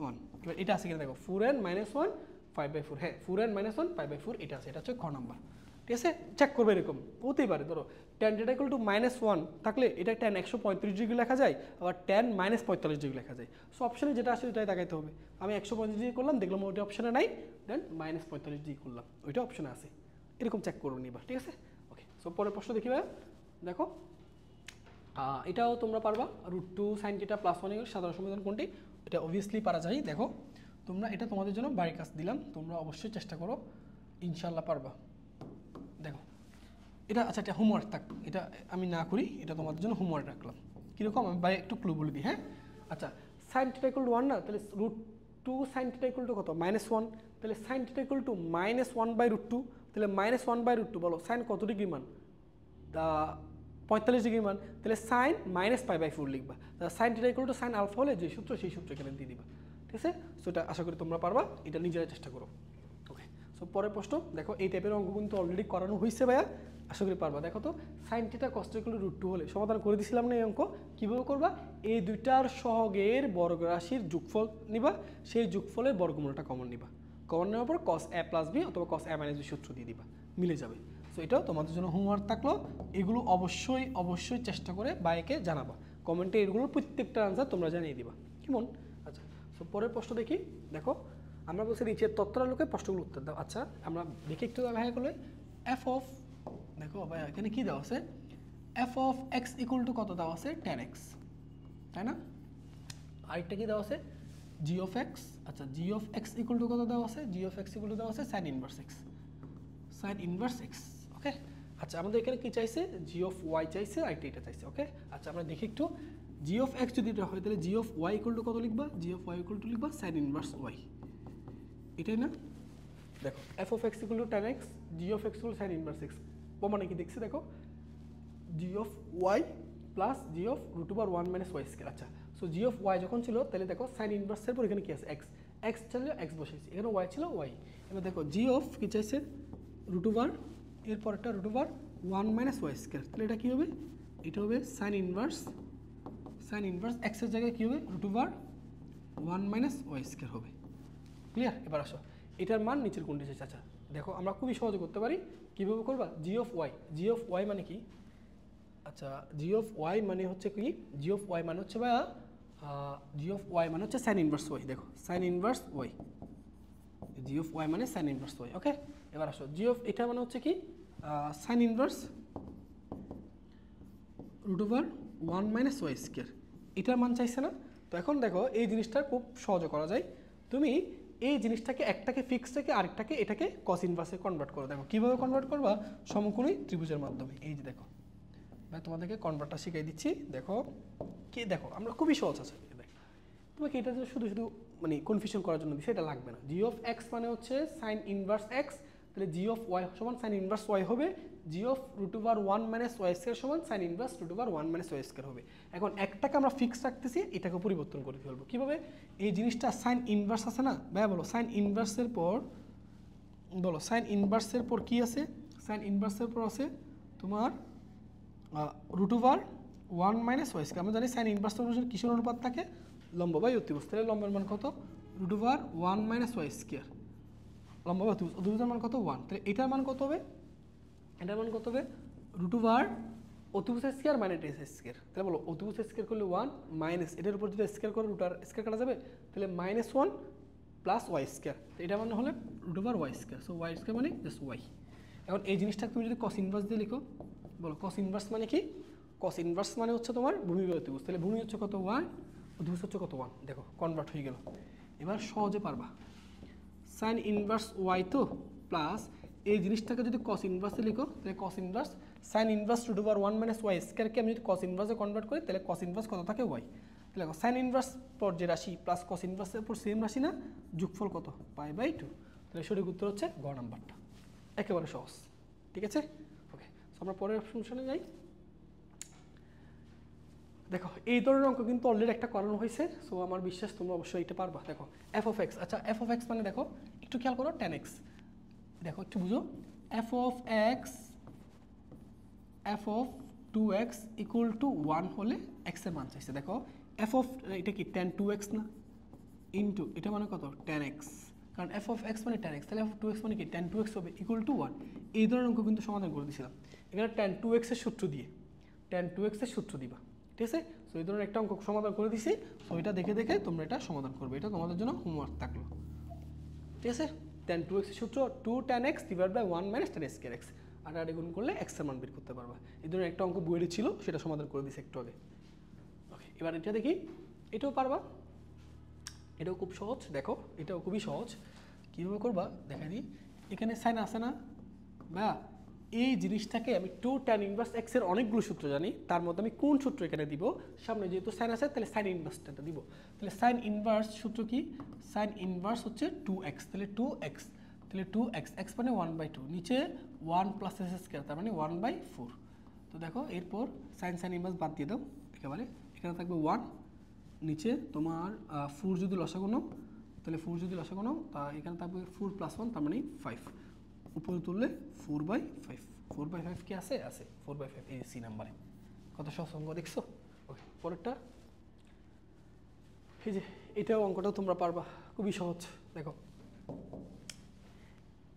1। এবার এটা আছে কিনা দেখো, 4n - 1 5/4, হ্যাঁ 4n - 1 5/4 এটা আছে, এটা হচ্ছে খ নাম্বার, ঠিক আছে। চেক করবে, এরকম হতেই পারে, ধরো tan θ ইকুয়াল টু -1 থাকলে এটা tan 135 ডিগ্রি লেখা যায়, আবার tan -45 ডিগ্রি লেখা যায়। সো অপশানে যেটা আসে সেটাই দেখাইতে হবে। আমি 135 ডিগ্রি করলাম, দেখলাম ওইটা অপশানে নাই, দেন -45 ডিগ্রি করলাম, ওইটা অপশানে আছে, এরকম চেক করুন এবার, ঠিক আছে। ওকে, সো পরের প্রশ্ন দেখি ভাই, দেখো এটাও তোমরা পারবা, √2 sin θ + 1 এর সাধারণ সমাধান কোনটি, এটা অবভিয়াসলি পারা যায়। দেখো তোমরা, এটা তোমাদের জন্য বাড়ির কাজ দিলাম, তোমরা অবশ্যই চেষ্টা করো, ইনশাল্লাহ পারবা। দেখো এটা, আচ্ছা এটা হোমওয়ার্ক থাক, এটা আমি না করি, এটা তোমাদের জন্য হোমওয়ার্ক রাখলাম। কীরকম, আমি বাইরে একটু ক্লু বলে দিই। হ্যাঁ, আচ্ছা sin θ ইকুয়াল টু 1 না, তাহলে √2 sin θ ইকুয়াল টু কত, -1, তাহলে sin θ ইকুয়াল টু -1/√2, তাহলে -1/√2 বলো সাইন কত ডিগ্রি মান, 45 ডিগ্রি মান, তাহলে সাইন -π/4 লিখবা। Sine θ equal to sine alpha হলে যে সূত্র, সেই সূত্র এখানে দিয়ে দিবা, ঠিক আছে। সো এটা আশা করি তোমরা পারবা, এটা নিজেরা চেষ্টা করো। ওকে, সো সো পরের প্রশ্ন দেখো, এই টাইপের অঙ্ক কিন্তু অলরেডি করানো হয়েছে ভাইয়া, আশা করি পারবা। দেখো তো sine theta cos theta equal two √2 হলে সমাধান করে দিছিলাম না এই অঙ্ক, কীভাবে করবা? এই দুইটার সহগের বর্গ রাশির যোগফল নিবা, সেই যোগফলের বর্গমূলটা কমন নিবা, কমন নেওয়ার পর cos a + b অথবা cos a - b সূত্র দিয়ে দিবা, মিলে যাবে। সো এটাও তোমাদের জন্য হোমওয়ার্ক থাকলো, এগুলো অবশ্যই অবশ্যই চেষ্টা করে বাইকে জানাবা, কমেন্টে এগুলোর প্রত্যেকটা আনসার তোমরা জানিয়ে দিবা, কেমন? আচ্ছা, সো পরের প্রশ্ন দেখি। দেখো আমরা বলছি নিচের তত্ত্বের আলোকে প্রশ্নগুলো উত্তর দাও। আচ্ছা আমরা দেখি একটু ভাইয়া করলে এফ অফ, দেখো ভাইয়া এখানে কী দেওয়া আছে, F of x equal to কত দেওয়া আছে, 10x, তাই না? আরেকটা কী দেওয়া আছে, জি অফ এক্স। আচ্ছা g of x equal to কত দেওয়া আছে, g of x equal to দেওয়া আছে sine inverse x, sine inverse x. Okay, আচ্ছা আমাদের এখানে কি চাইছে, জি অফ ওয়াই চাইছে, আরেকটা এটা চাইছে। ওকে, আচ্ছা আমরা দেখি একটু, জি অফ এক্স যদি এটা হয় তাহলে g of y equal to কত লিখবা, g of y equal to লিখবা সাইন ইনভার্স ওয়াই, এটাই না? দেখো f of x equal to 10x, g of x equal sine inverse x, প্রমাণে কি দেখছি দেখো, g of y plus g of √1 - y²। আচ্ছা সো জি অফ ওয়াই যখন ছিল তাহলে দেখো সাইন ইনভার্সের পর এখানে কি আছে, এক্স, এক্স চাইলে এক্স বসাইছি, এখানে ওয়াই ছিল ওয়াই। এবার দেখো জি অফ কি চাইছে, √1, এরপর একটা √1 - y², তাহলে এটা কী হবে, এটা হবে সাইন ইনভার্স এক্সের জায়গায় কী হবে, √1 - y² হবে। ক্লিয়ার? এবার আসো এটার মান নিচের কোনটি চাইছে। আচ্ছা দেখো আমরা খুবই সহজে করতে পারি, কীভাবে করবা, g of y, g of y মানে কি, আচ্ছা জি অফ ওয়াই মানে হচ্ছে কি, জি অফ ওয়াই মানে হচ্ছে ভাইয়া, জি অফ ওয়াই মানে হচ্ছে সাইন ইনভার্স ওয়াই, দেখো sine inverse y, g of y মানে সাইন ইনভার্স ওয়াই। ওকে, এবার আসো জি অফ এটা মানে হচ্ছে কি, সাইন ইনভার্স √1 - y², এটার মান চাইছে না? তো এখন দেখো এই জিনিসটা খুব সহজে করা যায়, তুমি এই জিনিসটাকে একটাকে ফিক্স রেখে আরেকটাকে এটাকে কস ইনভার্সে কনভার্ট করো। দেখো কীভাবে কনভার্ট করবা, সমকোণী ত্রিভুজের মাধ্যমে। এই যে দেখো ভাই তোমাদেরকে কনভার্টটা শিখিয়ে দিচ্ছি, দেখো কি, দেখো আমরা খুবই সহজ আছে, তোমাকে এটা শুধু শুধু মানে কনফিউশন করার জন্য দিচ্ছে, এটা লাগবে না। জি অফ এক্স মানে হচ্ছে সাইন ইনভার্স এক্স, তাহলে জি অফ ওয়াই সমান সাইন ইনভার্স ওয়াই হবে, জি অফ √1 - y² সমান সাইন ইনভার্স √1 - y² হবে। এখন একটাকে আমরা ফিক্স রাখতেছি, এটাকে পরিবর্তন করে ফেলবো কীভাবে, এই জিনিসটা সাইন ইনভার্স আছে না ভাইয়া, বলো সাইন ইনভার্সের পর, বলো সাইন ইনভার্সের পর কী আছে, সাইন ইনভার্সের পর আছে তোমার √1 - y²। আমরা জানি সাইন ইনভার্স কিসের অনুপাত থাকে, লম্ব বাই অতিভুজ, তাহলে লম্বের মান কত, √1 - y², লম্ব বাই অতিভুজ, অতিভুজের মান কত 1, তাহলে এটার মান কত হবে, এটার মান কত হবে, √1 অতিভুজের স্কয়ার - এটা স্কয়ার, তাহলে বলো অতিভুজের স্কয়ার করলে 1 মাইনাস এটার উপর যদি স্কয়ার করে রুটার স্কয়ার কাটা যাবে, তাহলে -1 + y², এটা মানে হলে √y², সো y² মানে জাস্ট y। এখন এই জিনিসটা তুমি যদি কস ইনভার্স দিয়ে লিখো, বলো কস ইনভার্স মানে কি, কস ইনভার্স মানে হচ্ছে তোমার ভূমি বাই অতিভুজ, তাহলে ভূমি হচ্ছে কত 1, অতিভুজ হচ্ছে কত 1, দেখো কনভার্ট হয়ে গেল। এবার সহজে পারবা, সাইন ইনভার্স ওয়াই তো প্লাস এই জিনিসটাকে যদি কস ইনভার্সে লিখো, তাহলে কস ইনভার্স সাইন ইনভার্স √1 - y²কে আমি যদি কস ইনভার্সে কনভার্ট করি, তাহলে কস ইনভার্স কত থাকে ওয়াই, তাহলে দেখো সাইন ইনভার্স পর যে রাশি প্লাস কস ইনভার্সের পর সেম রাশি না, যোগফল কত, π/2, তাহলে সঠিক উত্তর হচ্ছে গ নাম্বারটা, একেবারে সহজ। ঠিক আছে, ওকে, আমরা পরের অপশনে যাই। দেখো এই ধরনের অঙ্ক কিন্তু অলরেডি একটা করানো হয়েছে, সো আমার বিশ্বাস তোমরা অবশ্যই এটা পারবা। দেখো এফ অফ এক্স, আচ্ছা এফ অফ এক্স মানে দেখো একটু খেয়াল করো 10x, দেখো একটু বুঝো, F of x, F of 2x equal to 1 হলে এক্স এর মান চাইছে। দেখো এফ অফ এটা কি tan 2x না, ইন্টু এটা মানে কত 10x, কারণ এফ অফ এক্স মানে 10x, তাহলে এফ অফ 2x মানে কি tan 2x হবে ইকুয়াল টু 1। এই ধরনের অঙ্ক কিন্তু সমাধান করে দিয়েছিলাম, এখানে tan 2x এর সূত্র দিয়ে, tan 2x এর সূত্র দিবা, ঠিক আছে। সো এই ধরনের একটা অঙ্ক সমাধান করে দিছি, সো এটা দেখে দেখে তোমরা এটা সমাধান করবে, এটা তোমাদের জন্য হোমওয়ার্ক থাকলো, ঠিক আছে। tan 2x এর সূত্র 2 tan x / 1 - tan x², আর গুণ করলে x এর মান বের করতে পারবা। এই ধরনের একটা অঙ্ক বইয়ে ছিল, সেটা সমাধান করে দিছি একটু আগে। ওকে, এবার এটা দেখি, এটাও পারবা, এটাও খুব সহজ। দেখো এটাও খুবই সহজ, কীভাবে করবা দেখাই দিই। এখানে সাইন আছে না বা, এই জিনিসটাকে আমি 2 tan ইনভার্স x এর অনেকগুলো সূত্র জানি, তার মধ্যে আমি কোন সূত্র এখানে দিব, সামনে যেহেতু সাইন আছে তাহলে সাইন ইনভার্সটা দিব, তাহলে সাইন ইনভার্স সূত্র কি, সাইন ইনভার্স হচ্ছে 2x, তাহলে 2x, তাহলে 2x, x মানে 1/2, নিচে 1 + s², তার মানে 1/4। তো দেখো এরপর সাইন ইনভার্স বাদ দিয়ে দাও একেবারে, এখানে থাকবে 1, নিচে তোমার 4 যদি লসাগু নাও, তো তাহলে 4 যদি লসাগু নাও তা এখানে থাকবে 4 + 1 তার মানে 5, উপরে তুললে 4/5, 4/5 কি আছে? আছে 4/5, এই সি নাম্বারে। কত সহজ অঙ্ক দেখছো? ওকে, পরেরটা এই যে এটাও অঙ্কটাও তোমরা পারবা, খুবই সহজ। দেখো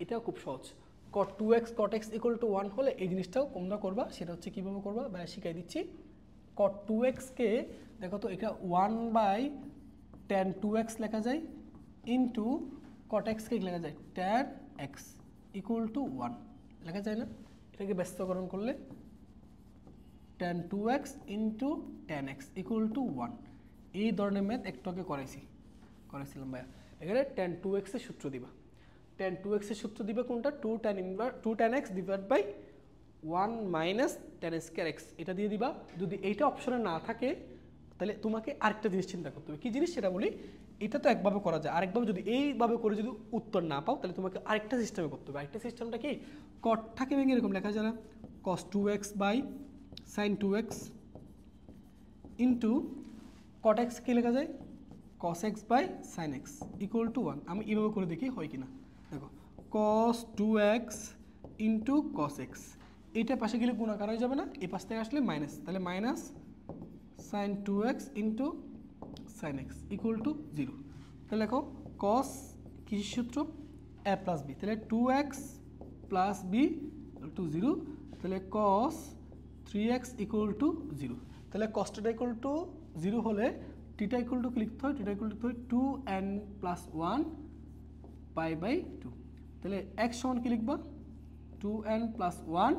এটাও খুব সহজ। cot 2x cot x = 1 হলে এই জিনিসটাও তোমরা করবা, সেটা হচ্ছে কীভাবে করবা ভাই শিখাই দিচ্ছি। cot 2x কে দেখো তো এটা 1/tan 2x লেখা যায় ইন্টু cot x কে লেখা যায় tan x = 1 লেখা যায় না? এটাকে ব্যস্তকরণ করলে tan 2x into tan x = 1। এই ধরনের ম্যাথ একটু আগে করাইছিলাম ভাইয়া। এখানে tan 2x এর সূত্র দিবা। tan 2x এর সূত্র দিবে কোনটা? 2 tan x divide by 1 - tan square x, এটা দিয়ে দিবা। যদি এইটা অপশনে না থাকে তাহলে তোমাকে আরেকটা জিনিস চিন্তা করতে হবে। কি জিনিস সেটা বলি। এটা তো একভাবে করা যায়, আরেকভাবে যদি এইভাবে করে যদি উত্তর না পাও তাহলে তোমাকে আরেকটা সিস্টেমে করতে হবে। আরেকটা সিস্টেমটা কি? কটটাকে ভেঙে এরকম লেখা যায় না, cos 2x by sin 2x into cot x কে লেখা যায় cos x by sin x = 1। আমি এইভাবে করে দেখি হয় কিনা। দেখো cos 2x into cos x, এইটা পাশে গেলে গুণাকার হয়ে যাবে না, এই পাশ থেকে আসলে মাইনাস, তাহলে minus sin 2x into sin x = 0। তাহলে দেখো cos কিসের সূত্র? a প্লাস b, তাহলে 2x প্লাস b = 0, তাহলে cos 3x = 0। তাহলে cos θ = 0 হলে θ = কি লিখতে হয়? θ = লিখতে হয় 2n + 1 π/2। তাহলে x সমান কি লিখবা? 2n + 1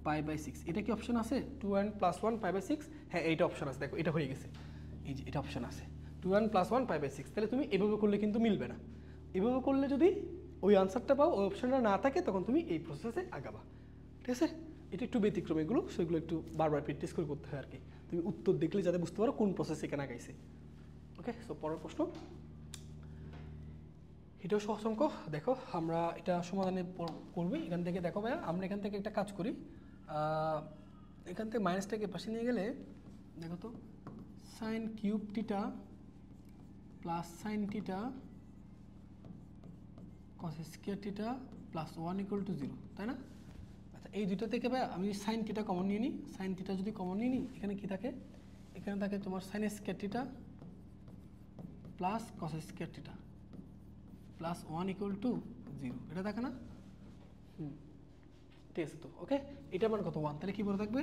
π/6। এটা কি অপশন আছে? 2n + 1 π/6, হ্যাঁ এইটা অপশন আছে। দেখো এটা হয়ে গেছে, এই যে এটা অপশন আছে 2n + 1 π/6। তাহলে তুমি এভাবে করলে কিন্তু মিলবে না। এভাবে করলে যদি ওই আনসারটা পাও, ওই অপশনটা না থাকে, তখন তুমি এই প্রসেসে আগাবা। ঠিক আছে? এটা একটু ব্যতিক্রম, এগুলো সেগুলো একটু বারবার প্র্যাকটিস করে করতে হয় আর কি। তুমি উত্তর দেখলে যাতে বুঝতে পারো কোন প্রসেস এখানে আগাইছে। ওকে, সো পরের প্রশ্ন, এটাও সহজ অঙ্ক। দেখো আমরা এটা সমাধানে করবি। এখান থেকে দেখো ভাইয়া, আমরা এখান থেকে একটা কাজ করি, এখান থেকে মাইনাসটাকে পাশে নিয়ে গেলে দেখো তো sin cube theta plus sin theta cos square theta plus 1 = 0, তাই না? আচ্ছা, এই দুটো থেকে ভাই আমি sin থিটা কমন নিয়ে নিই। sin থিটা যদি কমন নিয়ে নিই, এখানে কি থাকে? এখানে থাকে তোমার sin square theta plus cos square theta plus 1 = 0, এটা থাকে না? ঠিক আছে তো, ওকে। এটা মানে কত? 1, তাহলে কি বলে থাকবে?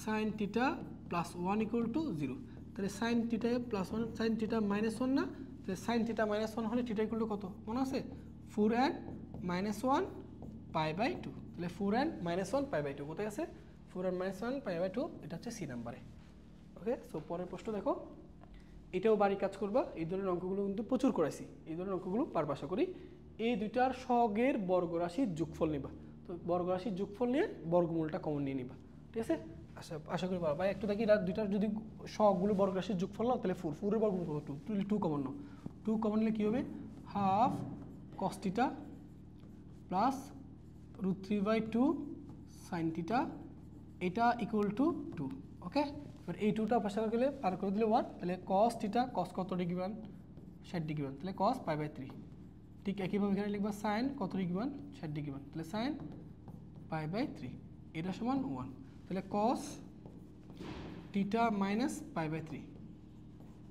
sin theta plus 1 = 0। তাহলে sin theta plus 1, sin theta minus 1 না? তাহলে sin থিটা মাইনাস 1 হলে থিটা = কত মনে আছে? 4n - 1 π/2। তাহলে 4n - 1 π/2 কোথায় আছে? 4n - 1 π/2, এটা হচ্ছে সি নাম্বারে। ওকে, সো পরের প্রশ্ন দেখো, এটাও বাড়ি কাজ করবা। এই ধরনের অঙ্কগুলো কিন্তু প্রচুর করাইছি, এই ধরনের অঙ্কগুলো পারবা আশা করি। এই দুইটার সহগের বর্গরাশির যোগফল নিবা। তো বর্গরাশির যোগফল নিয়ে বর্গমূলটা কমন নিয়ে নিবা। ঠিক আছে? আশা করি পারবা। একটু দেখি দুইটার যদি সহগগুলো বর্গরাশির যোগফল নাও তাহলে 4, 4 এর বর্গমূল কত? 2, 2 কমন নাও। 2 কমন নিলে কী হবে? Half cos theta plus √3/2 sin theta, এটা = 2। ওকে, এবার এই 2টা পাশে গেলে পার করে দিলে 1, তাহলে cos থিটা, cos কত ডিগ্রি মান? 60 ডিগ্রি মান, তাহলে cos π/3। ঠিক একইভাবে এখানে লিখবা sin কত ডিগ্রি মান? 60 ডিগ্রি মান, তাহলে sin π/3, এটা সমান 1। তাহলে cos থিটা মাইনাস π/3,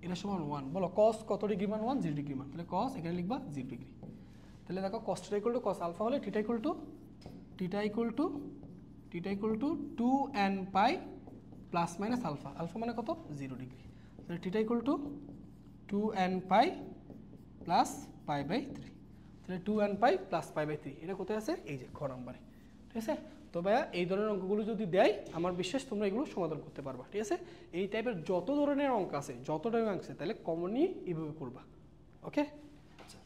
এটা সমান 1। বলো cos কত ডিগ্রি মান? 1, 0 ডিগ্রি মান, তাহলে cos এখানে লিখবা 0 ডিগ্রি। তাহলে দেখো cos θ = cos আলফা হলে θ = 2n π plus minus alpha, alpha মানে কত? 0 ডিগ্রি। তাহলে θ = 2n π প্লাস π/3, তাহলে 2n π প্লাস π/3, এটা কোথায় আছে? এই যে খ নাম্বারে। ঠিক আছে? তো ভাইয়া এই ধরনের অঙ্কগুলো যদি দেয়, আমার বিশ্বাস তোমরা এগুলো সমাধান করতে পারবা। ঠিক আছে? এই টাইপের যত ধরনের অঙ্ক আছে, যত টাইপের অঙ্ক আছে, তাহলে কমনলি এইভাবে করবা। ওকে, আচ্ছা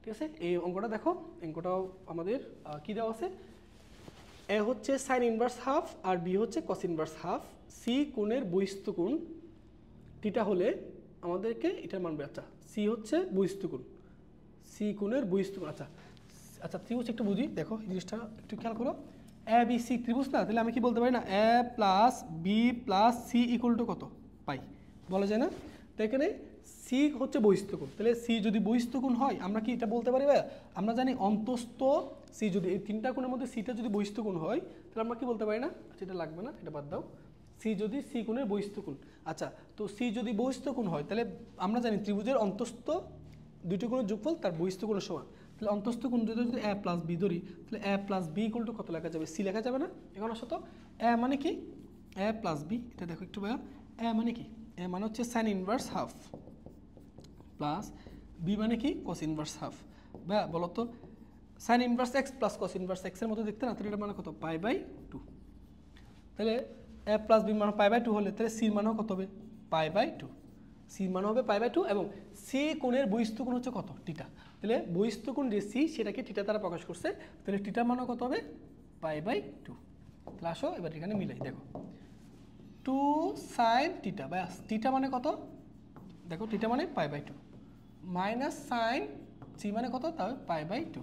ঠিক আছে। এই অঙ্কটা দেখো, অঙ্কটাও আমাদের কি দেওয়া আছে? এ হচ্ছে সাইন ইনভার্স হাফ আর বি হচ্ছে কস ইনভার্স হাফ। সি কোণের বহিস্থ কোণ থিটা হলে আমাদেরকে এটার মানবে। আচ্ছা, সি হচ্ছে বহিস্থ কোণ, সি কোণের বহিস্থ কোণ। আচ্ছা আচ্ছা, ত্রিভুজ একটু বুঝি, দেখো এই জিনিসটা একটু খেয়াল করো। এ বি সি ত্রিভুজ না? তাহলে আমি কি বলতে পারি না, এ প্লাস বি প্লাস সি = কত? পাই, বলা যায় না? তো এখানে সি হচ্ছে বহিস্থ কোণ, তাহলে সি যদি বহিস্থ কোণ হয় আমরা কি এটা বলতে পারি ভাইয়া? আমরা জানি অন্তস্থ সি যদি এই তিনটা কোণের মধ্যে সিটা যদি বহিস্থ কোণ হয় তাহলে আমরা কি বলতে পারি না? আচ্ছা এটা লাগবে না, এটা বাদ দাও। সি যদি সি কোণের বহিস্থ কোণ, আচ্ছা তো সি যদি বহিস্থ কোণ হয় তাহলে আমরা জানি ত্রিভুজের অন্তস্থ দুটো কোণের যোগফল তার বহিস্থ কোণের সমান। তাহলে অন্তস্থ কোণ যদি এ প্লাস বি ধরি তাহলে A plus B equal to কত লেখা যাবে? সি লেখা যাবে না? এখন আসো তো এ মানে কি? এ প্লাস বি, এটা দেখো একটু ভাইয়া, এ মানে কি? এ মানে হচ্ছে sine inverse half plus B মানে কি? Cos inverse half. ভাইয়া বলো তো sine inverse x plus cos inverse এক্সের মতো দেখতে না? তাহলে এটা মানে কত? Pi by two. তাহলে এ প্লাস বি মানে পাই বাই টু হলে তাহলে সির মানও কত হবে? Pi by two. সির মান হবে পাই বাই টু এবং সি কোণের বহিস্থ কোণ হচ্ছে কত? টিটা। তাহলে বহিস্থ কোণ যে সি সেটাকে টিটা দ্বারা প্রকাশ করছে, তাহলে টিটার মানও কত হবে? Pi by two. তাহলে আসো এবার এখানে মিলাই দেখো, টু সাইন টিটা বা টিটা মানে কত? দেখো টিটা মানে pi by two minus sine C মানে কত? তাহলে পাই বাই টু।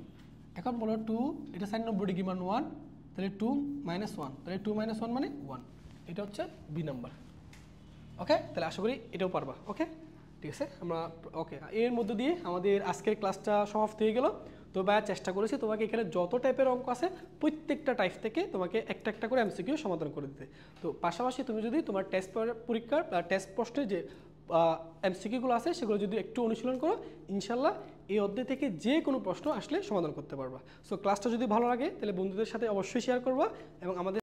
এখন বলো টু, এটা সাইন 90 ডিগ্রি মান 1, তাহলে 2 মাইনাস 1, তাহলে 2 মাইনাস 1 মানে 1। এটা হচ্ছে বি নাম্বার। ওকে, তাহলে আশা করি এটাও পারবা। ওকে ঠিক আছে, আমরা ওকে এর মধ্য দিয়ে আমাদের আজকের ক্লাসটা সমাপ্ত হয়ে গেল। তো ভাইয়া চেষ্টা করেছি তোমাকে এখানে যত টাইপের অঙ্ক আছে প্রত্যেকটা টাইপ থেকে তোমাকে একটা একটা করে এমসিকিউ সমাধান করে দিতে। তো পাশাপাশি তুমি যদি তোমার টেস্ট পরীক্ষার টেস্ট প্রশ্নের যে এমসিকিউগুলো আছে সেগুলো যদি একটু অনুশীলন করো, ইনশাল্লাহ এই অধ্যায় থেকে যে কোনো প্রশ্ন আসলে সমাধান করতে পারবা। সো ক্লাসটা যদি ভালো লাগে তাহলে বন্ধুদের সাথে অবশ্যই শেয়ার করবা এবং আমাদের